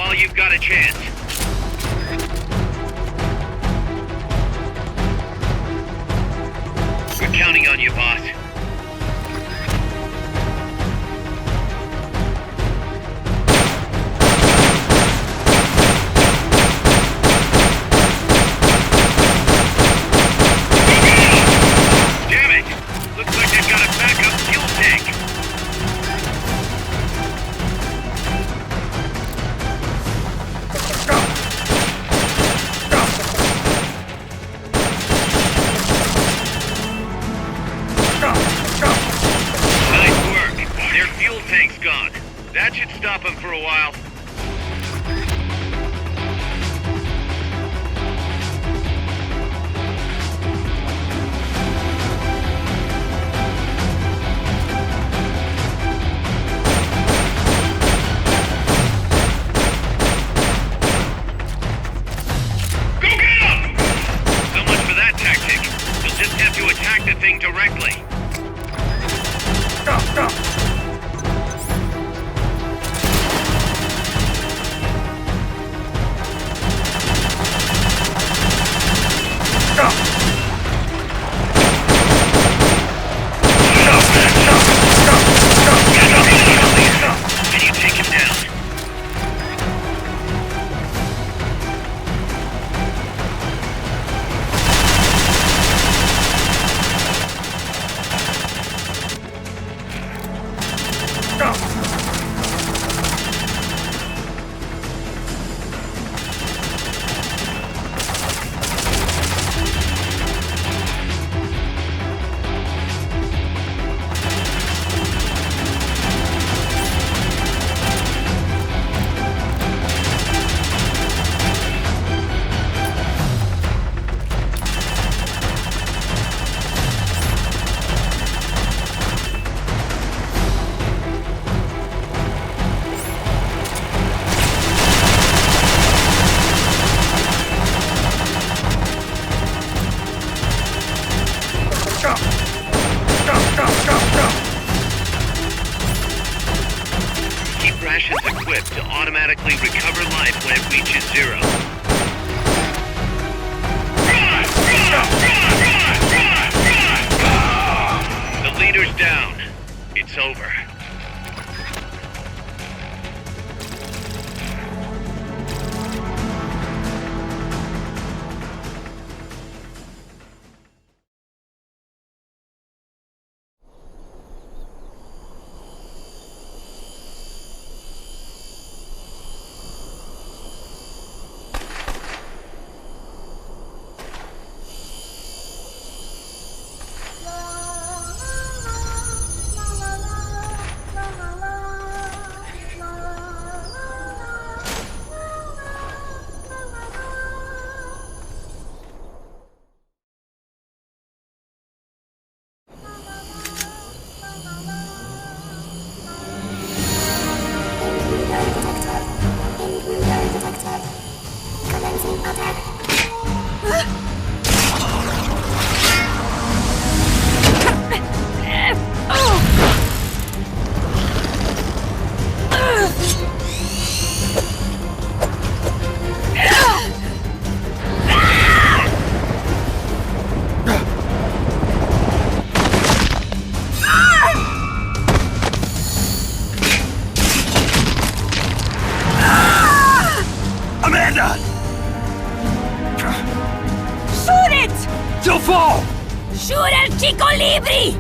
while you've got a chance. We're counting on you, boss. Damn it! Looks like they've got a backup fuel tank. Nice work. Their fuel tank's gone. That should stop them for a while. Go get 'em! So much for that tactic. You'll just have to attack the thing directly. Can you take him down? Keep rations equipped to automatically recover life when it reaches zero. The leader's down. It's over. ¡Shoot al chico Libri!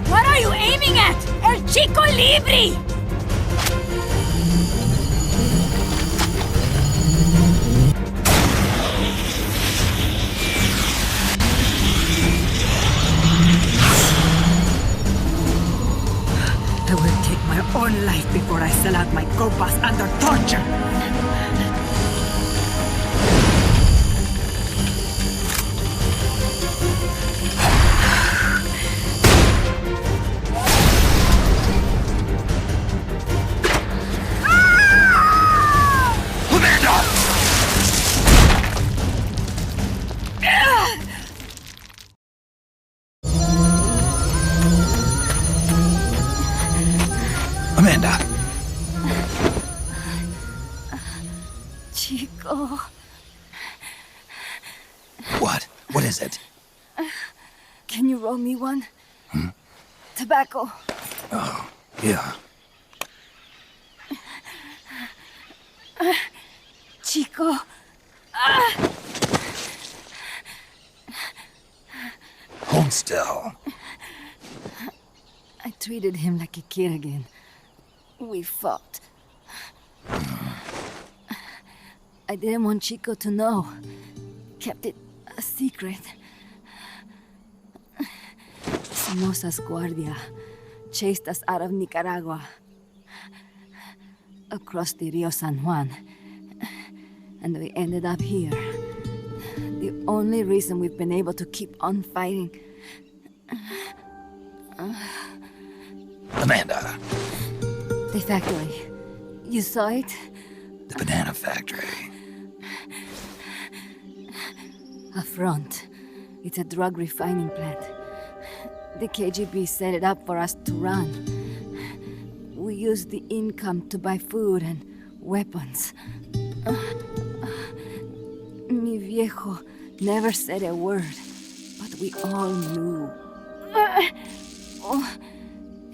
What are you aiming at? El Chico Libri! I will take my own life before I sell out my copas under torture. Amanda! Chico. What? What is it? Can you roll me one? Tobacco. Oh, yeah. Chico. Hold still. I treated him like a kid again. We fought. I didn't want Chico to know. Kept it a secret. Somoza's Guardia chased us out of Nicaragua. Across the Rio San Juan. And we ended up here. The only reason we've been able to keep on fighting. Amanda. The factory. You saw it? The banana factory. A front. It's a drug refining plant. The KGB set it up for us to run. We used the income to buy food and weapons. Mi viejo never said a word, but we all knew.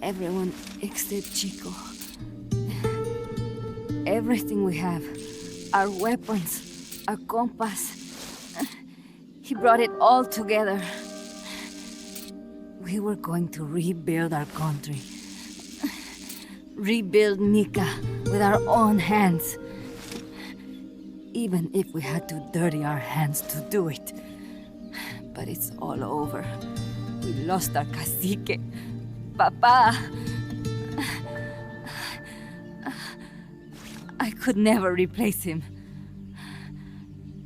Everyone except Chico. Everything we have, our weapons, our compass. He brought it all together. We were going to rebuild our country. Rebuild Nika with our own hands. Even if we had to dirty our hands to do it. But it's all over. We lost our cacique. Papa! I could never replace him.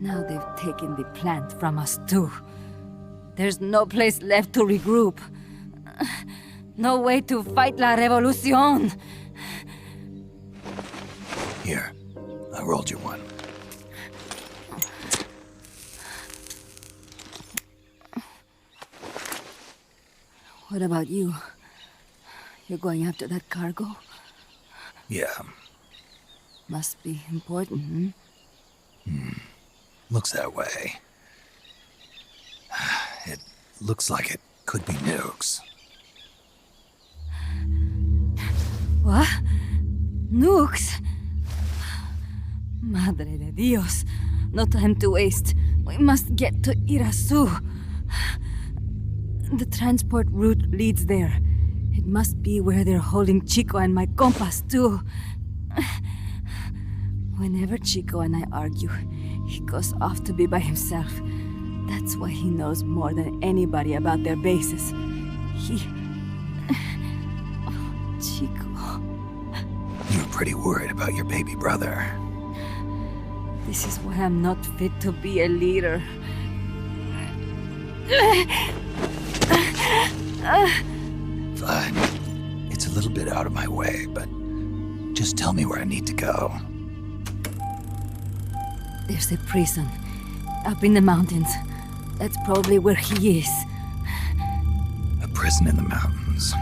Now they've taken the plant from us too. There's no place left to regroup. No way to fight la revolución. Here, I rolled you one. What about you? You're going after that cargo? Yeah. Must be important, Looks that way. It looks like it could be nukes. What? Nukes? Madre de Dios. No time to waste. We must get to Irasu. The transport route leads there. It must be where they're holding Chico and my compass, too. Whenever Chico and I argue, he goes off to be by himself. That's why he knows more than anybody about their bases. Chico. You're pretty worried about your baby brother. This is why I'm not fit to be a leader. Fine. It's a little bit out of my way, but just tell me where I need to go. There's a prison up in the mountains. That's probably where he is. A prison in the mountains.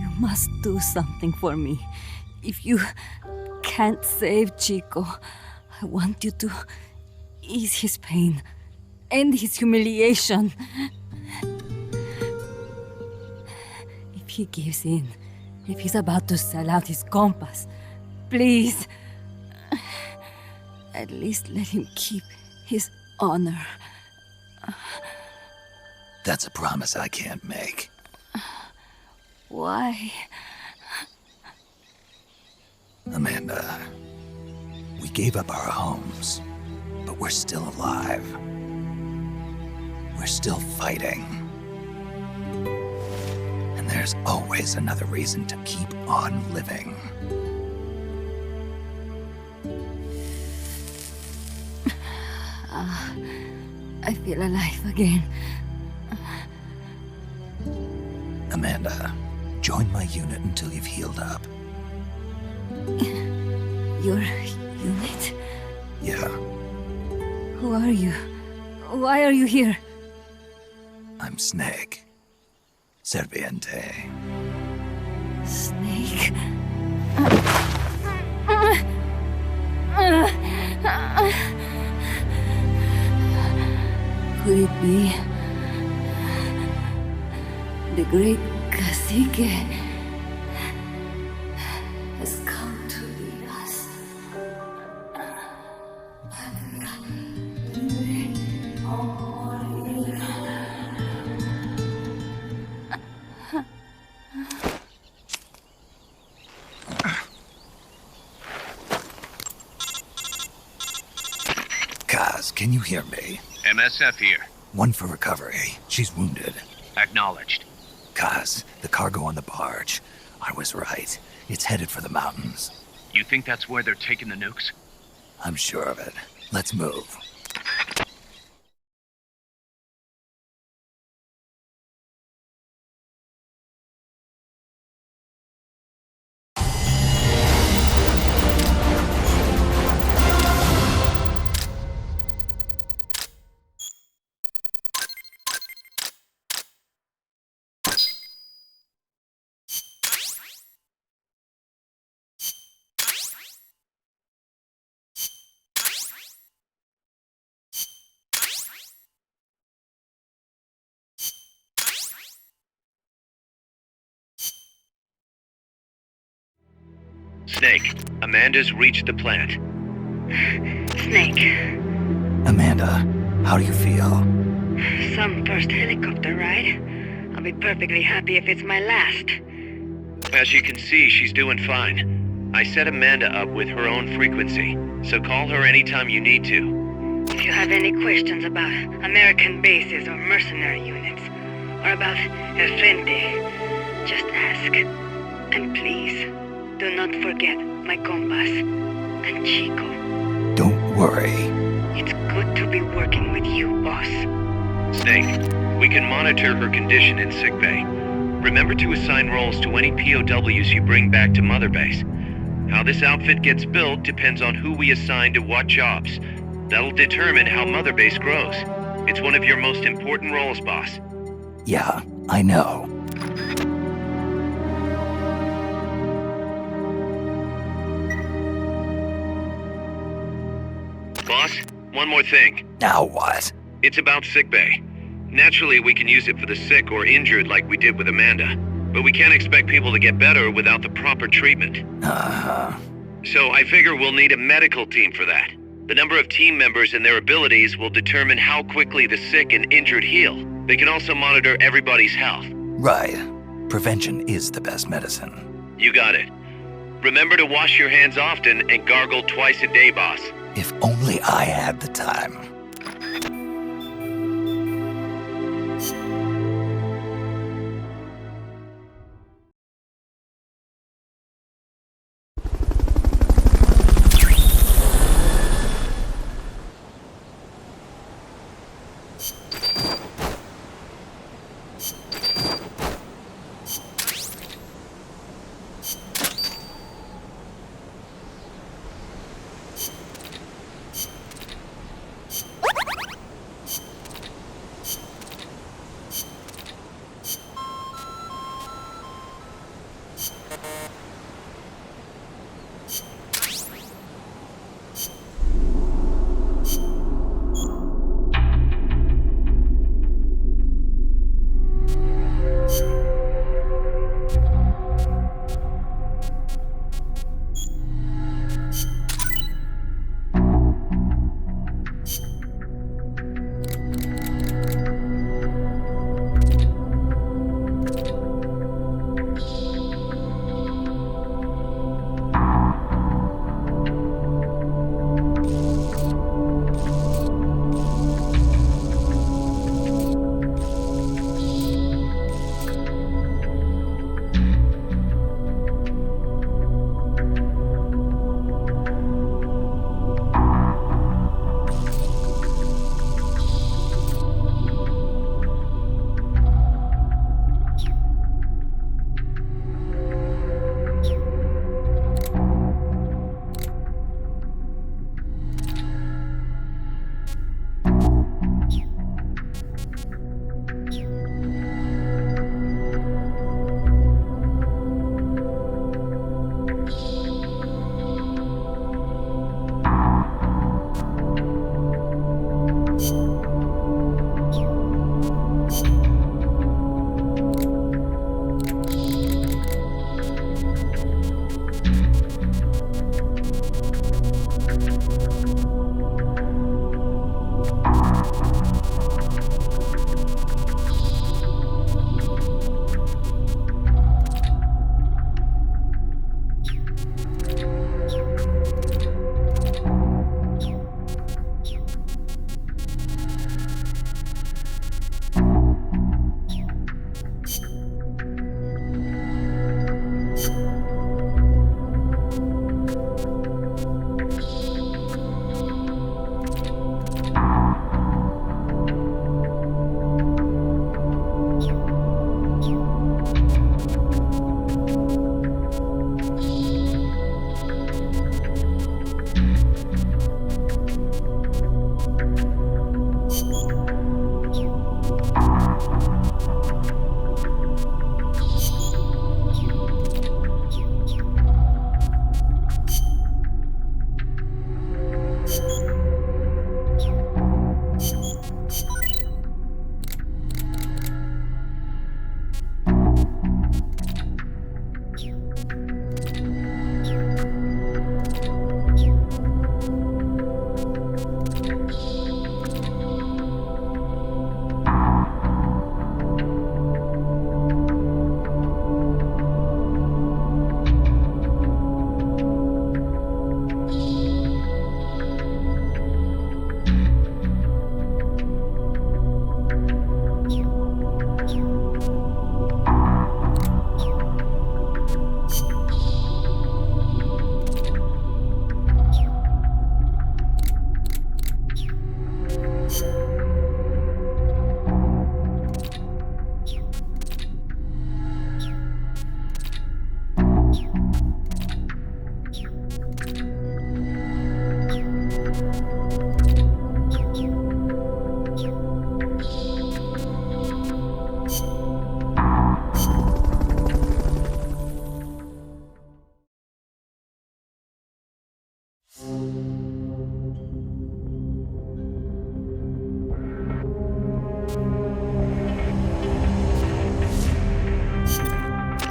You must do something for me. If you can't save Chico, I want you to ease his pain, end his humiliation. If he gives in, if he's about to sell out his compass, please, at least let him keep his honor. That's a promise I can't make. Why? Amanda, we gave up our homes, but we're still alive. We're still fighting. And there's always another reason to keep on living. I feel alive again. Amanda, join my unit until you've healed up. Your unit? Yeah. Who are you? Why are you here? I'm Snake. Serviente. Snake. Could it be the great cacique has come to lead us? Kaz, can you hear me? MSF here. One for recovery. She's wounded. Acknowledged. Kaz, the cargo on the barge. I was right. It's headed for the mountains. You think that's where they're taking the nukes? I'm sure of it. Let's move. Snake, Amanda's reached the plant. Snake, Amanda, how do you feel? some first helicopter ride. I'll be perfectly happy if it's my last. As you can see, she's doing fine. I set Amanda up with her own frequency, so call her anytime you need to. If you have any questions about American bases or mercenary units, or about El Frente, just ask. And please, do not forget my compass and Chico. Don't worry. It's good to be working with you, boss. Snake, we can monitor her condition in sickbay. Remember to assign roles to any POWs you bring back to Mother Base. How this outfit gets built depends on who we assign to what jobs. That'll determine how Mother Base grows. It's one of your most important roles, boss. Yeah, I know. Boss, one more thing. Now what? It's about sickbay. Naturally, we can use it for the sick or injured like we did with Amanda. But we can't expect people to get better without the proper treatment. Uh-huh. So I figure we'll need a medical team for that. The number of team members and their abilities will determine how quickly the sick and injured heal. They can also monitor everybody's health. Right. Prevention is the best medicine. You got it. Remember to wash your hands often and gargle twice a day, boss. If only I had the time.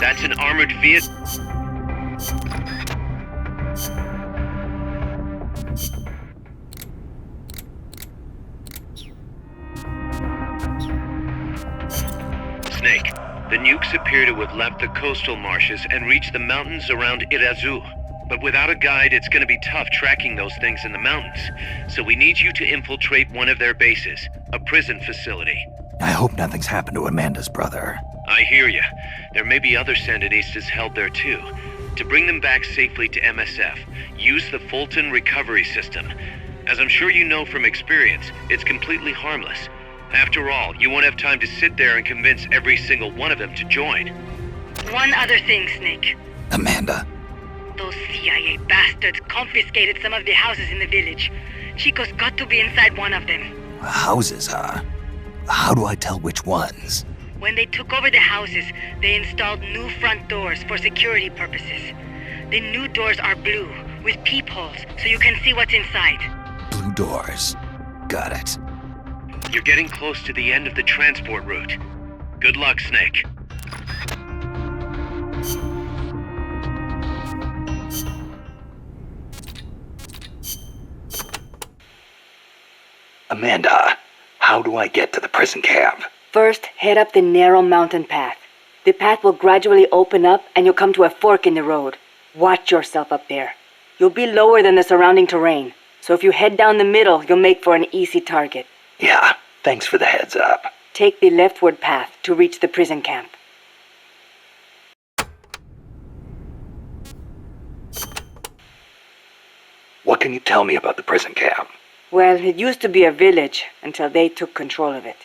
That's an armored vehicle. Snake, the nukes appear to have left the coastal marshes and reached the mountains around Irazu. But without a guide, it's gonna be tough tracking those things in the mountains. So we need you to infiltrate one of their bases, a prison facility. I hope nothing's happened to Amanda's brother. I hear ya. There may be other Sandinistas held there too. To bring them back safely to MSF, use the Fulton recovery system. As I'm sure you know from experience, it's completely harmless. After all, you won't have time to sit there and convince every single one of them to join. One other thing, Snake. Amanda. Those CIA bastards confiscated some of the houses in the village. Chico's got to be inside one of them. Houses, huh? How do I tell which ones? When they took over the houses, they installed new front doors for security purposes. The new doors are blue, with peepholes, so you can see what's inside. Blue doors. Got it. You're getting close to the end of the transport route. Good luck, Snake. Amanda, how do I get to the prison camp? First, head up the narrow mountain path. The path will gradually open up and you'll come to a fork in the road. Watch yourself up there. You'll be lower than the surrounding terrain, so if you head down the middle, you'll make for an easy target. Yeah, thanks for the heads up. Take the leftward path to reach the prison camp. What can you tell me about the prison camp? Well, it used to be a village until they took control of it.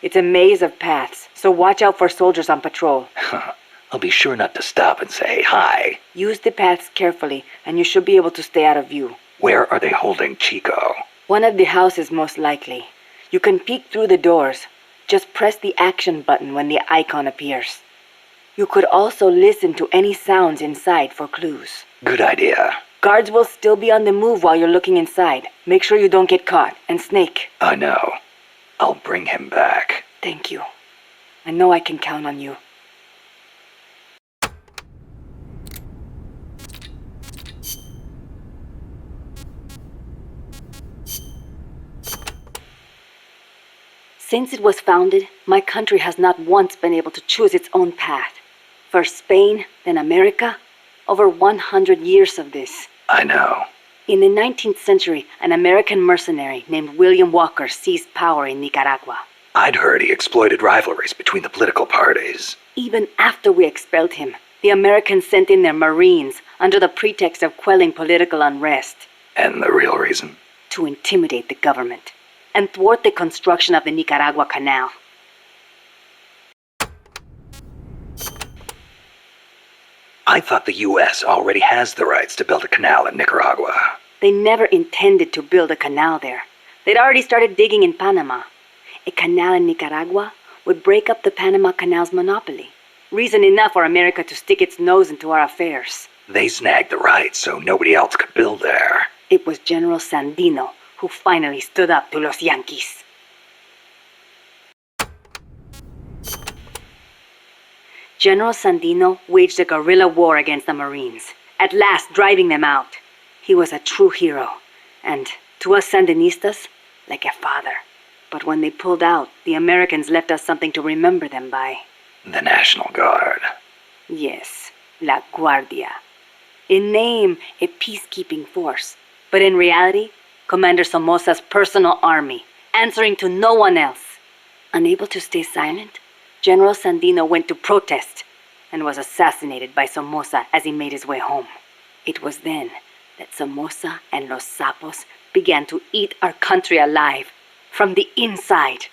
It's a maze of paths, so watch out for soldiers on patrol. I'll be sure not to stop and say hi. Use the paths carefully, and you should be able to stay out of view. Where are they holding Chico? One of the houses, most likely. You can peek through the doors. Just press the action button when the icon appears. You could also listen to any sounds inside for clues. Good idea. Guards will still be on the move while you're looking inside. Make sure you don't get caught. And Snake. I know. I'll bring him back. Thank you. I know I can count on you. Since it was founded, my country has not once been able to choose its own path. First Spain, then America. Over 100 years of this. I know. In the 19th century, an American mercenary named William Walker seized power in Nicaragua. I'd heard he exploited rivalries between the political parties. Even after we expelled him, the Americans sent in their Marines under the pretext of quelling political unrest. And the real reason? To intimidate the government and thwart the construction of the Nicaragua Canal. I thought the U.S. already has the rights to build a canal in Nicaragua. They never intended to build a canal there. They'd already started digging in Panama. A canal in Nicaragua would break up the Panama Canal's monopoly. Reason enough for America to stick its nose into our affairs. They snagged the rights so nobody else could build there. It was General Sandino who finally stood up to los Yankees. General Sandino waged a guerrilla war against the Marines, at last driving them out. He was a true hero, and to us Sandinistas, like a father. But when they pulled out, the Americans left us something to remember them by. The National Guard. Yes, La Guardia. In name, a peacekeeping force, but in reality, Commander Somoza's personal army, answering to no one else. Unable to stay silent, General Sandino went to protest and was assassinated by Somoza as he made his way home. It was then that Somoza and Los Sapos began to eat our country alive from the inside.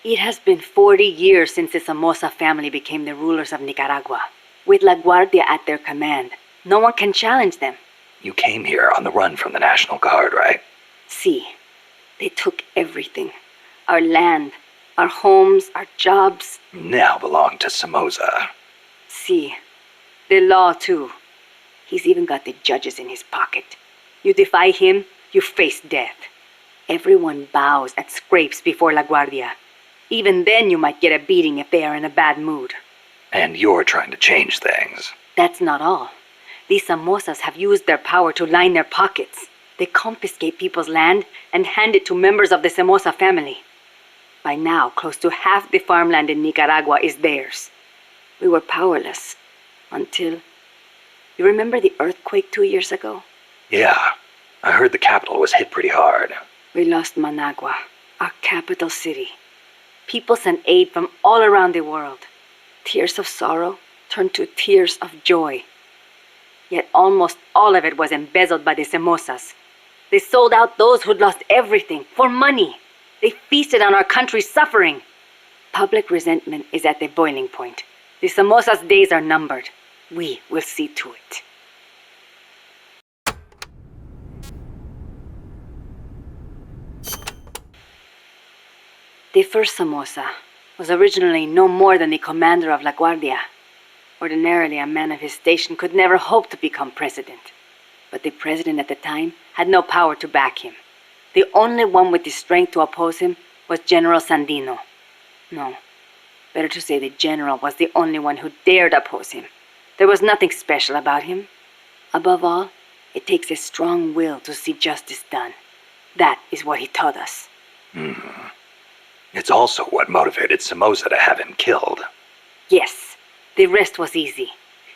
It has been 40 years since the Somoza family became the rulers of Nicaragua. With La Guardia at their command, no one can challenge them. You came here on the run from the National Guard, right? See, they took everything. Our land, our homes, our jobs. Now belong to Somoza. See, the law too. He's even got the judges in his pocket. You defy him, you face death. Everyone bows and scrapes before La Guardia. Even then you might get a beating if they are in a bad mood. And you're trying to change things. That's not all. These Somosas have used their power to line their pockets. They confiscate people's land and hand it to members of the Somoza family. By now, close to half the farmland in Nicaragua is theirs. We were powerless until... You remember the earthquake 2 years ago? Yeah, I heard the capital was hit pretty hard. We lost Managua, our capital city. People sent aid from all around the world. Tears of sorrow turned to tears of joy. Yet almost all of it was embezzled by the Somozas. They sold out those who'd lost everything for money. They feasted on our country's suffering. Public resentment is at the boiling point. The Somozas' days are numbered. We will see to it. The first Somoza was originally no more than the commander of La Guardia. Ordinarily, a man of his station could never hope to become president. But the president at the time had no power to back him. The only one with the strength to oppose him was General Sandino. No, better to say the general was the only one who dared oppose him. There was nothing special about him. Above all, it takes a strong will to see justice done. That is what he taught us. It's also what motivated Somoza to have him killed. Yes, the rest was easy.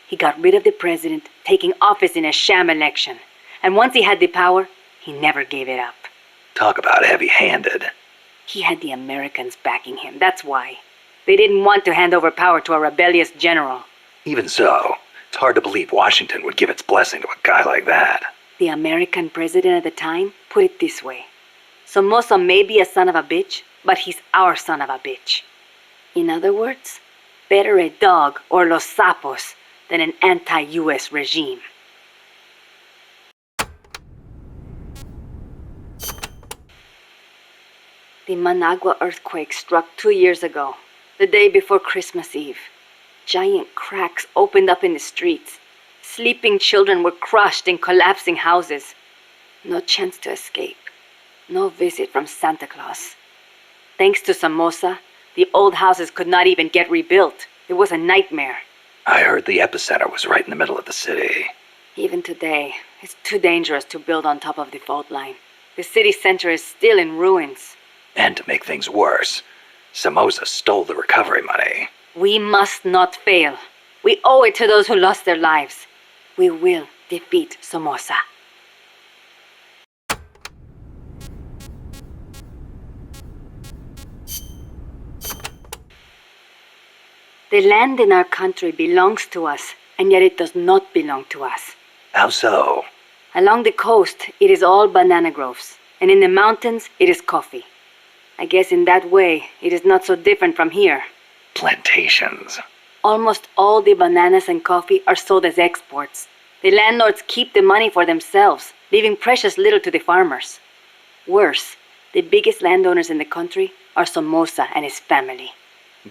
He got rid of the president, taking office in a sham election. And once he had the power, he never gave it up. Talk about heavy-handed. He had the Americans backing him, that's why. They didn't want to hand over power to a rebellious general. Even so, it's hard to believe Washington would give its blessing to a guy like that. The American president at the time put it this way. Somoza may be a son of a bitch, but he's our son of a bitch. In other words, better a dog or los sapos than an anti-US regime. The Managua earthquake struck 2 years ago, the day before Christmas Eve. Giant cracks opened up in the streets. Sleeping children were crushed in collapsing houses. No chance to escape. No visit from Santa Claus. Thanks to Somoza, the old houses could not even get rebuilt. It was a nightmare. I heard the epicenter was right in the middle of the city. Even today, it's too dangerous to build on top of the fault line. The city center is still in ruins. And to make things worse, Somoza stole the recovery money. We must not fail. We owe it to those who lost their lives. We will defeat Somoza. The land in our country belongs to us, and yet it does not belong to us. How so? Along the coast, it is all banana groves, and in the mountains, it is coffee. I guess in that way, it is not so different from here. Plantations. Almost all the bananas and coffee are sold as exports. The landlords keep the money for themselves, leaving precious little to the farmers. Worse, the biggest landowners in the country are Somoza and his family.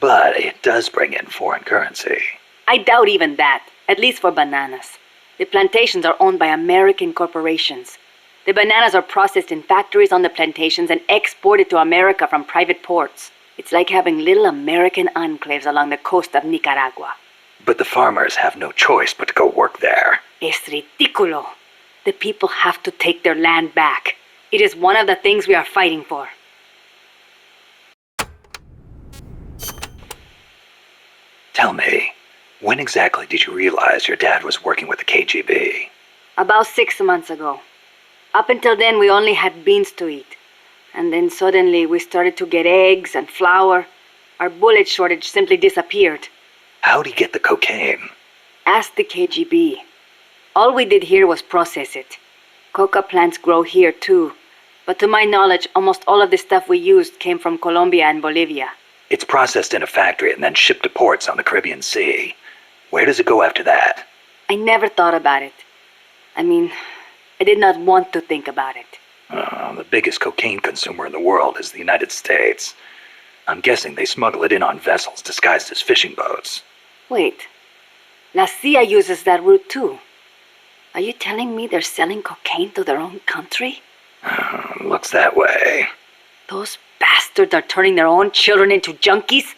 But it does bring in foreign currency. I doubt even that, at least for bananas. The plantations are owned by American corporations. The bananas are processed in factories on the plantations and exported to America from private ports. It's like having little American enclaves along the coast of Nicaragua. But the farmers have no choice but to go work there. Es ridículo. The people have to take their land back. It is one of the things we are fighting for. Tell me, when exactly did you realize your dad was working with the KGB? About 6 months ago. Up until then, we only had beans to eat. And then suddenly we started to get eggs and flour. Our bullet shortage simply disappeared. How'd he get the cocaine? Ask the KGB. All we did here was process it. Coca plants grow here too. But to my knowledge, almost all of the stuff we used came from Colombia and Bolivia. It's processed in a factory and then shipped to ports on the Caribbean Sea. Where does it go after that? I never thought about it. I mean, I did not want to think about it. The biggest cocaine consumer in the world is the United States. I'm guessing they smuggle it in on vessels disguised as fishing boats. Wait. La CIA uses that route too. Are you telling me they're selling cocaine to their own country? Looks that way. Those bastards are turning their own children into junkies?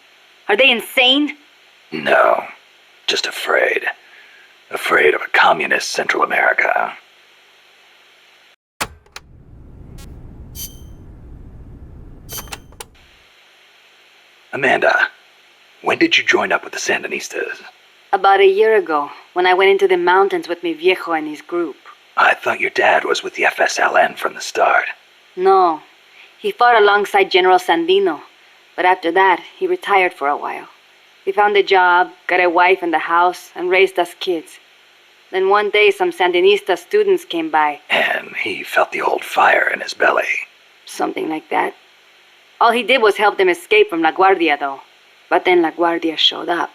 Are they insane? No, just afraid. Afraid of a communist Central America. Amanda, when did you join up with the Sandinistas? About a year ago, when I went into the mountains with mi viejo and his group. I thought your dad was with the FSLN from the start. No, he fought alongside General Sandino, but after that, he retired for a while. He found a job, got a wife and a house, and raised us kids. Then one day, some Sandinista students came by. And he felt the old fire in his belly. Something like that. All he did was help them escape from La Guardia, though. But then La Guardia showed up.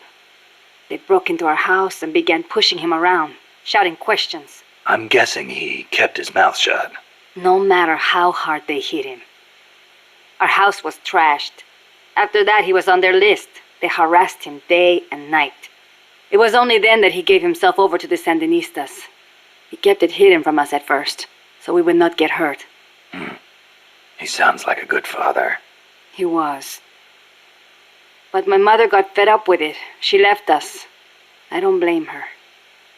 They broke into our house and began pushing him around, shouting questions. I'm guessing he kept his mouth shut. No matter how hard they hit him. Our house was trashed. After that, he was on their list. They harassed him day and night. It was only then that he gave himself over to the Sandinistas. He kept it hidden from us at first, so we would not get hurt. He sounds like a good father. He was. But my mother got fed up with it. She left us. I don't blame her.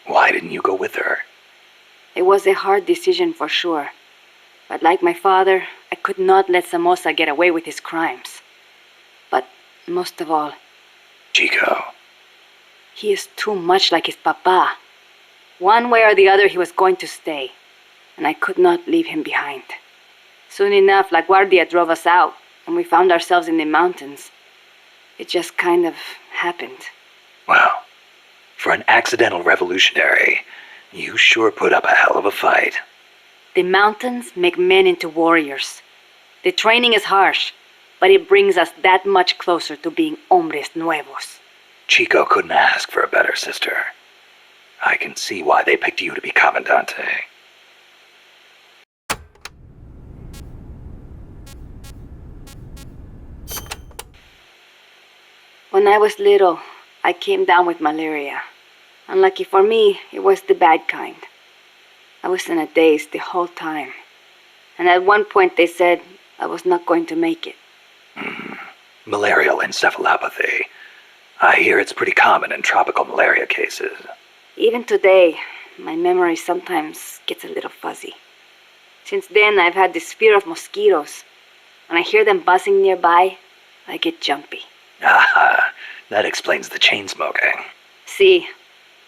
Why didn't you go with her? It was a hard decision for sure. But like my father, I could not let Somoza get away with his crimes. But most of all, Chico. He is too much like his papa. One way or the other, he was going to stay. And I could not leave him behind. Soon enough, La Guardia drove us out, and we found ourselves in the mountains. It just kind of happened. Well, for an accidental revolutionary, you sure put up a hell of a fight. The mountains make men into warriors. The training is harsh, but it brings us that much closer to being hombres nuevos. Chico couldn't ask for a better sister. I can see why they picked you to be Commandante. When I was little, I came down with malaria. Unlucky for me, it was the bad kind. I was in a daze the whole time. And at one point they said I was not going to make it. Malarial encephalopathy. I hear it's pretty common in tropical malaria cases. Even today, my memory sometimes gets a little fuzzy. Since then, I've had this fear of mosquitoes. When I hear them buzzing nearby, I get jumpy. Ah, that explains the chain smoking. See,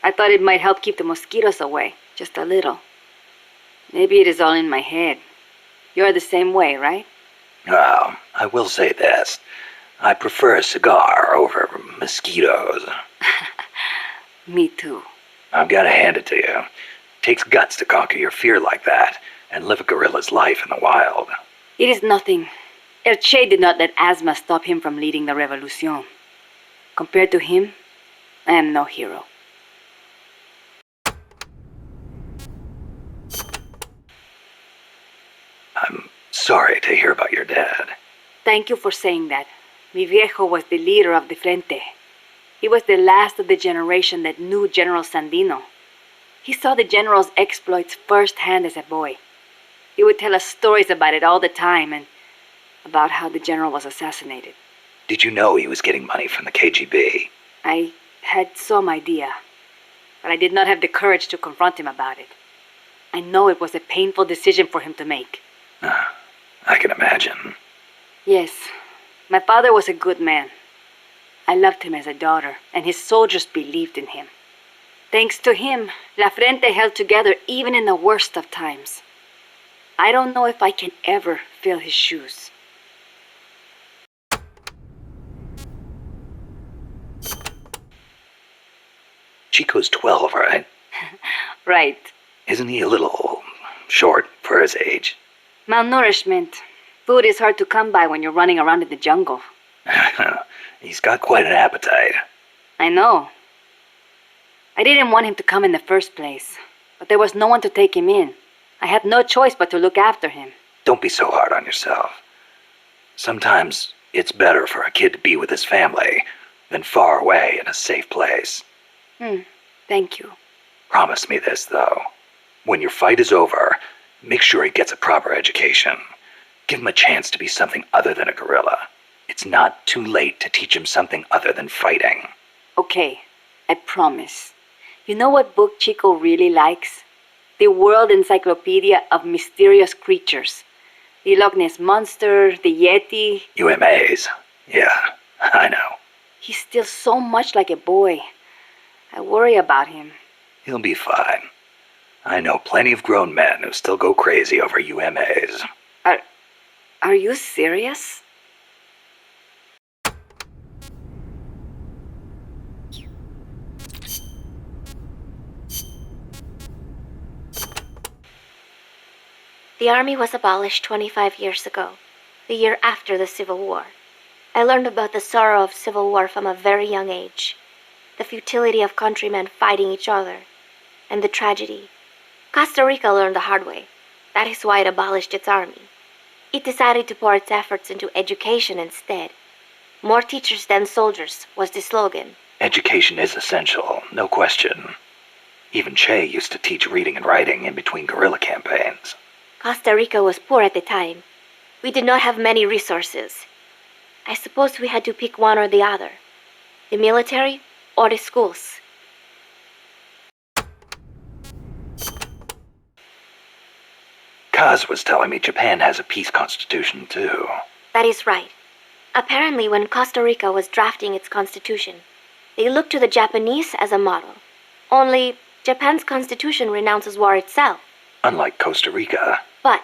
I thought it might help keep the mosquitoes away, just a little. Maybe it is all in my head. You're the same way, right? Well, I will say this. I prefer a cigar over mosquitoes. Me too. I've got to hand it to you. Takes guts to conquer your fear like that and live a gorilla's life in the wild. It is nothing. El Che did not let asthma stop him from leading the revolution. Compared to him, I am no hero. I'm sorry to hear about your dad. Thank you for saying that. Mi viejo was the leader of the Frente. He was the last of the generation that knew General Sandino. He saw the general's exploits firsthand as a boy. He would tell us stories about it all the time and about how the general was assassinated. Did you know he was getting money from the KGB? I had some idea, but I did not have the courage to confront him about it. I know it was a painful decision for him to make. I can imagine. Yes, my father was a good man. I loved him as a daughter, and his soldiers believed in him. Thanks to him, La Frente held together even in the worst of times. I don't know if I can ever fill his shoes. Chico's 12, right? Right. Isn't he a little short for his age? Malnourishment. Food is hard to come by when you're running around in the jungle. He's got quite an appetite. I know. I didn't want him to come in the first place, but there was no one to take him in. I had no choice but to look after him. Don't be so hard on yourself. Sometimes it's better for a kid to be with his family than far away in a safe place. Thank you. Promise me this, though. When your fight is over, Make sure he gets a proper education. Give him a chance to be something other than a gorilla. It's not too late to teach him something other than fighting. Okay, I promise. You know what book Chico really likes? The World Encyclopedia of Mysterious Creatures. The Loch Ness Monster, the Yeti. UMAs. Yeah, I know. He's still so much like a boy. I worry about him. He'll be fine. I know plenty of grown men who still go crazy over UMAs. Are you serious? The army was abolished 25 years ago, the year after the Civil War. I learned about the sorrow of civil war from a very young age, the futility of countrymen fighting each other, and the tragedy. Costa Rica learned the hard way. That is why it abolished its army. It decided to pour its efforts into education instead. More teachers than soldiers was the slogan. Education is essential, no question. Even Che used to teach reading and writing in between guerrilla campaigns. Costa Rica was poor at the time. We did not have many resources. I suppose we had to pick one or the other. The military or the schools. Kaz was telling me Japan has a peace constitution too. That is right. Apparently, when Costa Rica was drafting its constitution, they looked to the Japanese as a model. Only, Japan's constitution renounces war itself. Unlike Costa Rica. But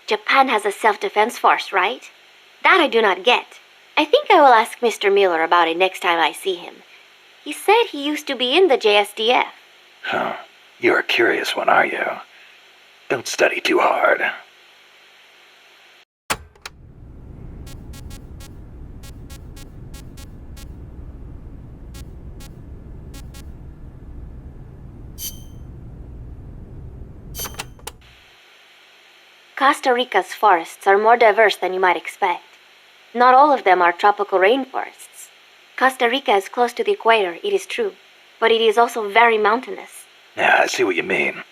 Japan has a self-defense force, right? That I do not get. I think I will ask Mr. Miller about it next time I see him. He said he used to be in the JSDF. Huh. You're a curious one, are you? Don't study too hard. Costa Rica's forests are more diverse than you might expect. Not all of them are tropical rainforests. Costa Rica is close to the equator, it is true, but it is also very mountainous. Yeah, I see what you mean.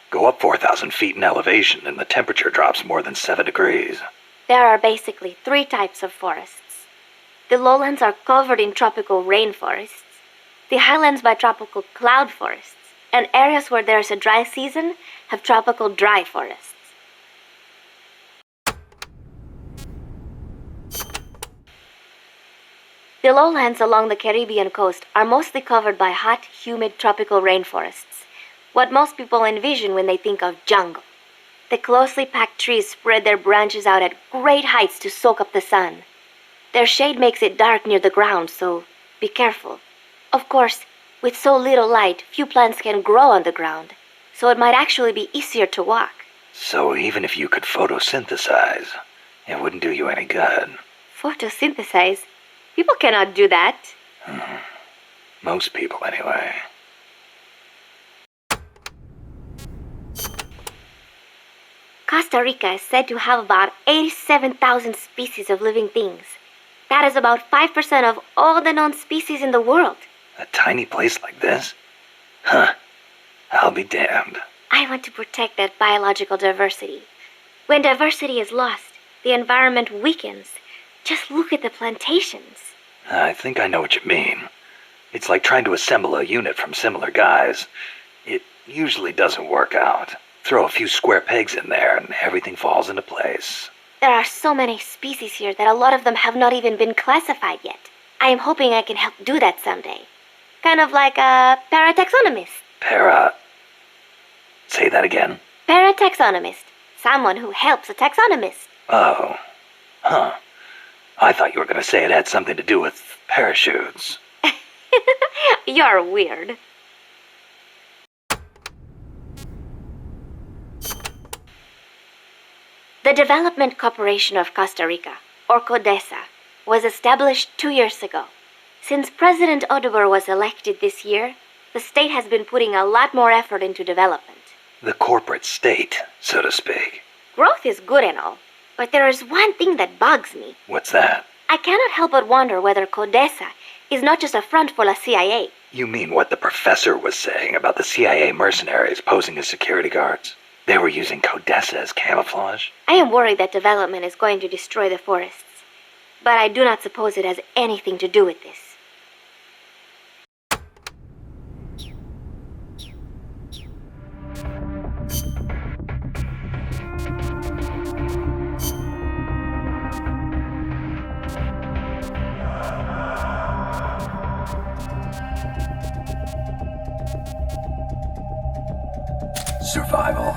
Go up 4,000 feet in elevation and the temperature drops more than 7 degrees. There are basically 3 types of forests. The lowlands are covered in tropical rainforests, the highlands by tropical cloud forests, and areas where there is a dry season have tropical dry forests. The lowlands along the Caribbean coast are mostly covered by hot, humid tropical rainforests, what most people envision when they think of jungle. The closely packed trees spread their branches out at great heights to soak up the sun. Their shade makes it dark near the ground, so be careful. Of course, with so little light, few plants can grow on the ground, so it might actually be easier to walk. So even if you could photosynthesize, it wouldn't do you any good. Photosynthesize? People cannot do that. Most people, anyway. Costa Rica is said to have about 87,000 species of living things. That is about 5% of all the known species in the world. A tiny place like this? Huh. I'll be damned. I want to protect that biological diversity. When diversity is lost, the environment weakens. Just look at the plantations. I think I know what you mean. It's like trying to assemble a unit from similar guys. It usually doesn't work out. Throw a few square pegs in there and everything falls into place. There are so many species here that a lot of them have not even been classified yet. I am hoping I can help do that someday. Kind of like a parataxonomist. Say that again? Parataxonomist. Someone who helps a taxonomist. Oh. Huh. I thought you were going to say it had something to do with parachutes. You're weird. The Development Corporation of Costa Rica, or CODESA, was established 2 years ago. Since President Oduber was elected this year, the state has been putting a lot more effort into development. The corporate state, so to speak. Growth is good and all, but there is one thing that bugs me. What's that? I cannot help but wonder whether CODESA is not just a front for the CIA. You mean what the professor was saying about the CIA mercenaries posing as security guards? They were using Codessa as camouflage? I am worried that development is going to destroy the forests. But I do not suppose it has anything to do with this. Survival.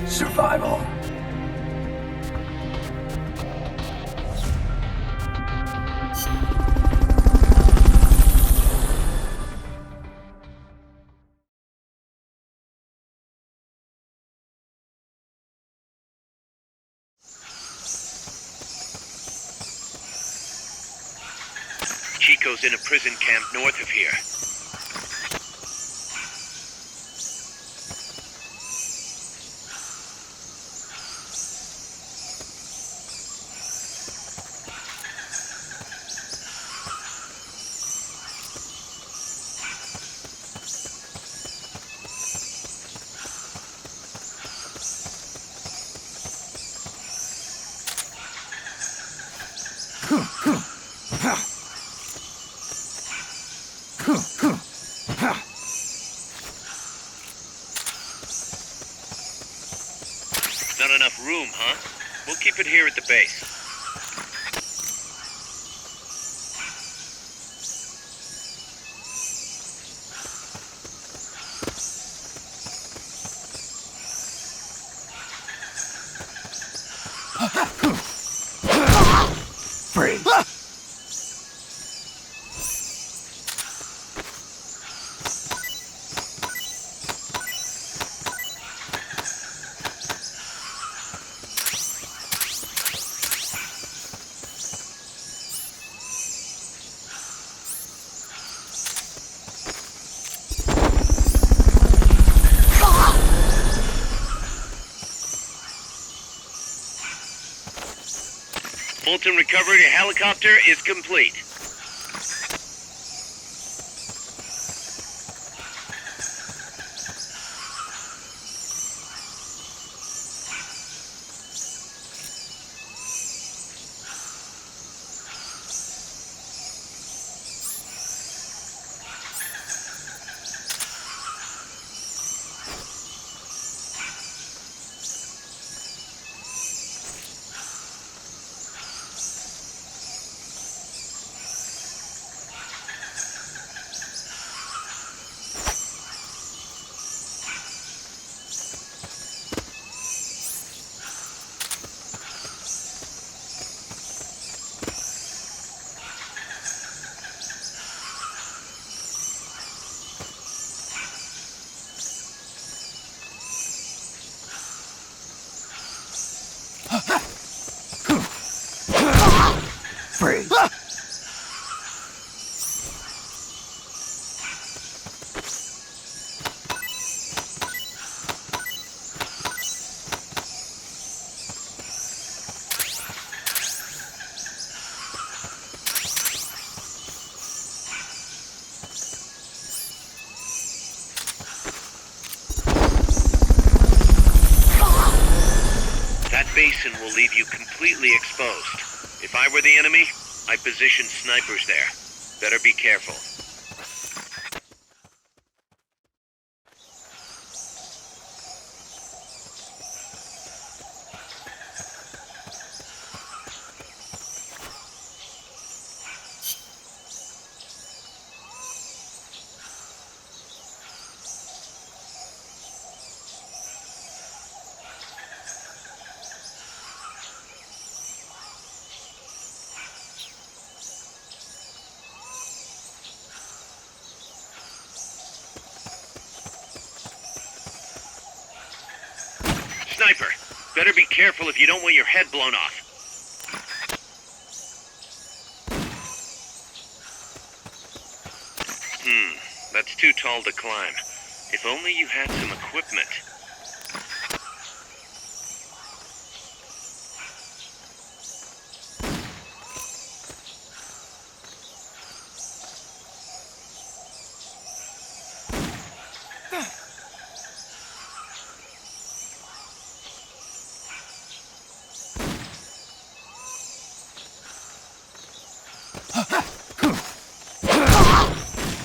Survival. Chico's in a prison camp north of here. Not enough room, huh? We'll keep it here at the base. Freeze. Fulton recovery helicopter is complete. Freeze. That basin will leave you completely exposed. If I were the enemy, I'd position snipers there. Better be careful. Better be careful if you don't want your head blown off. That's too tall to climb. If only you had some equipment.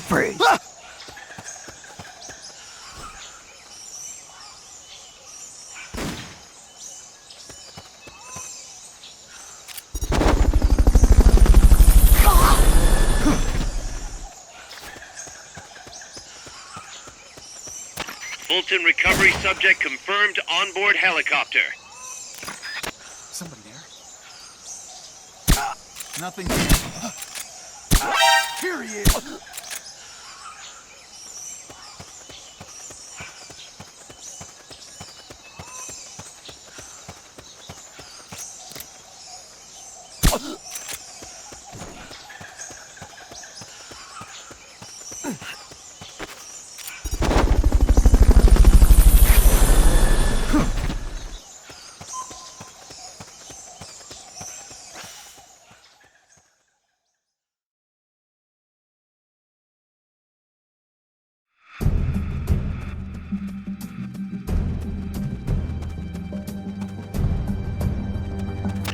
Freeze. Fulton recovery subject confirmed onboard helicopter. Somebody there? Nothing there. Here he is!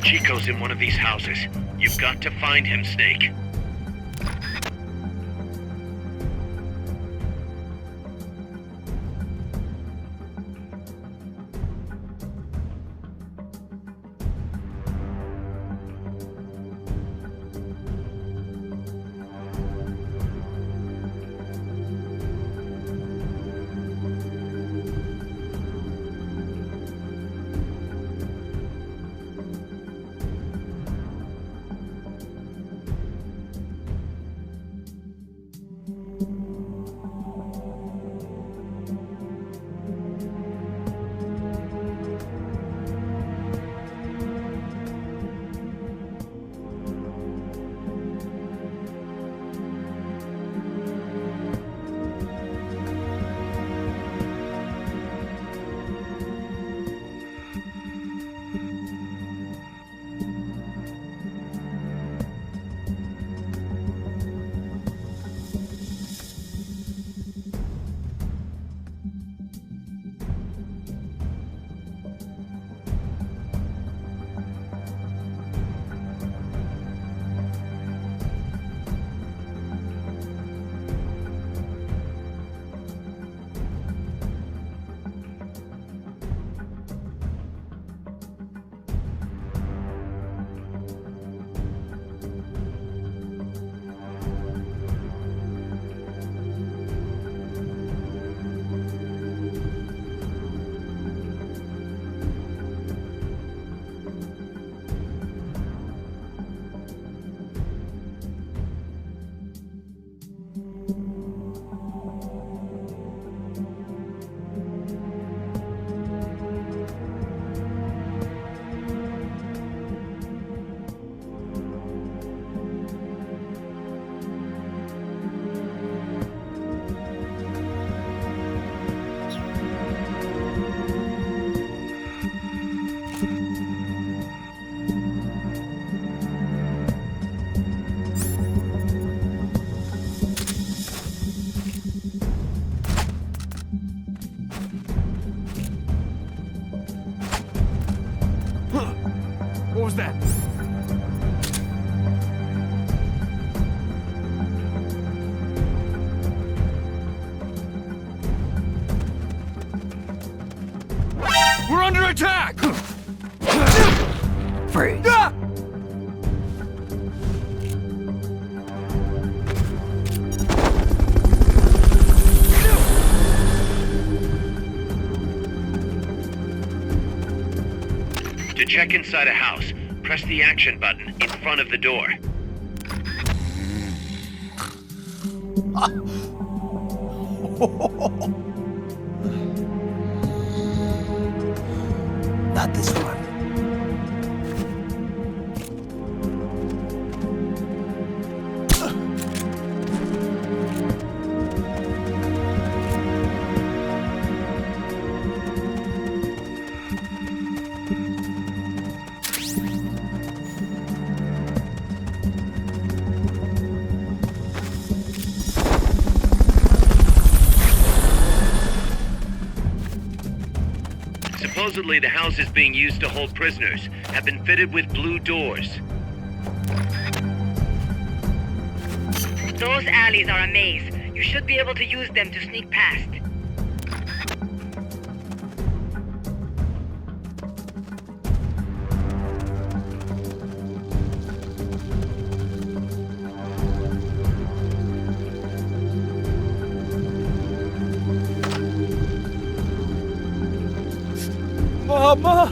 Chico's in one of these houses. You've got to find him, Snake. What was that? We're under attack! Freeze. Ah! To check inside a house, press the action button in front of the door. Not this way. Supposedly, the houses being used to hold prisoners have been fitted with blue doors. Those alleys are a maze. You should be able to use them to sneak past. Mama!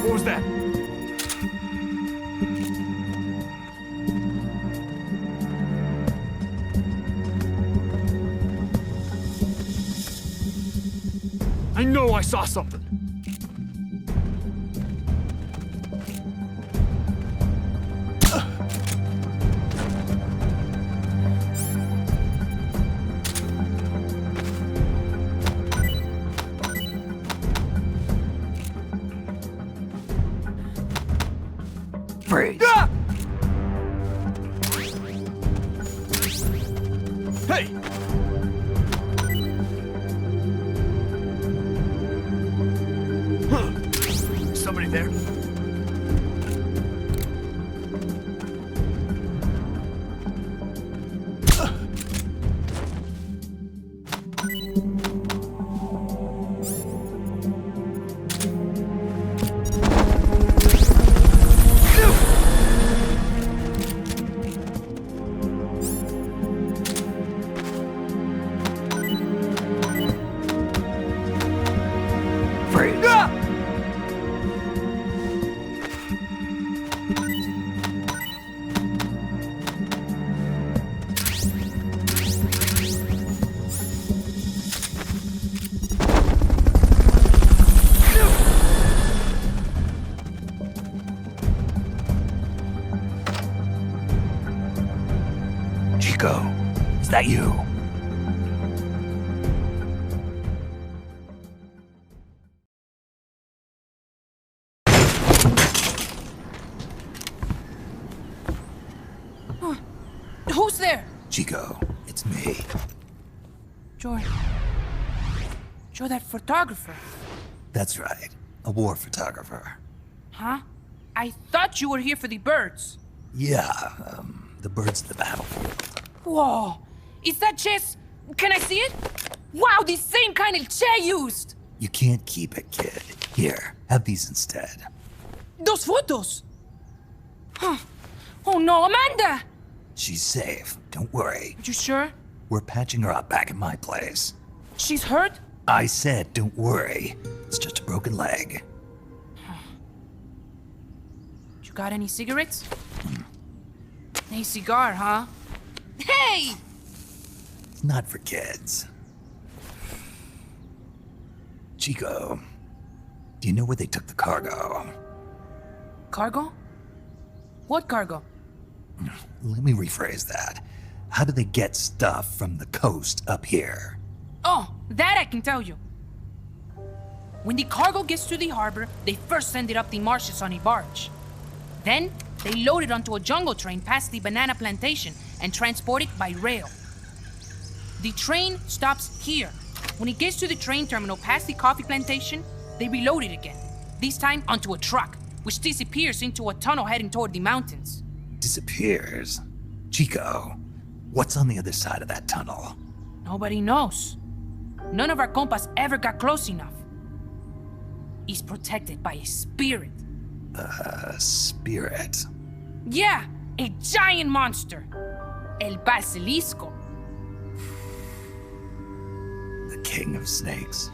What was that? I know I saw something. Freeze. Ah! Hey! Somebody there? Freeze. Ah! Chico, is that you? Who's there? Chico, it's me. You're that photographer. That's right. A war photographer. Huh? I thought you were here for the birds. Yeah, the birds of the battlefield. Whoa. Is that chess? Can I see it? Wow, the same kind of chair used. You can't keep it, kid. Here, have these instead. Those photos. Huh. Oh no, Amanda! She's safe. Don't worry. You sure? We're patching her up back at my place. She's hurt? I said, don't worry. It's just a broken leg. You got any cigarettes? A cigar, huh? Hey! It's not for kids. Chico, do you know where they took the cargo? Cargo? What cargo? Let me rephrase that. How do they get stuff from the coast up here? Oh, that I can tell you. When the cargo gets to the harbor, they first send it up the marshes on a barge. Then, they load it onto a jungle train past the banana plantation and transport it by rail. The train stops here. When it gets to the train terminal past the coffee plantation, they reload it again. This time onto a truck, which disappears into a tunnel heading toward the mountains. Disappears? Chico, what's on the other side of that tunnel? Nobody knows. None of our compas ever got close enough. He's protected by a spirit. A spirit? Yeah, a giant monster. El Basilisco. The king of snakes.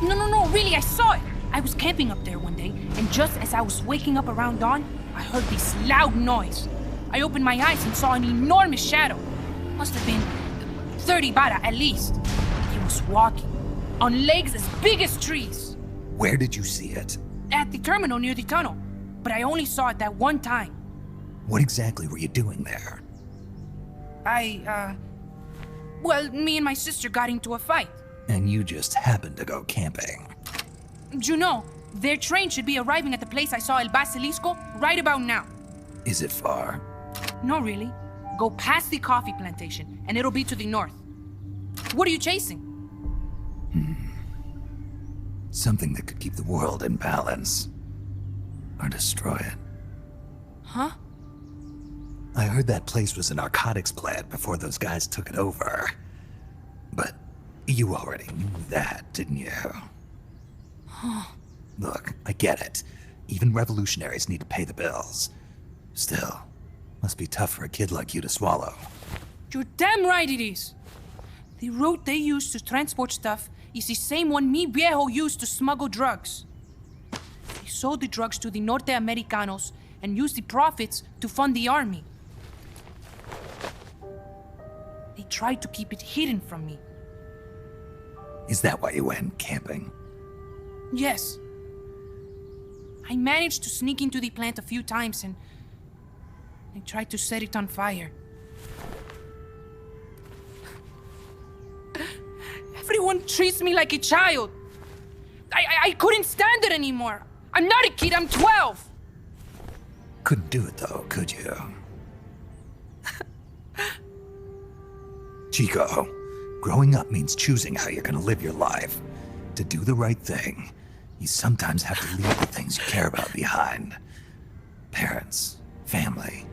No, really, I saw it. I was camping up there one day, and just as I was waking up around dawn, I heard this loud noise. I opened my eyes and saw an enormous shadow. Must have been 30 bara at least. He was walking, on legs as big as trees. Where did you see it? At the terminal near the tunnel. but I only saw it that one time. What exactly were you doing there? Well, me and my sister got into a fight. And you just happened to go camping. You know, their train should be arriving at the place I saw El Basilisco right about now. Is it far? No, really. Go past the coffee plantation, and it'll be to the north. What are you chasing? Something that could keep the world in balance. Or destroy it. Huh? I heard that place was a narcotics plant before those guys took it over. But you already knew that, didn't you? Look, I get it. Even revolutionaries need to pay the bills. Still, must be tough for a kid like you to swallow. You're damn right it is. The route they use to transport stuff is the same one mi viejo used to smuggle drugs. He sold the drugs to the Norte Americanos and used the profits to fund the army. They tried to keep it hidden from me. Is that why you went camping? Yes. I managed to sneak into the plant a few times and I tried to set it on fire. Everyone treats me like a child. I couldn't stand it anymore. I'm not a kid, I'm 12. Couldn't do it though, could you? Chico, growing up means choosing how you're gonna live your life. To do the right thing, you sometimes have to leave the things you care about behind. Parents, family,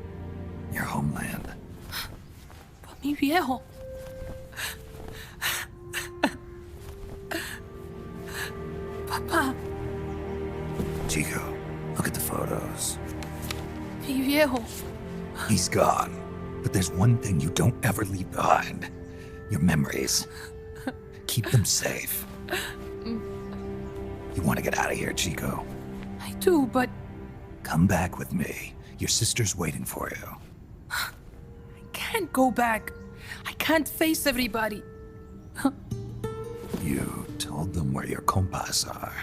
your homeland. But mi viejo. Papa. Chico, look at the photos. Mi viejo. He's gone, but there's one thing you don't ever leave behind. Your memories. Keep them safe. You want to get out of here, Chico? I do, but... Come back with me. Your sister's waiting for you. I can't go back. I can't face everybody. You told them where your compas are.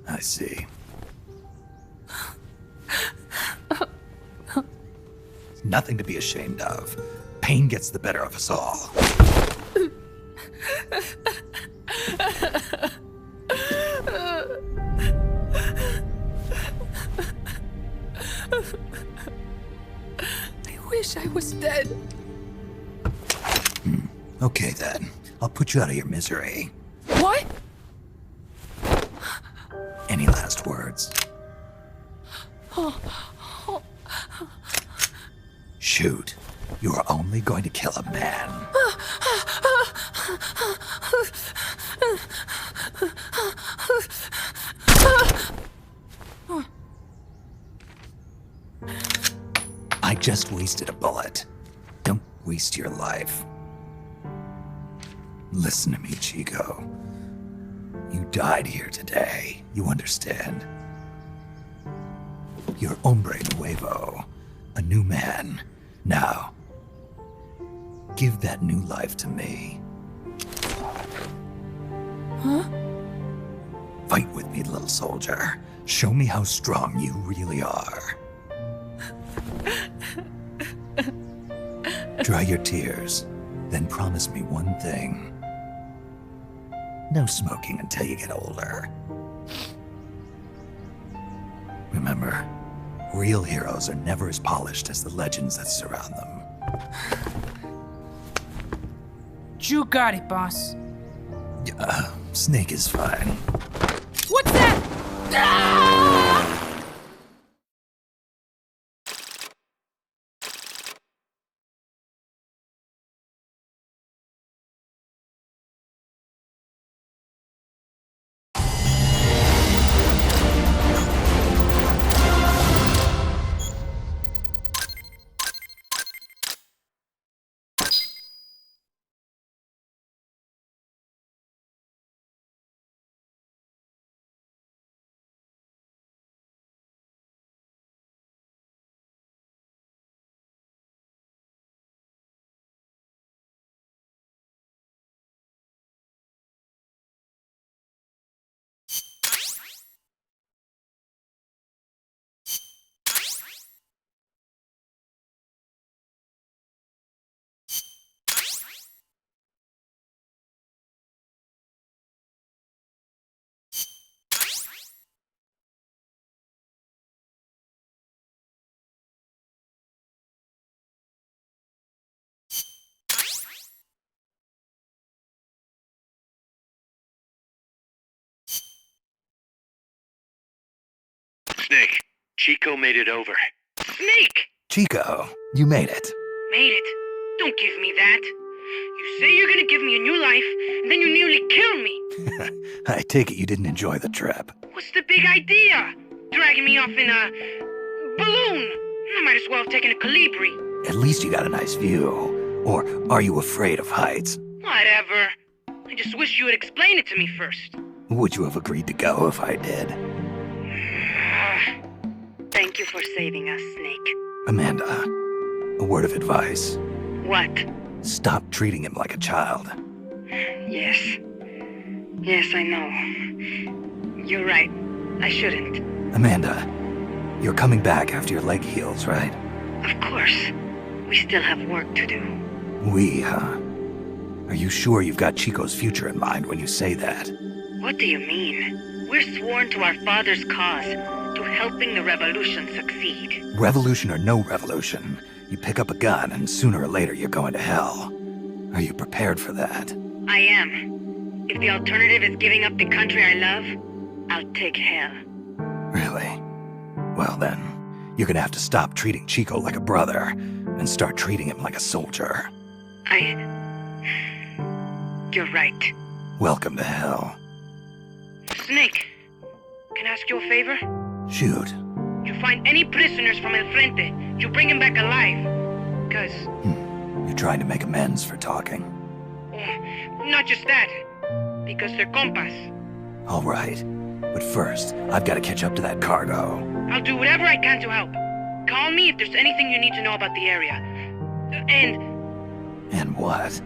I see. Nothing to be ashamed of. Pain gets the better of us all. I wish I was dead. Okay then. I'll put you out of your misery. What? Any last words? Shoot. You are only going to kill a man. I just wasted a bullet. Don't waste your life. Listen to me, Chico. You died here today. You understand? You're hombre nuevo. A new man. Now, give that new life to me. Huh? Fight with me, little soldier. Show me how strong you really are. Dry your tears, then promise me one thing. No smoking until you get older. Remember, real heroes are never as polished as the legends that surround them. You got it, boss. Snake is fine. What's that? Ah! Snake, Chico made it over. Snake! Chico, you made it. Made it. Don't give me that. You say you're gonna give me a new life, and then you nearly kill me. I take it you didn't enjoy the trip. What's the big idea? Dragging me off in a balloon. I might as well have taken a Calibri. At least you got a nice view. Or are you afraid of heights? Whatever. I just wish you would explain it to me first. Would you have agreed to go if I did? Thank you for saving us, Snake. Amanda, a word of advice. What? Stop treating him like a child. Yes. Yes, I know. You're right. I shouldn't. Amanda, you're coming back after your leg heals, right? Of course. We still have work to do. We, huh? Are you sure you've got Chico's future in mind when you say that? What do you mean? We're sworn to our father's cause, to helping the revolution succeed. Revolution or no revolution, you pick up a gun and sooner or later you're going to hell. Are you prepared for that? I am. If the alternative is giving up the country I love, I'll take hell. Really? Well then, you're gonna have to stop treating Chico like a brother and start treating him like a soldier. You're right. Welcome to hell. Snake, can I ask you a favor? Shoot. You find any prisoners from El Frente, you bring them back alive. Cause... You're trying to make amends for talking. Not just that. Because they're compas. All right. But first, I've got to catch up to that cargo. I'll do whatever I can to help. Call me if there's anything you need to know about the area. And what?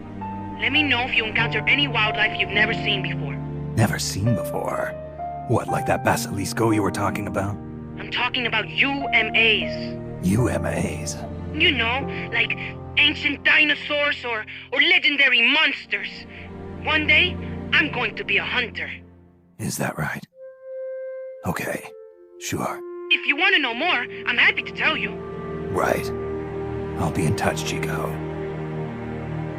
Let me know if you encounter any wildlife you've never seen before. Never seen before? What, like that basilisco you were talking about? I'm talking about UMAs. UMAs? You know, like ancient dinosaurs or legendary monsters. One day, I'm going to be a hunter. Is that right? Okay, sure. If you want to know more, I'm happy to tell you. Right. I'll be in touch, Chico.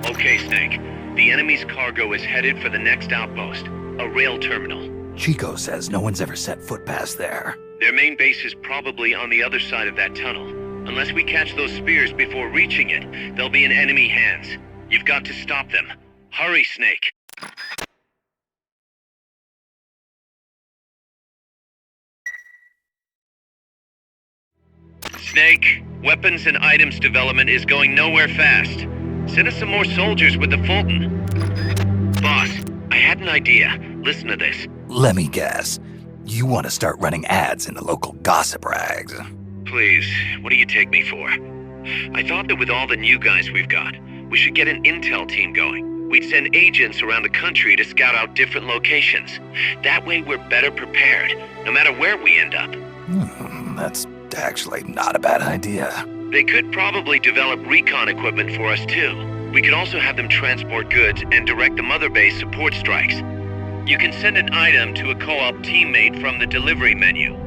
Okay, Snake. The enemy's cargo is headed for the next outpost, a rail terminal. Chico says no one's ever set foot past there. Their main base is probably on the other side of that tunnel. Unless we catch those spears before reaching it, they'll be in enemy hands. You've got to stop them. Hurry, Snake. Snake, weapons and items development is going nowhere fast. Send us some more soldiers with the Fulton. Boss, I had an idea. Listen to this. Let me guess. You want to start running ads in the local gossip rags. Please, what do you take me for? I thought that with all the new guys we've got, we should get an intel team going. We'd send agents around the country to scout out different locations. That way we're better prepared, no matter where we end up. That's actually not a bad idea. They could probably develop recon equipment for us too. We could also have them transport goods and direct the mother base support strikes. You can send an item to a co-op teammate from the delivery menu.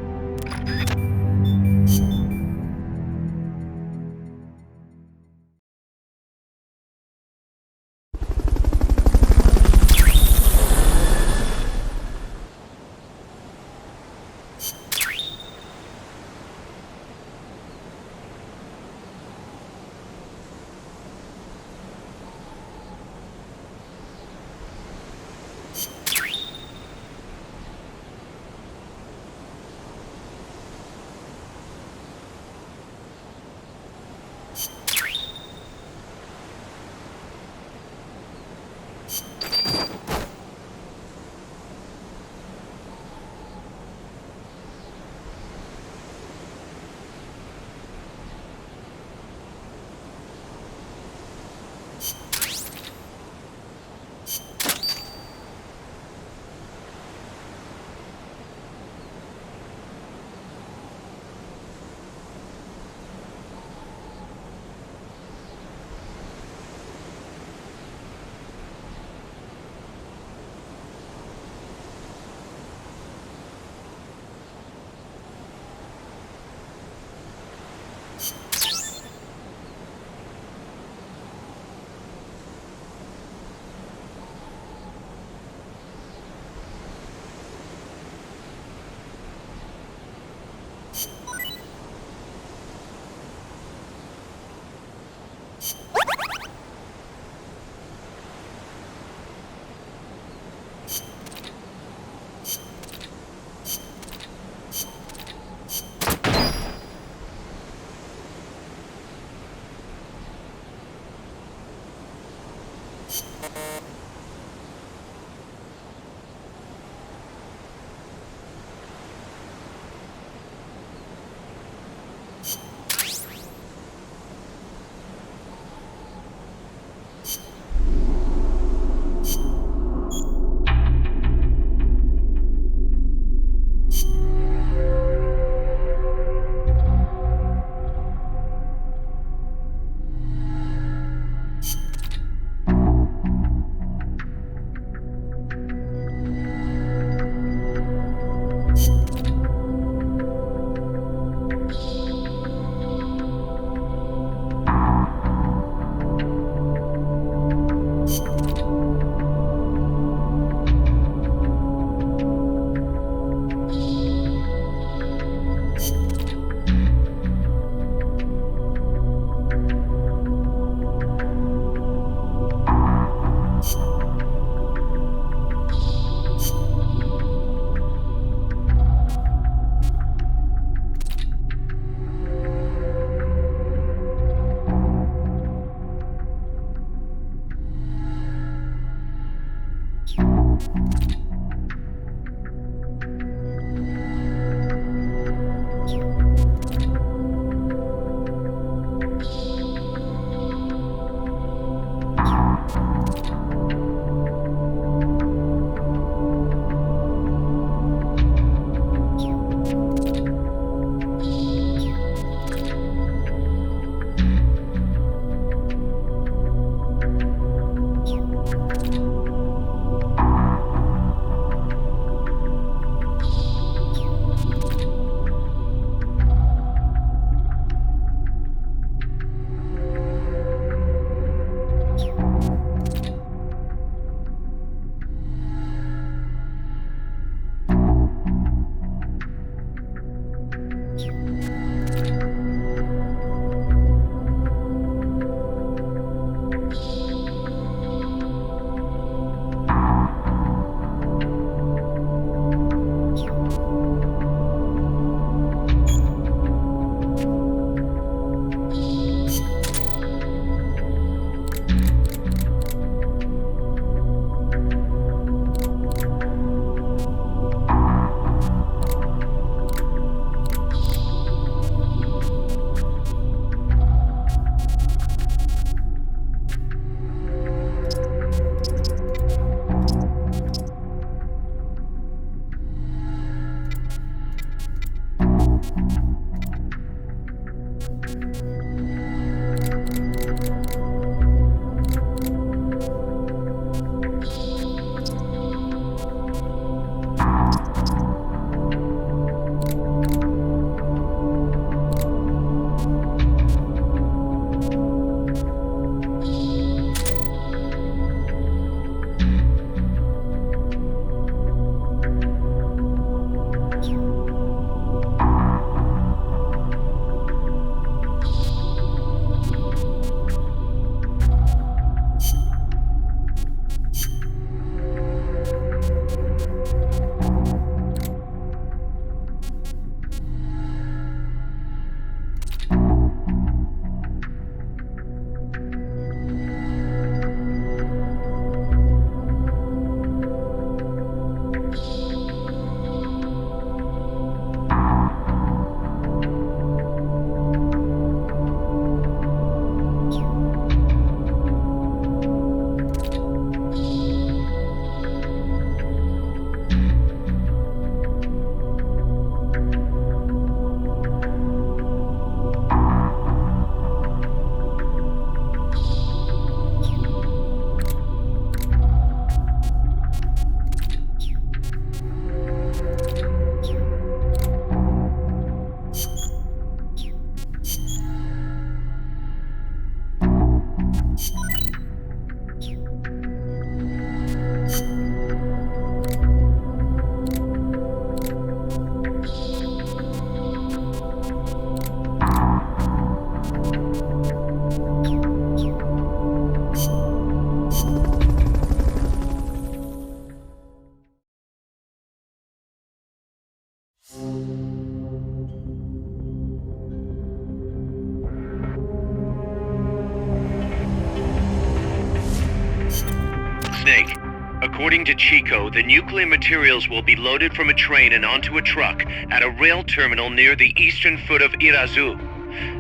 Snake. According to Chico, the nuclear materials will be loaded from a train and onto a truck at a rail terminal near the eastern foot of Irazu.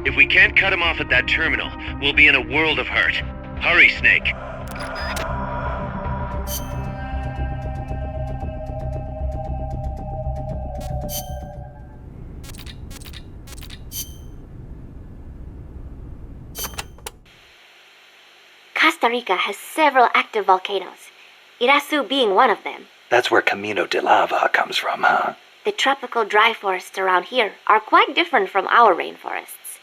If we can't cut him off at that terminal, we'll be in a world of hurt. Hurry, Snake. Costa Rica has several active volcanoes, Irazu being one of them. That's where Camino de Lava comes from, huh? The tropical dry forests around here are quite different from our rainforests.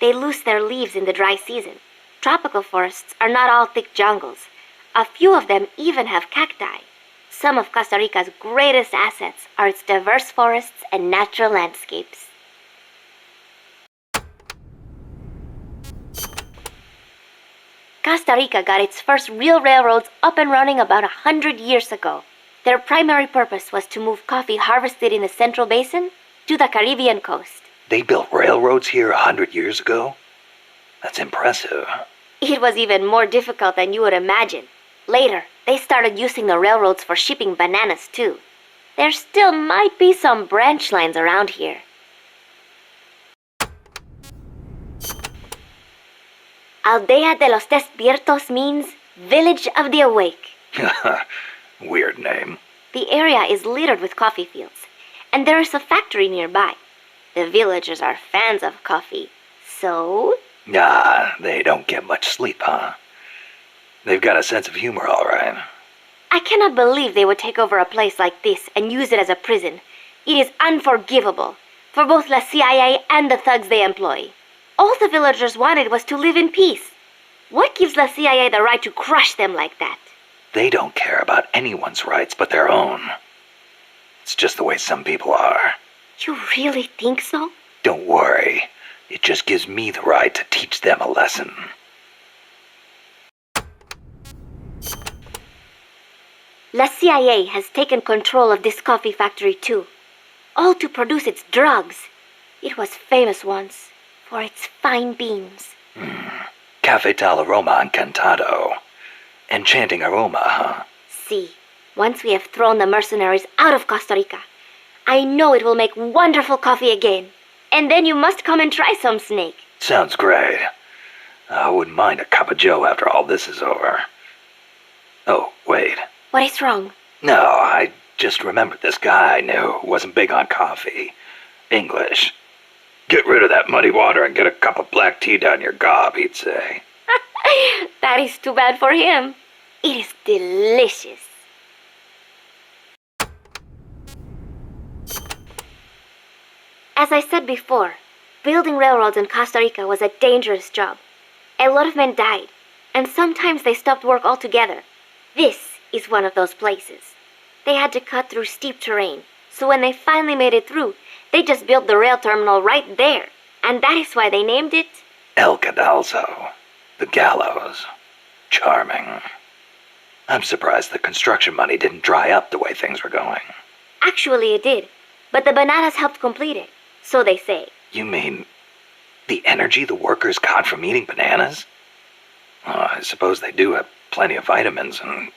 They lose their leaves in the dry season. Tropical forests are not all thick jungles. A few of them even have cacti. Some of Costa Rica's greatest assets are its diverse forests and natural landscapes. Costa Rica got its first real railroads up and running about 100 years ago. Their primary purpose was to move coffee harvested in the Central Basin to the Caribbean coast. They built railroads here 100 years ago? That's impressive. It was even more difficult than you would imagine. Later, they started using the railroads for shipping bananas too. There still might be some branch lines around here. Aldea de los Despiertos means Village of the Awake. Weird name. The area is littered with coffee fields, and there is a factory nearby. The villagers are fans of coffee, so... Nah, they don't get much sleep, huh? They've got a sense of humor, all right. I cannot believe they would take over a place like this and use it as a prison. It is unforgivable, for both the CIA and the thugs they employ. All the villagers wanted was to live in peace. What gives the CIA the right to crush them like that? They don't care about anyone's rights but their own. It's just the way some people are. You really think so? Don't worry. It just gives me the right to teach them a lesson. La CIA has taken control of this coffee factory too, all to produce its drugs. It was famous once for its fine beans. Cafe tal aroma encantado. Enchanting aroma, huh? See, once we have thrown the mercenaries out of Costa Rica, I know it will make wonderful coffee again. And then you must come and try some, Snake. Sounds great. I wouldn't mind a cup of joe after all this is over. Oh, wait. What is wrong? No, I just remembered this guy I knew who wasn't big on coffee. English. Get rid of that muddy water and get a cup of black tea down your gob, he'd say. That is too bad for him. It is delicious. As I said before, building railroads in Costa Rica was a dangerous job. A lot of men died, and sometimes they stopped work altogether. This is one of those places. They had to cut through steep terrain, so when they finally made it through, they just built the rail terminal right there. And that is why they named it El Cadalso. The gallows. Charming. I'm surprised the construction money didn't dry up the way things were going. Actually, it did. But the bananas helped complete it. So they say. You mean the energy the workers got from eating bananas? Oh, I suppose they do have plenty of vitamins and...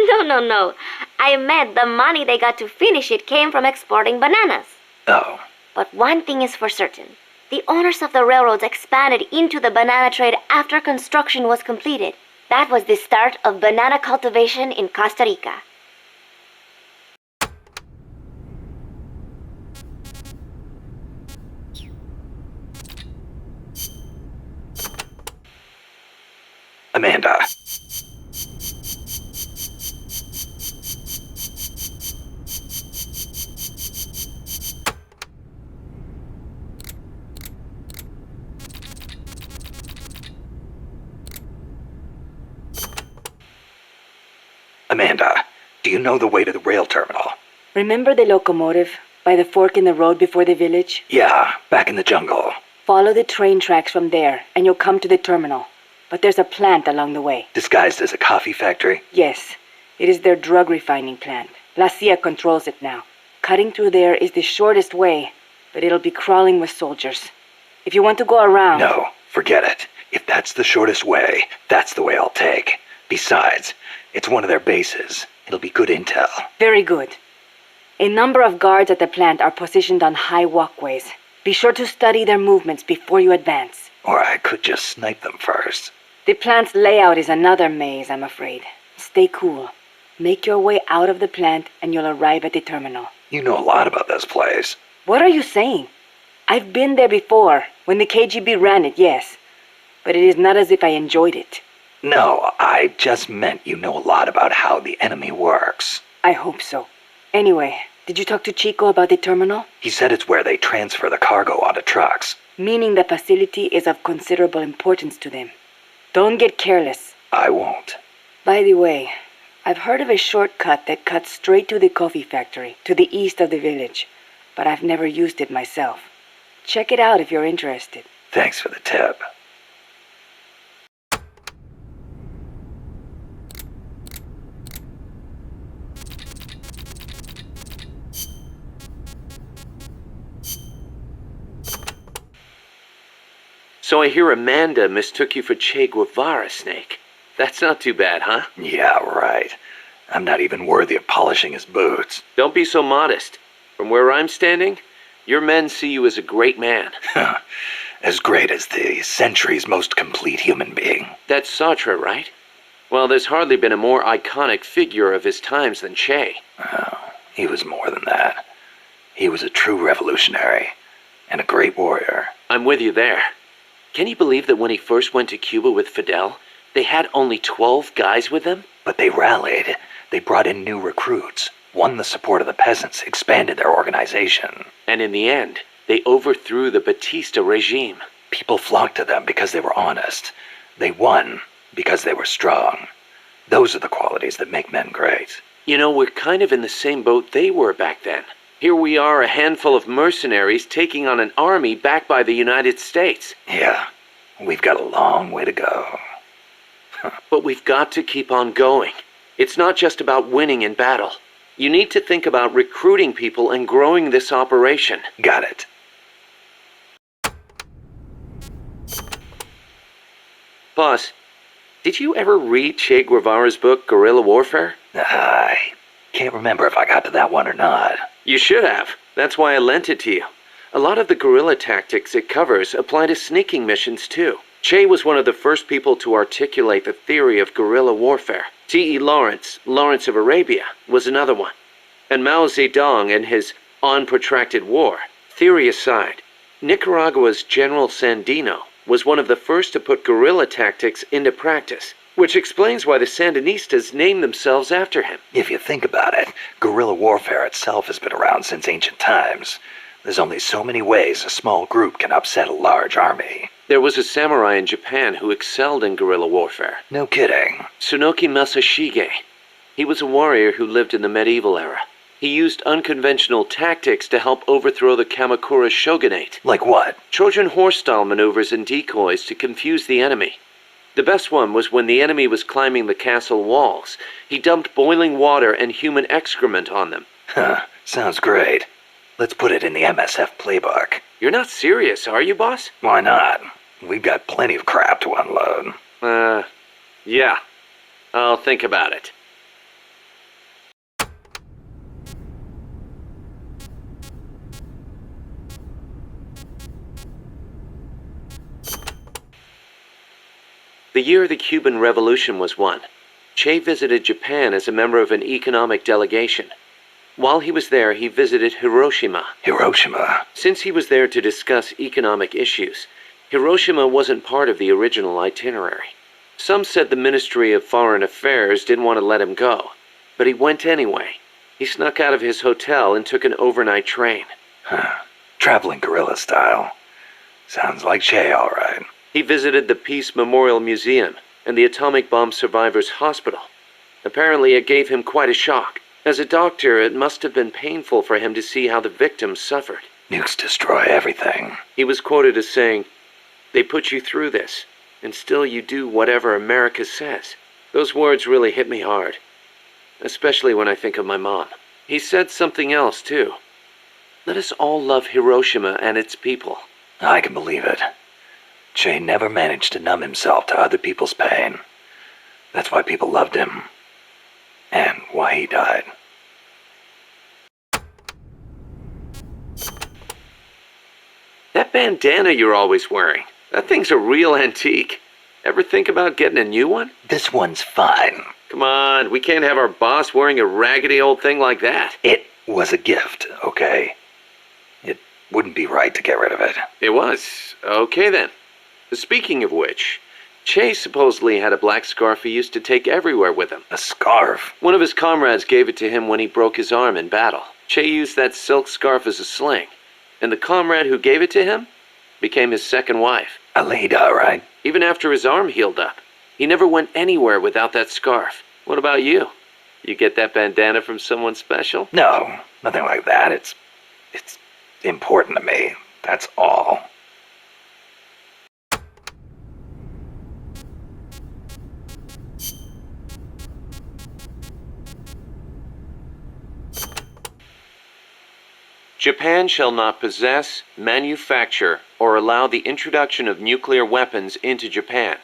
No. I meant the money they got to finish it came from exporting bananas. Oh. But one thing is for certain. The owners of the railroads expanded into the banana trade after construction was completed. That was the start of banana cultivation in Costa Rica. Amanda. Amanda, do you know the way to the rail terminal? Remember the locomotive by the fork in the road before the village? Yeah, back in the jungle. Follow the train tracks from there, and you'll come to the terminal. But there's a plant along the way. Disguised as a coffee factory? Yes. It is their drug refining plant. La CIA controls it now. Cutting through there is the shortest way, but it'll be crawling with soldiers. If you want to go around... No, forget it. If that's the shortest way, that's the way I'll take. Besides, it's one of their bases. It'll be good intel. Very good. A number of guards at the plant are positioned on high walkways. Be sure to study their movements before you advance. Or I could just snipe them first. The plant's layout is another maze, I'm afraid. Stay cool. Make your way out of the plant and you'll arrive at the terminal. You know a lot about this place. What are you saying? I've been there before, when the KGB ran it, yes. But it is not as if I enjoyed it. No, I just meant you know a lot about how the enemy works. I hope so. Anyway, did you talk to Chico about the terminal? He said it's where they transfer the cargo onto trucks. Meaning the facility is of considerable importance to them. Don't get careless. I won't. By the way, I've heard of a shortcut that cuts straight to the coffee factory, to the east of the village. But I've never used it myself. Check it out if you're interested. Thanks for the tip. So I hear Amanda mistook you for Che Guevara, Snake. That's not too bad, huh? Yeah, right. I'm not even worthy of polishing his boots. Don't be so modest. From where I'm standing, your men see you as a great man. As great as the century's most complete human being. That's Sartre, right? Well, there's hardly been a more iconic figure of his times than Che. Oh, he was more than that. He was a true revolutionary and a great warrior. I'm with you there. Can you believe that when he first went to Cuba with Fidel, they had only 12 guys with them? But they rallied. They brought in new recruits, won the support of the peasants, expanded their organization. And in the end, they overthrew the Batista regime. People flocked to them because they were honest. They won because they were strong. Those are the qualities that make men great. You know, we're kind of in the same boat they were back then. Here we are, a handful of mercenaries taking on an army backed by the United States. Yeah, we've got a long way to go. But we've got to keep on going. It's not just about winning in battle. You need to think about recruiting people and growing this operation. Got it. Boss, did you ever read Che Guevara's book, Guerrilla Warfare? I can't remember if I got to that one or not. You should have. That's why I lent it to you. A lot of the guerrilla tactics it covers apply to sneaking missions too. Che was one of the first people to articulate the theory of guerrilla warfare. T.E. Lawrence, Lawrence of Arabia, was another one. And Mao Zedong and his On Protracted War. Theory aside, Nicaragua's General Sandino was one of the first to put guerrilla tactics into practice, which explains why the Sandinistas named themselves after him. If you think about it, guerrilla warfare itself has been around since ancient times. There's only so many ways a small group can upset a large army. There was a samurai in Japan who excelled in guerrilla warfare. No kidding. Tsunoki Masashige. He was a warrior who lived in the medieval era. He used unconventional tactics to help overthrow the Kamakura shogunate. Like what? Trojan horse-style maneuvers and decoys to confuse the enemy. The best one was when the enemy was climbing the castle walls. He dumped boiling water and human excrement on them. Huh, sounds great. Let's put it in the MSF playbook. You're not serious, are you, boss? Why not? We've got plenty of crap to unload. Yeah. I'll think about it. The year the Cuban Revolution was won, Che visited Japan as a member of an economic delegation. While he was there, he visited Hiroshima. Hiroshima? Since he was there to discuss economic issues, Hiroshima wasn't part of the original itinerary. Some said the Ministry of Foreign Affairs didn't want to let him go, but he went anyway. He snuck out of his hotel and took an overnight train. Huh. Traveling guerrilla style. Sounds like Che, all right. He visited the Peace Memorial Museum and the Atomic Bomb Survivors Hospital. Apparently it gave him quite a shock. As a doctor, it must have been painful for him to see how the victims suffered. Nukes destroy everything. He was quoted as saying, "They put you through this, and still you do whatever America says." Those words really hit me hard, especially when I think of my mom. He said something else, too. Let us all love Hiroshima and its people. I can believe it. Che never managed to numb himself to other people's pain. That's why people loved him. And why he died. That bandana you're always wearing, that thing's a real antique. Ever think about getting a new one? This one's fine. Come on, we can't have our boss wearing a raggedy old thing like that. It was a gift, okay? It wouldn't be right to get rid of it. It was. Okay then. Speaking of which, Che supposedly had a black scarf he used to take everywhere with him. A scarf? One of his comrades gave it to him when he broke his arm in battle. Che used that silk scarf as a sling, and the comrade who gave it to him became his second wife. Alida, right? Even after his arm healed up, he never went anywhere without that scarf. What about you? You get that bandana from someone special? No, nothing like that. It's important to me. That's all. Japan shall not possess, manufacture, or allow the introduction of nuclear weapons into Japan.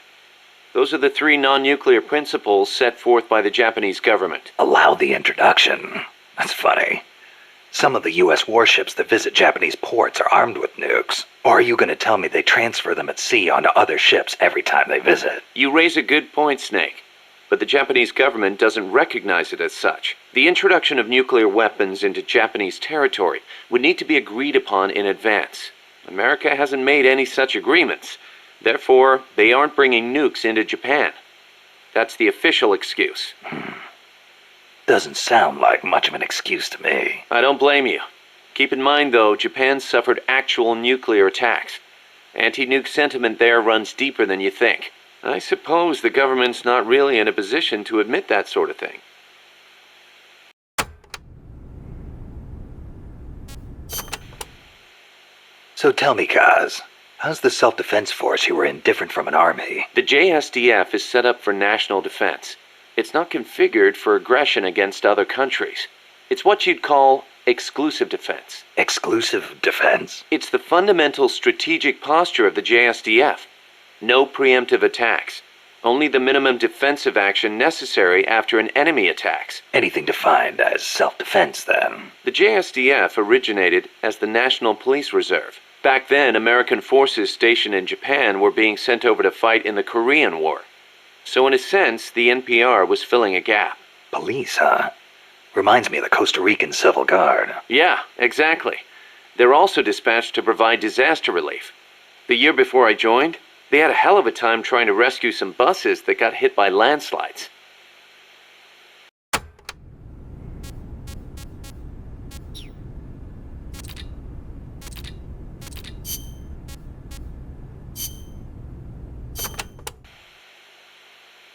Those are the 3 non-nuclear principles set forth by the Japanese government. Allow the introduction? That's funny. Some of the U.S. warships that visit Japanese ports are armed with nukes. Or are you going to tell me they transfer them at sea onto other ships every time they visit? You raise a good point, Snake. But the Japanese government doesn't recognize it as such. The introduction of nuclear weapons into Japanese territory would need to be agreed upon in advance. America hasn't made any such agreements. Therefore, they aren't bringing nukes into Japan. That's the official excuse. Doesn't sound like much of an excuse to me. I don't blame you. Keep in mind, though, Japan suffered actual nuclear attacks. Anti-nuke sentiment there runs deeper than you think. I suppose the government's not really in a position to admit that sort of thing. So tell me, Kaz, how's the self-defense force you were in different from an army? The JSDF is set up for national defense. It's not configured for aggression against other countries. It's what you'd call exclusive defense. Exclusive defense? It's the fundamental strategic posture of the JSDF. No preemptive attacks. Only the minimum defensive action necessary after an enemy attacks. Anything defined as self-defense, then? The JSDF originated as the National Police Reserve. Back then, American forces stationed in Japan were being sent over to fight in the Korean War. So in a sense, the NPR was filling a gap. Police, huh? Reminds me of the Costa Rican Civil Guard. Yeah, exactly. They're also dispatched to provide disaster relief. The year before I joined, they had a hell of a time trying to rescue some buses that got hit by landslides.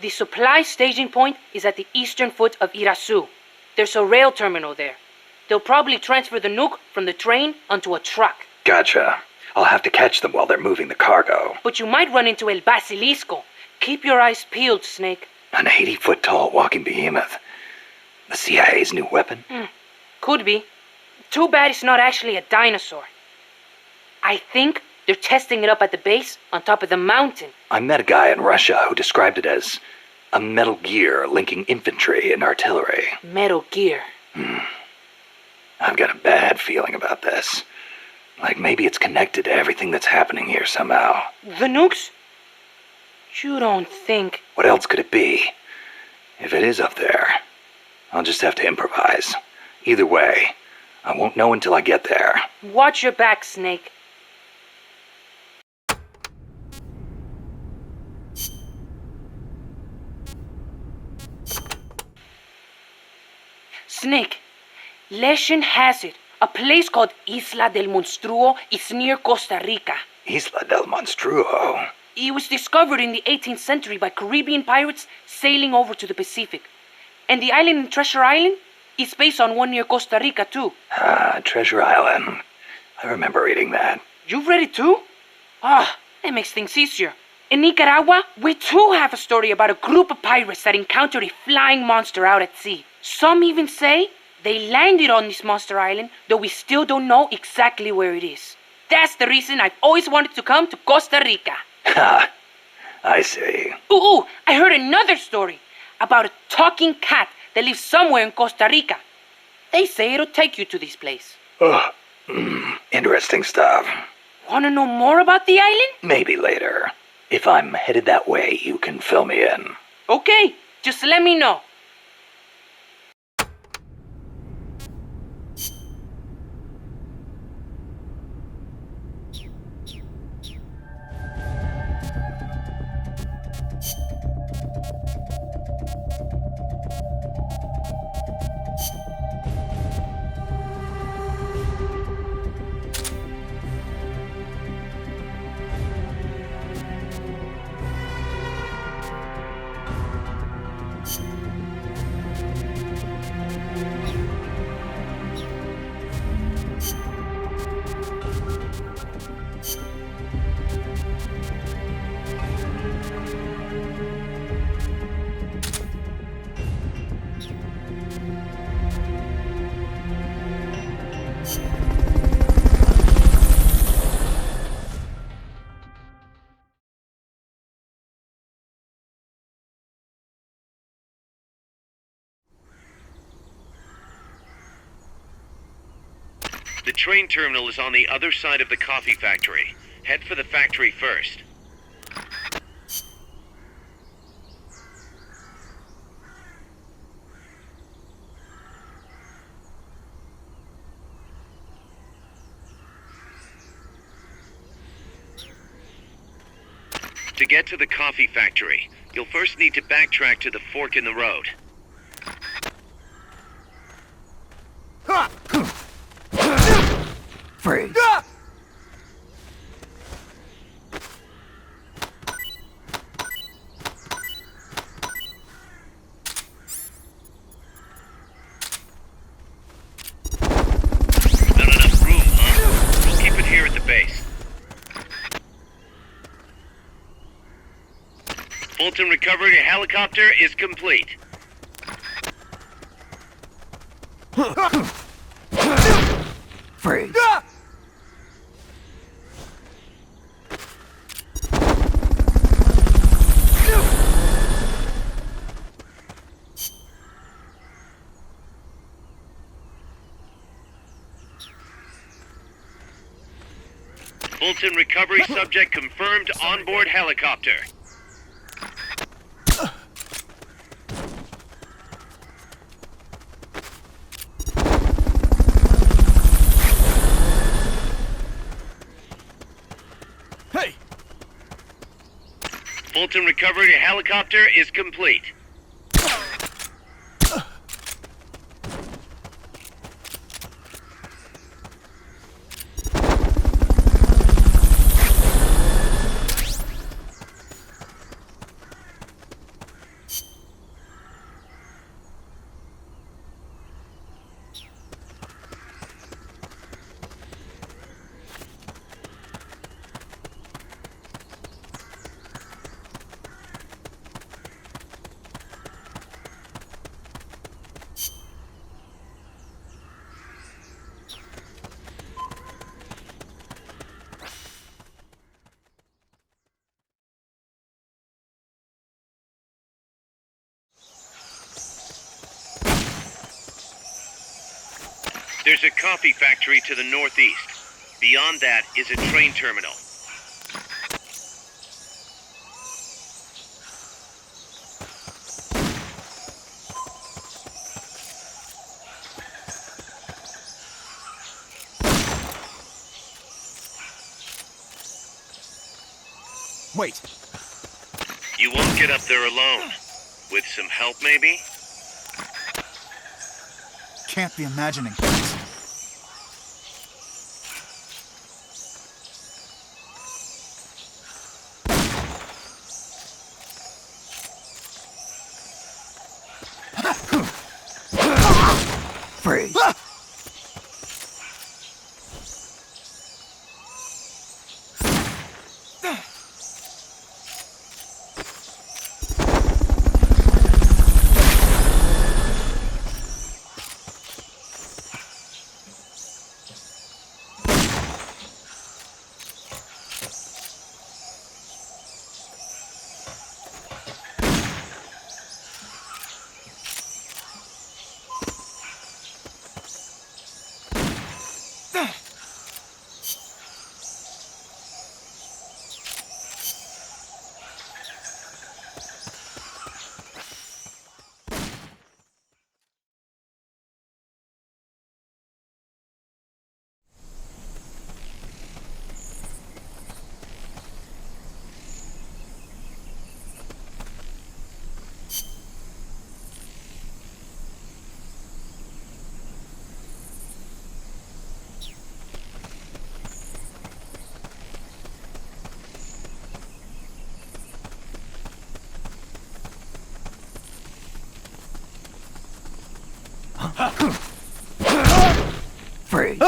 The supply staging point is at the eastern foot of Irasu. There's a rail terminal there. They'll probably transfer the nuke from the train onto a truck. Gotcha. I'll have to catch them while they're moving the cargo. But you might run into El Basilisco. Keep your eyes peeled, Snake. An 80-foot-tall walking behemoth. The CIA's new weapon? Could be. Too bad it's not actually a dinosaur. I think they're testing it up at the base on top of the mountain. I met a guy in Russia who described it as a metal gear linking infantry and artillery. Metal Gear. I've got a bad feeling about this. Like maybe it's connected to everything that's happening here somehow. The nukes? You don't think... What else could it be? If it is up there, I'll just have to improvise. Either way, I won't know until I get there. Watch your back, Snake. Snake, legend has it, a place called Isla del Monstruo is near Costa Rica. Isla del Monstruo? It was discovered in the 18th century by Caribbean pirates sailing over to the Pacific. And the island in Treasure Island is based on one near Costa Rica, too. Ah, Treasure Island. I remember reading that. You've read it, too? Ah, that makes things easier. In Nicaragua, we too have a story about a group of pirates that encountered a flying monster out at sea. Some even say they landed on this monster island, though we still don't know exactly where it is. That's the reason I've always wanted to come to Costa Rica. Ha! I see. Ooh, I heard another story. about a talking cat that lives somewhere in Costa Rica. They say it'll take you to this place. Interesting stuff. Want to know more about the island? Maybe later. If I'm headed that way, you can fill me in. Okay, just let me know. The train terminal is on the other side of the coffee factory. Head for the factory first. To get to the coffee factory, you'll first need to backtrack to the fork in the road. Freeze. Not enough room, huh? We'll keep it here at the base. Fulton recovery helicopter is complete. Freeze. Fulton recovery subject confirmed onboard helicopter. Hey! Fulton recovery helicopter is complete. There's a coffee factory to the northeast. Beyond that is a train terminal. Wait. You won't get up there alone. With some help, maybe? Can't be imagining things. Freeze. Freeze.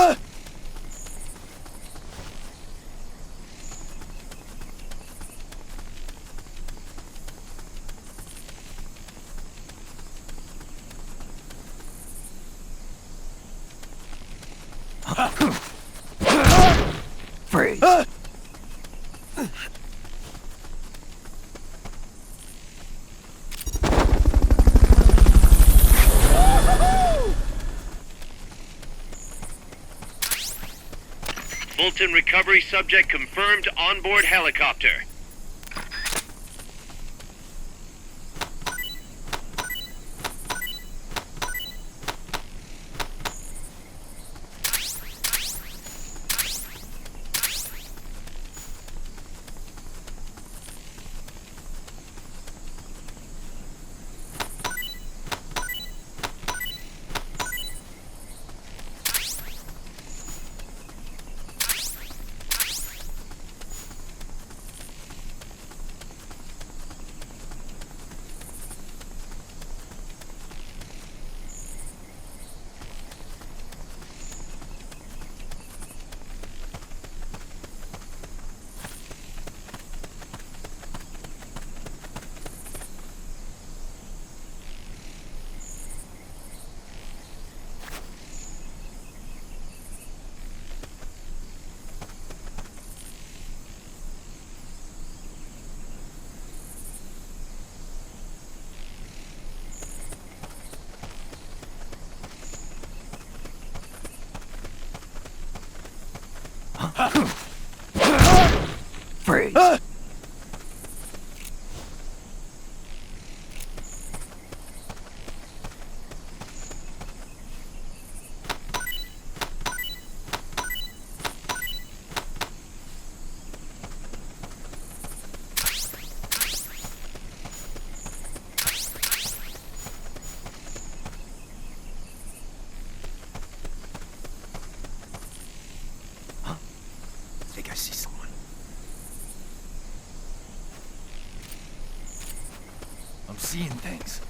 Freeze. Fulton recovery subject confirmed onboard helicopter. Freeze. I think I see someone. I'm seeing things.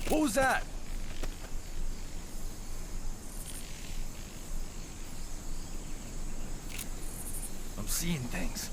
What was that? I'm seeing things.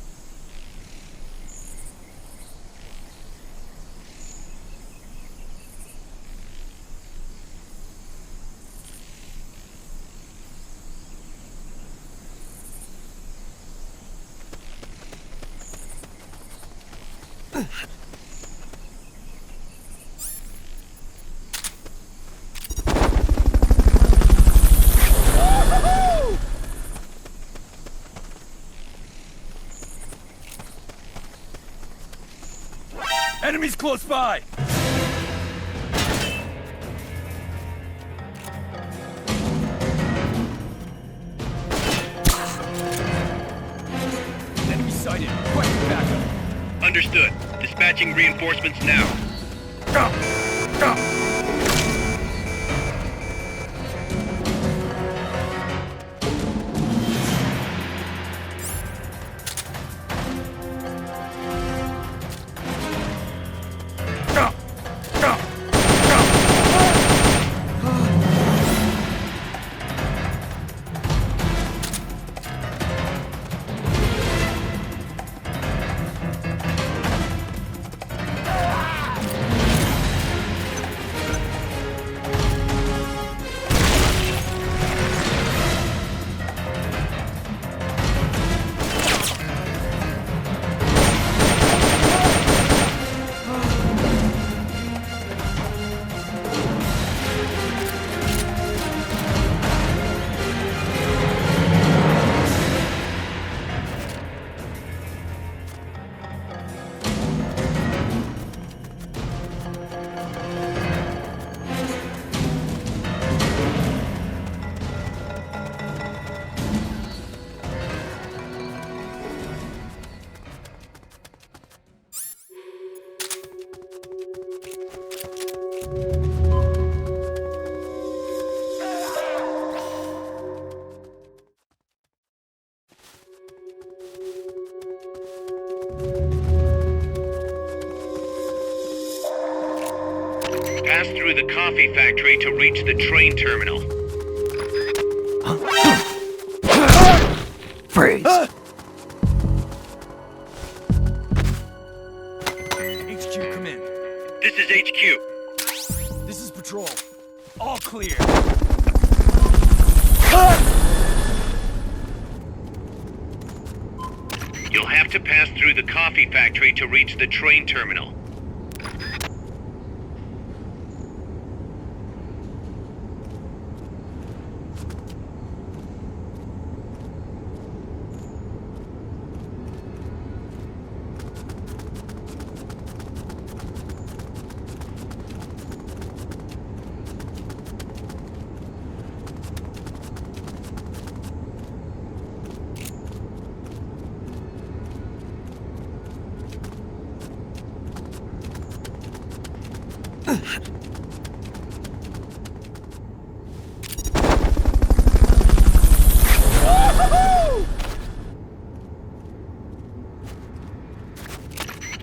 Enemies close by! Enemy sighted. Quick, backup. Understood. Dispatching reinforcements now. Pass through the coffee factory to reach the train terminal. Freeze! HQ, come in. This is HQ. This is patrol. All clear. You'll have to pass through the coffee factory to reach the train terminal.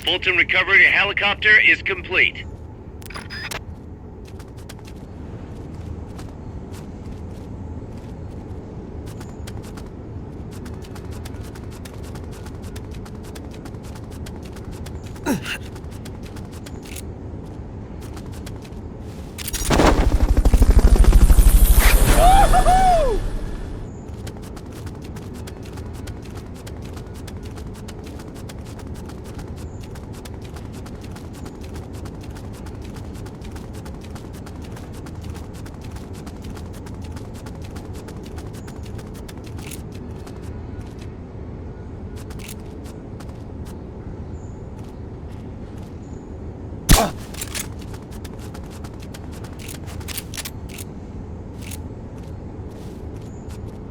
Fulton recovery helicopter is complete.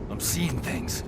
I'm seeing things.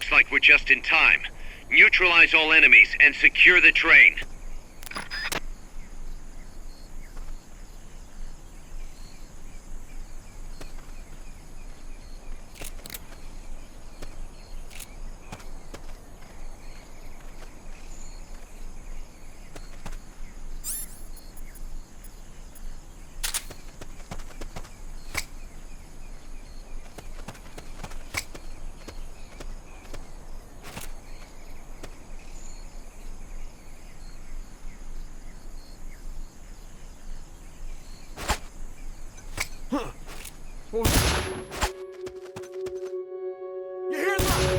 Looks like we're just in time. Neutralize all enemies and secure the train. You hear that?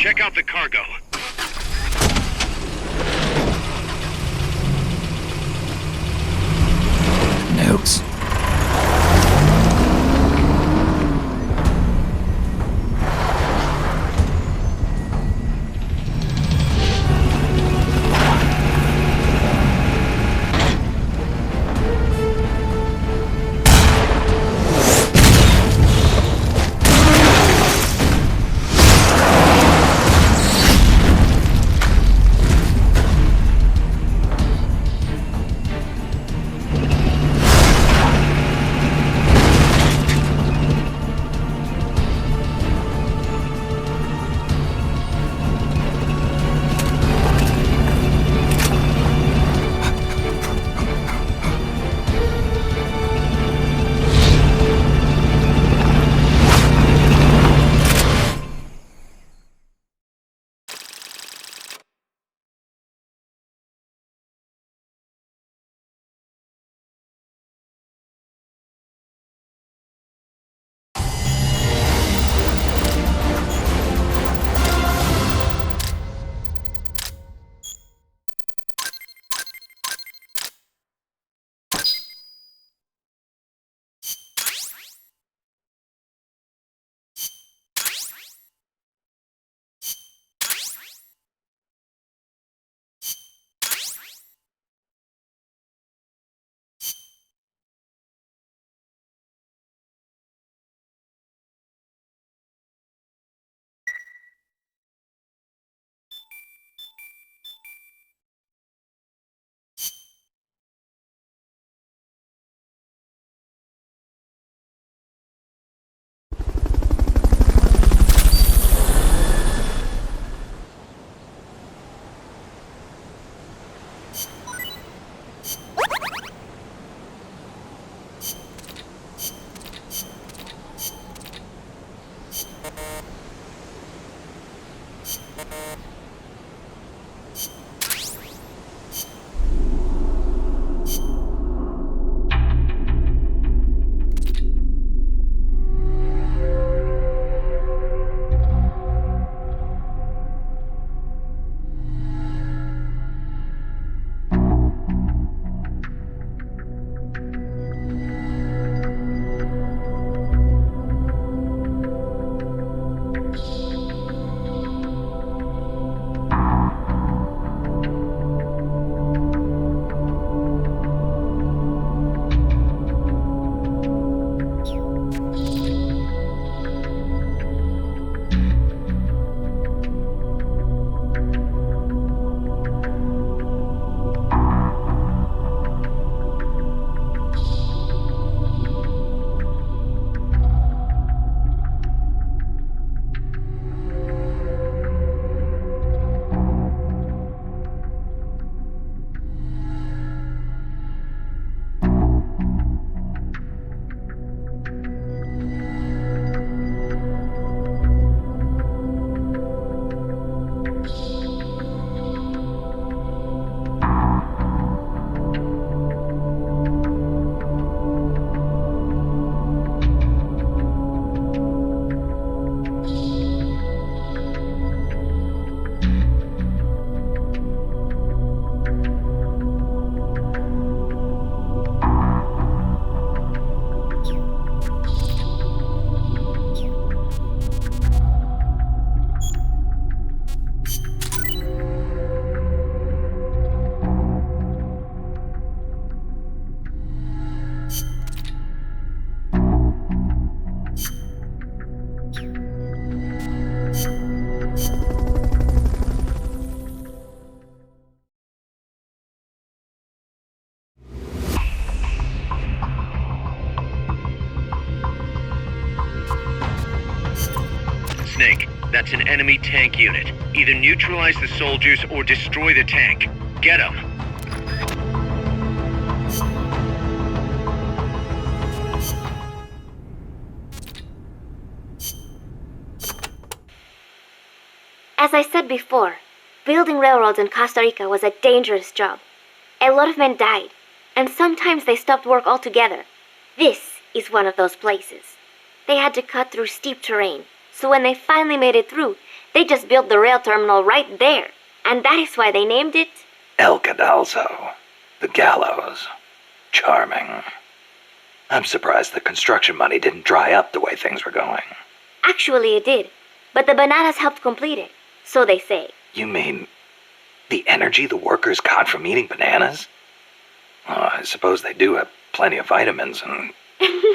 Check out the cargo. Notes. Snake. That's an enemy tank unit. Either neutralize the soldiers or destroy the tank. Get them. As I said before, building railroads in Costa Rica was a dangerous job. A lot of men died, and sometimes they stopped work altogether. This is one of those places. They had to cut through steep terrain, so when they finally made it through, they just built the rail terminal right there. And that is why they named it El Cadalso. The gallows. Charming. I'm surprised the construction money didn't dry up the way things were going. Actually, it did, but the bananas helped complete it, so they say. You mean the energy the workers got from eating bananas? Oh, I suppose they do have plenty of vitamins and...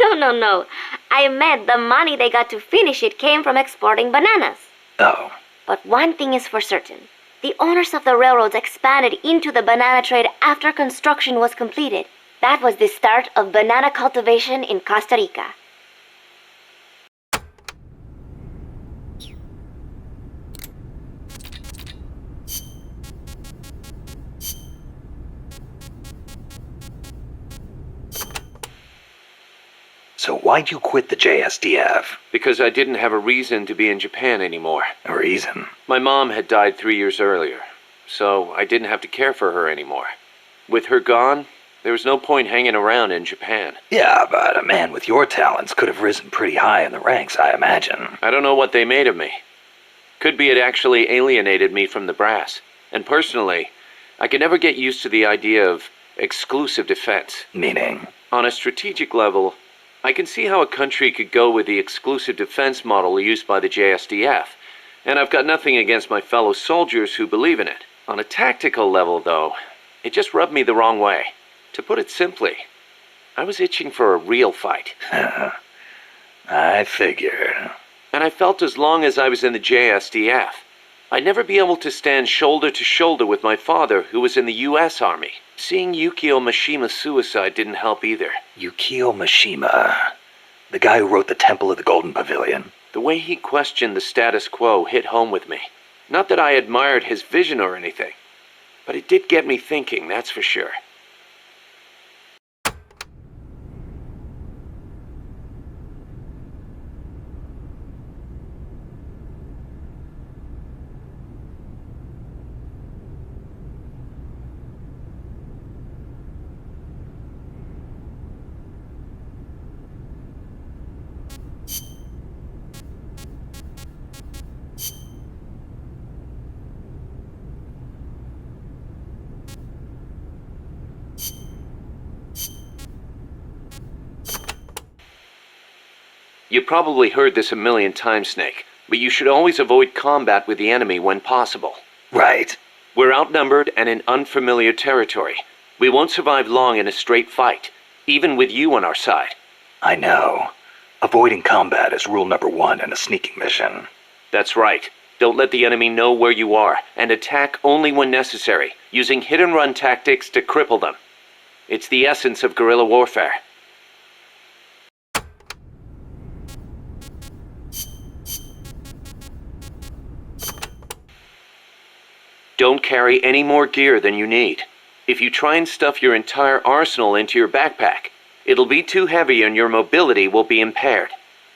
No. I meant the money they got to finish it came from exporting bananas. Oh. But one thing is for certain. The owners of the railroads expanded into the banana trade after construction was completed. That was the start of banana cultivation in Costa Rica. So why'd you quit the JSDF? Because I didn't have a reason to be in Japan anymore. A reason? My mom had died 3 years earlier, so I didn't have to care for her anymore. With her gone, there was no point hanging around in Japan. Yeah, but a man with your talents could have risen pretty high in the ranks, I imagine. I don't know what they made of me. Could be it actually alienated me from the brass. And personally, I could never get used to the idea of exclusive defense. Meaning? On a strategic level, I can see how a country could go with the exclusive defense model used by the JSDF, and I've got nothing against my fellow soldiers who believe in it. On a tactical level, though, it just rubbed me the wrong way. To put it simply, I was itching for a real fight. I figured. And I felt as long as I was in the JSDF, I'd never be able to stand shoulder to shoulder with my father, who was in the U.S. Army. Seeing Yukio Mishima's suicide didn't help either. Yukio Mishima. The guy who wrote The Temple of the Golden Pavilion. The way he questioned the status quo hit home with me. Not that I admired his vision or anything, but it did get me thinking, that's for sure. You probably heard this a million times, Snake, but you should always avoid combat with the enemy when possible. Right. We're outnumbered and in unfamiliar territory. We won't survive long in a straight fight, even with you on our side. I know. Avoiding combat is rule number 1 in a sneaking mission. That's right. Don't let the enemy know where you are, and attack only when necessary, using hit-and-run tactics to cripple them. It's the essence of guerrilla warfare. Don't carry any more gear than you need. If you try and stuff your entire arsenal into your backpack, it'll be too heavy and your mobility will be impaired.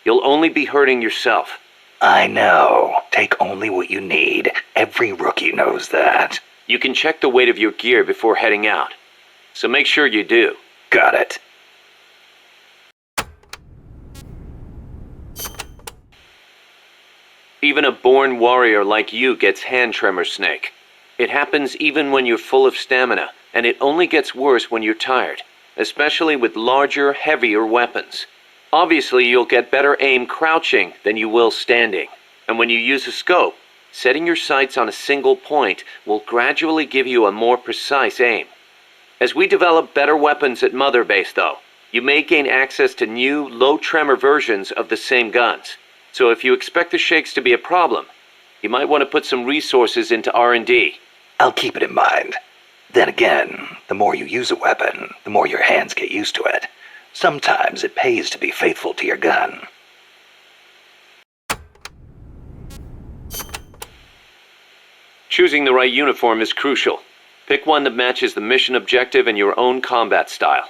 You'll only be hurting yourself. I know. Take only what you need. Every rookie knows that. You can check the weight of your gear before heading out, so make sure you do. Got it. Even a born warrior like you gets hand tremors, Snake. It happens even when you're full of stamina, and it only gets worse when you're tired, especially with larger, heavier weapons. Obviously, you'll get better aim crouching than you will standing. And when you use a scope, setting your sights on a single point will gradually give you a more precise aim. As we develop better weapons at Mother Base, though, you may gain access to new, low-tremor versions of the same guns. So if you expect the shakes to be a problem, you might want to put some resources into R&D. I'll keep it in mind. Then again, the more you use a weapon, the more your hands get used to it. Sometimes it pays to be faithful to your gun. Choosing the right uniform is crucial. Pick one that matches the mission objective and your own combat style.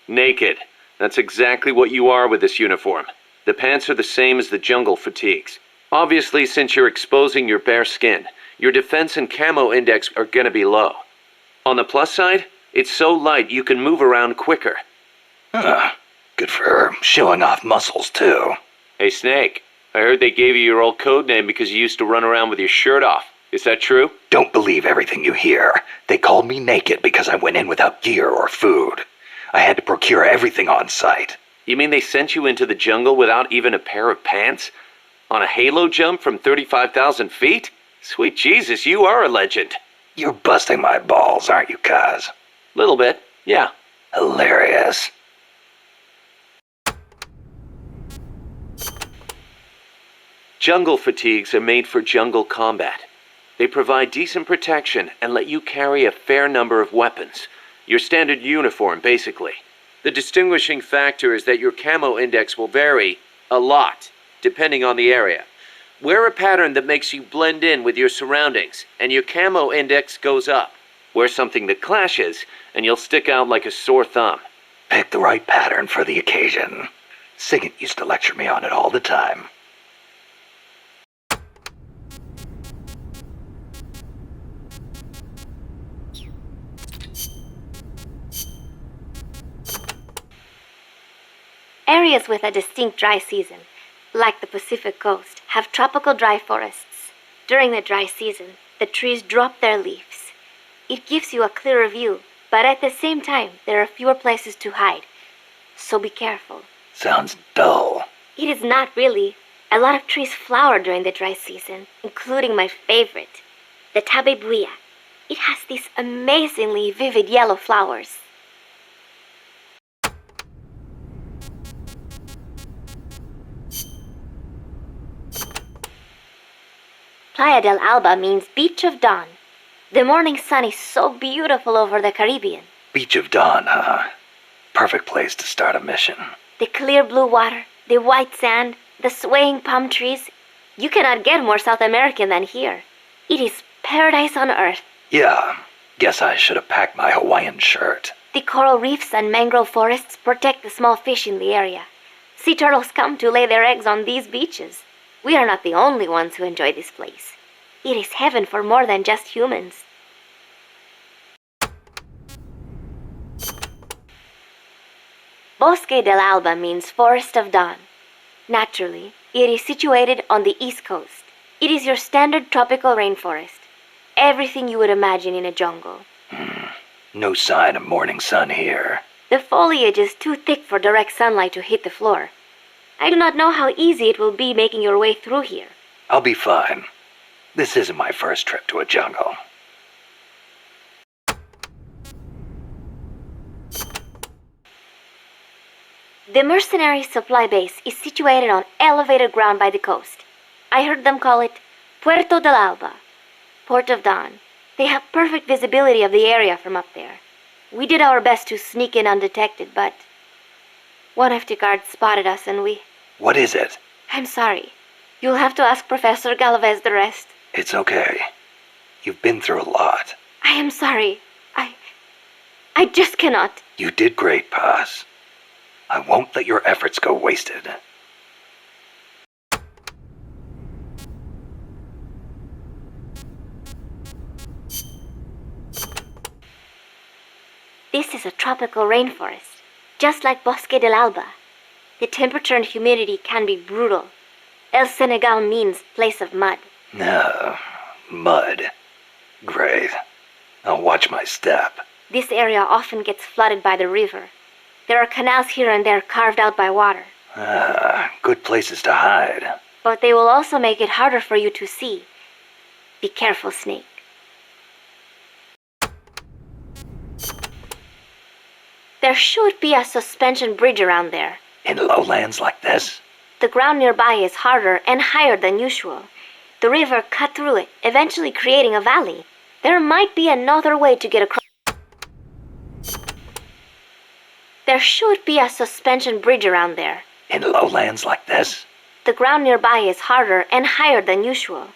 Naked. That's exactly what you are with this uniform. The pants are the same as the jungle fatigues. Obviously, since you're exposing your bare skin, your defense and camo index are gonna be low. On the plus side, it's so light you can move around quicker. Good for showing off muscles, too. Hey Snake, I heard they gave you your old code name because you used to run around with your shirt off. Is that true? Don't believe everything you hear. They called me naked because I went in without gear or food. I had to procure everything on site. You mean they sent you into the jungle without even a pair of pants? On a halo jump from 35,000 feet? Sweet Jesus, you are a legend. You're busting my balls, aren't you, Kaz? Little bit, yeah. Hilarious. Jungle fatigues are made for jungle combat. They provide decent protection and let you carry a fair number of weapons. Your standard uniform, basically. The distinguishing factor is that your camo index will vary a lot, depending on the area. Wear a pattern that makes you blend in with your surroundings, and your camo index goes up. Wear something that clashes, and you'll stick out like a sore thumb. Pick the right pattern for the occasion. Sigint used to lecture me on it all the time. Areas with a distinct dry season, like the Pacific coast, have tropical dry forests. During the dry season, the trees drop their leaves. It gives you a clearer view, but at the same time, there are fewer places to hide. So be careful. Sounds dull. It is not really. A lot of trees flower during the dry season, including my favorite, the tabebuya. It has these amazingly vivid yellow flowers. Playa del Alba means Beach of Dawn. The morning sun is so beautiful over the Caribbean. Beach of Dawn, huh? Perfect place to start a mission. The clear blue water, the white sand, the swaying palm trees. You cannot get more South American than here. It is paradise on earth. Yeah, guess I should have packed my Hawaiian shirt. The coral reefs and mangrove forests protect the small fish in the area. Sea turtles come to lay their eggs on these beaches. We are not the only ones who enjoy this place. It is heaven for more than just humans. Bosque del Alba means Forest of Dawn. Naturally, it is situated on the east coast. It is your standard tropical rainforest. Everything you would imagine in a jungle. No sign of morning sun here. The foliage is too thick for direct sunlight to hit the floor. I do not know how easy it will be making your way through here. I'll be fine. This isn't my first trip to a jungle. The mercenary supply base is situated on elevated ground by the coast. I heard them call it Puerto del Alba, Port of Dawn. They have perfect visibility of the area from up there. We did our best to sneak in undetected, but one of the guards spotted us and we... What is it? I'm sorry. You'll have to ask Professor Galvez the rest. It's okay. You've been through a lot. I am sorry. I just cannot. You did great, Paz. I won't let your efforts go wasted. This is a tropical rainforest, just like Bosque del Alba. The temperature and humidity can be brutal. El Senegal means place of mud. No, mud. Great. I'll watch my step. This area often gets flooded by the river. There are canals here and there carved out by water. Good places to hide. But they will also make it harder for you to see. Be careful, Snake. There should be a suspension bridge around there. In lowlands like this? The ground nearby is harder and higher than usual. The river cut through it, eventually creating a valley. There might be another way to get across. There should be a suspension bridge around there. In lowlands like this? The ground nearby is harder and higher than usual.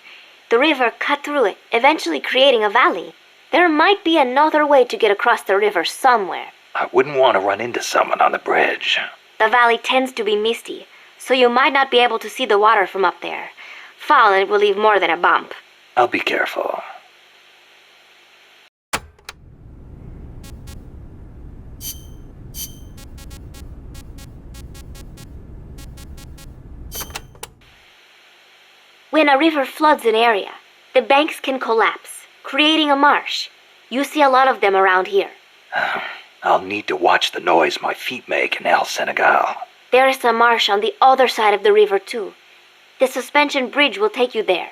The river cut through it, eventually creating a valley. There might be another way to get across the river somewhere. I wouldn't want to run into someone on the bridge. The valley tends to be misty, so you might not be able to see the water from up there. Fall and it will leave more than a bump. I'll be careful. When a river floods an area, the banks can collapse, creating a marsh. You see a lot of them around here. I'll need to watch the noise my feet make in El Senegal. There is a marsh on the other side of the river too. The suspension bridge will take you there.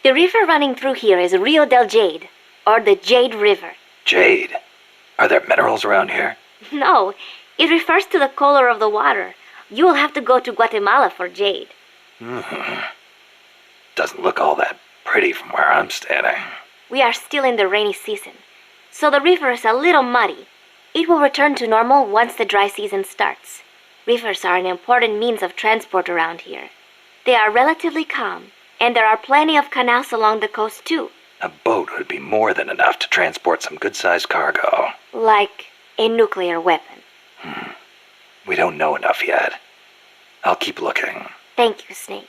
The river running through here is Rio del Jade, or the Jade River. Jade? Are there minerals around here? No, it refers to the color of the water. You will have to go to Guatemala for jade. Doesn't look all that pretty from where I'm standing. We are still in the rainy season, so the river is a little muddy. It will return to normal once the dry season starts. Rivers are an important means of transport around here. They are relatively calm, and there are plenty of canals along the coast too. A boat would be more than enough to transport some good-sized cargo. Like a nuclear weapon. We don't know enough yet. I'll keep looking. Thank you, Snake.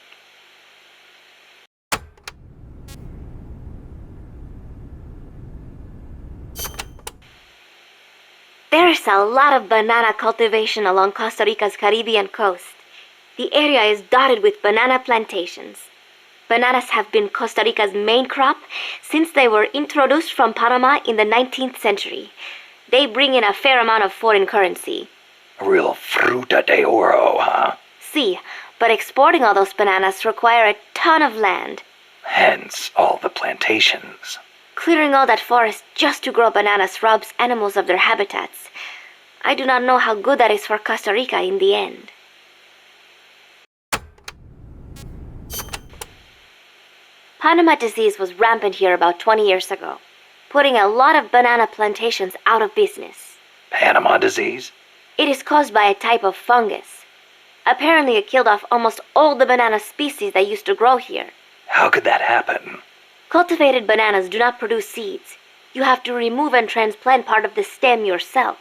There is a lot of banana cultivation along Costa Rica's Caribbean coast. The area is dotted with banana plantations. Bananas have been Costa Rica's main crop since they were introduced from Panama in the 19th century. They bring in a fair amount of foreign currency. A real fruta de oro, huh? See, but exporting all those bananas require a ton of land. Hence all the plantations. Clearing all that forest just to grow bananas robs animals of their habitats. I do not know how good that is for Costa Rica in the end. Panama disease was rampant here about 20 years ago, putting a lot of banana plantations out of business. Panama disease? It is caused by a type of fungus. Apparently it killed off almost all the banana species that used to grow here. How could that happen? Cultivated bananas do not produce seeds. You have to remove and transplant part of the stem yourself.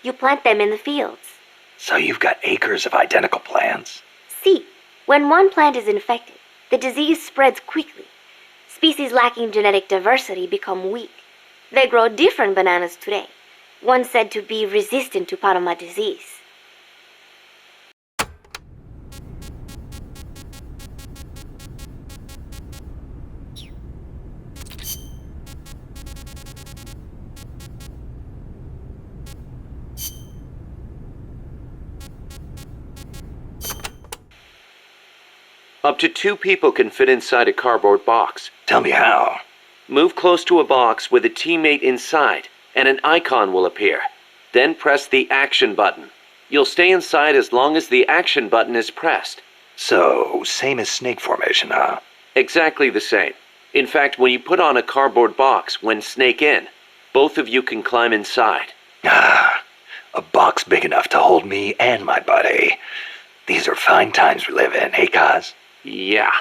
You plant them in the fields. So you've got acres of identical plants? See, when one plant is infected, the disease spreads quickly. Species lacking genetic diversity become weak. They grow different bananas today, one said to be resistant to Panama disease. Up to 2 people can fit inside a cardboard box. Tell me how. Move close to a box with a teammate inside, and an icon will appear. Then press the action button. You'll stay inside as long as the action button is pressed. So, same as snake formation, huh? Exactly the same. In fact, when you put on a cardboard box when snake in, both of you can climb inside. Ah, a box big enough to hold me and my buddy. These are fine times we live in, hey, Kaz? Yeah,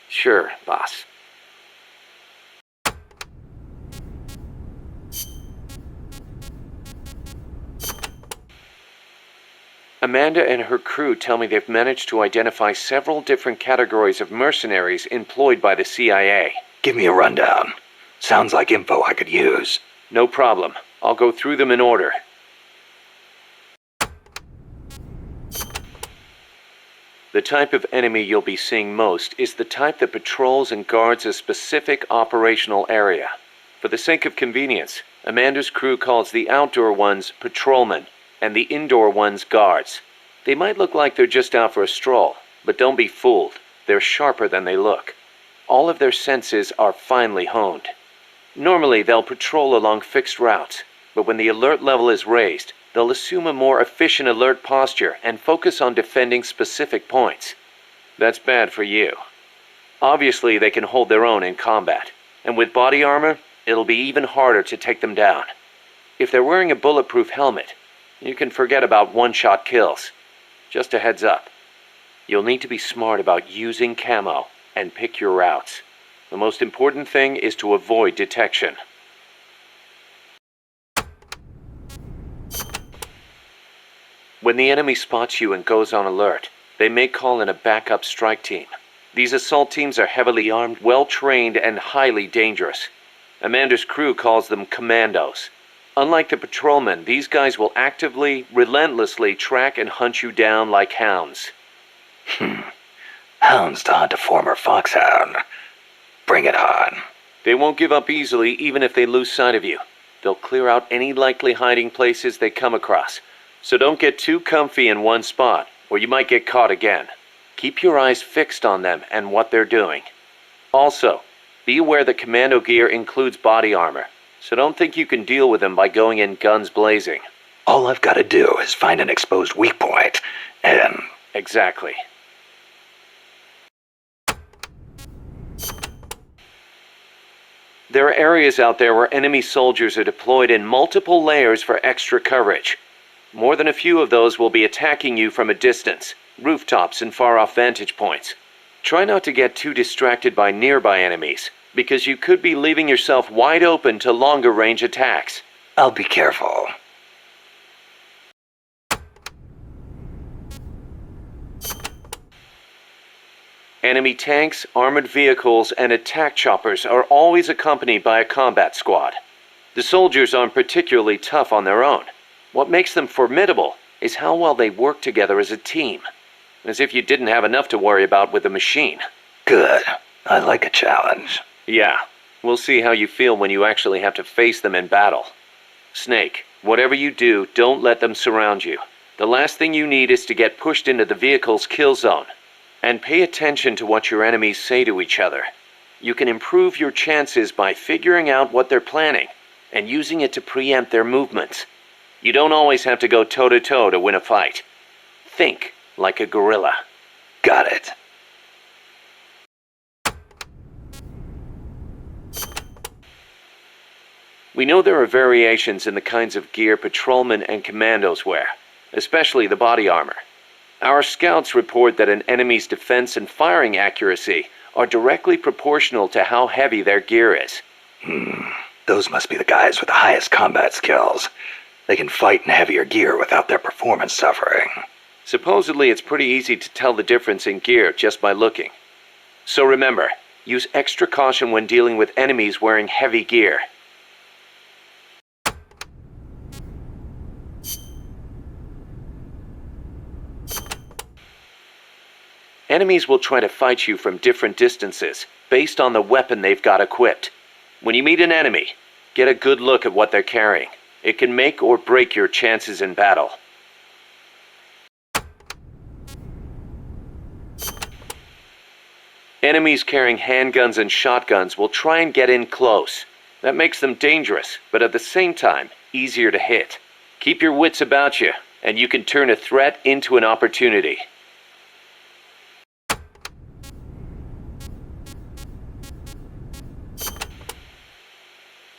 sure, boss. Amanda and her crew tell me they've managed to identify several different categories of mercenaries employed by the CIA. Give me a rundown. Sounds like info I could use. No problem. I'll go through them in order. The type of enemy you'll be seeing most is the type that patrols and guards a specific operational area. For the sake of convenience, Amanda's crew calls the outdoor ones patrolmen and the indoor ones guards. They might look like they're just out for a stroll, but don't be fooled. They're sharper than they look. All of their senses are finely honed. Normally, they'll patrol along fixed routes, but when the alert level is raised, they'll assume a more efficient alert posture and focus on defending specific points. That's bad for you. Obviously, they can hold their own in combat, and with body armor, it'll be even harder to take them down. If they're wearing a bulletproof helmet, you can forget about one-shot kills. Just a heads up. You'll need to be smart about using camo and pick your routes. The most important thing is to avoid detection. When the enemy spots you and goes on alert, they may call in a backup strike team. These assault teams are heavily armed, well-trained, and highly dangerous. Amanda's crew calls them commandos. Unlike the patrolmen, these guys will actively, relentlessly track and hunt you down like hounds. Hounds to hunt a former foxhound. Bring it on. They won't give up easily even if they lose sight of you. They'll clear out any likely hiding places they come across. So don't get too comfy in one spot, or you might get caught again. Keep your eyes fixed on them and what they're doing. Also, be aware that commando gear includes body armor, so don't think you can deal with them by going in guns blazing. All I've got to do is find an exposed weak point, and... Exactly. There are areas out there where enemy soldiers are deployed in multiple layers for extra coverage. More than a few of those will be attacking you from a distance, rooftops and far-off vantage points. Try not to get too distracted by nearby enemies, because you could be leaving yourself wide open to longer-range attacks. I'll be careful. Enemy tanks, armored vehicles, and attack choppers are always accompanied by a combat squad. The soldiers aren't particularly tough on their own. What makes them formidable is how well they work together as a team. As if you didn't have enough to worry about with a machine. Good. I like a challenge. Yeah. We'll see how you feel when you actually have to face them in battle. Snake, whatever you do, don't let them surround you. The last thing you need is to get pushed into the vehicle's kill zone. And pay attention to what your enemies say to each other. You can improve your chances by figuring out what they're planning and using it to preempt their movements. You don't always have to go toe-to-toe to win a fight. Think like a gorilla. Got it. We know there are variations in the kinds of gear patrolmen and commandos wear, especially the body armor. Our scouts report that an enemy's defense and firing accuracy are directly proportional to how heavy their gear is. Those must be the guys with the highest combat skills. They can fight in heavier gear without their performance suffering. Supposedly, it's pretty easy to tell the difference in gear just by looking. So remember, use extra caution when dealing with enemies wearing heavy gear. Enemies will try to fight you from different distances, based on the weapon they've got equipped. When you meet an enemy, get a good look at what they're carrying. It can make or break your chances in battle. Enemies carrying handguns and shotguns will try and get in close. That makes them dangerous, but at the same time, easier to hit. Keep your wits about you, and you can turn a threat into an opportunity.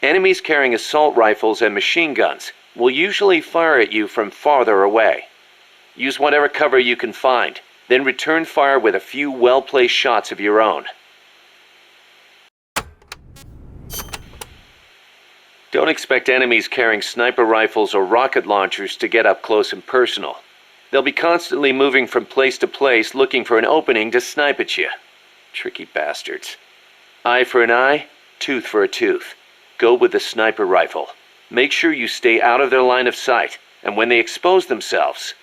Enemies carrying assault rifles and machine guns will usually fire at you from farther away. Use whatever cover you can find, then return fire with a few well-placed shots of your own. Don't expect enemies carrying sniper rifles or rocket launchers to get up close and personal. They'll be constantly moving from place to place looking for an opening to snipe at you. Tricky bastards. Eye for an eye, tooth for a tooth. Go with the sniper rifle. Make sure you stay out of their line of sight, and when they expose themselves,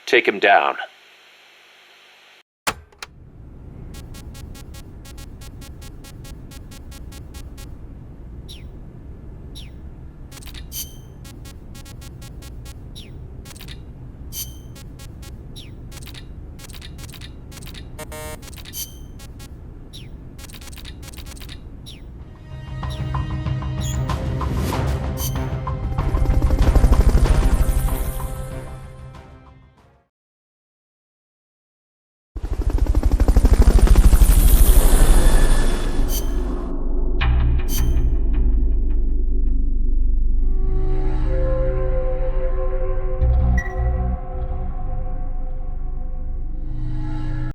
take them down.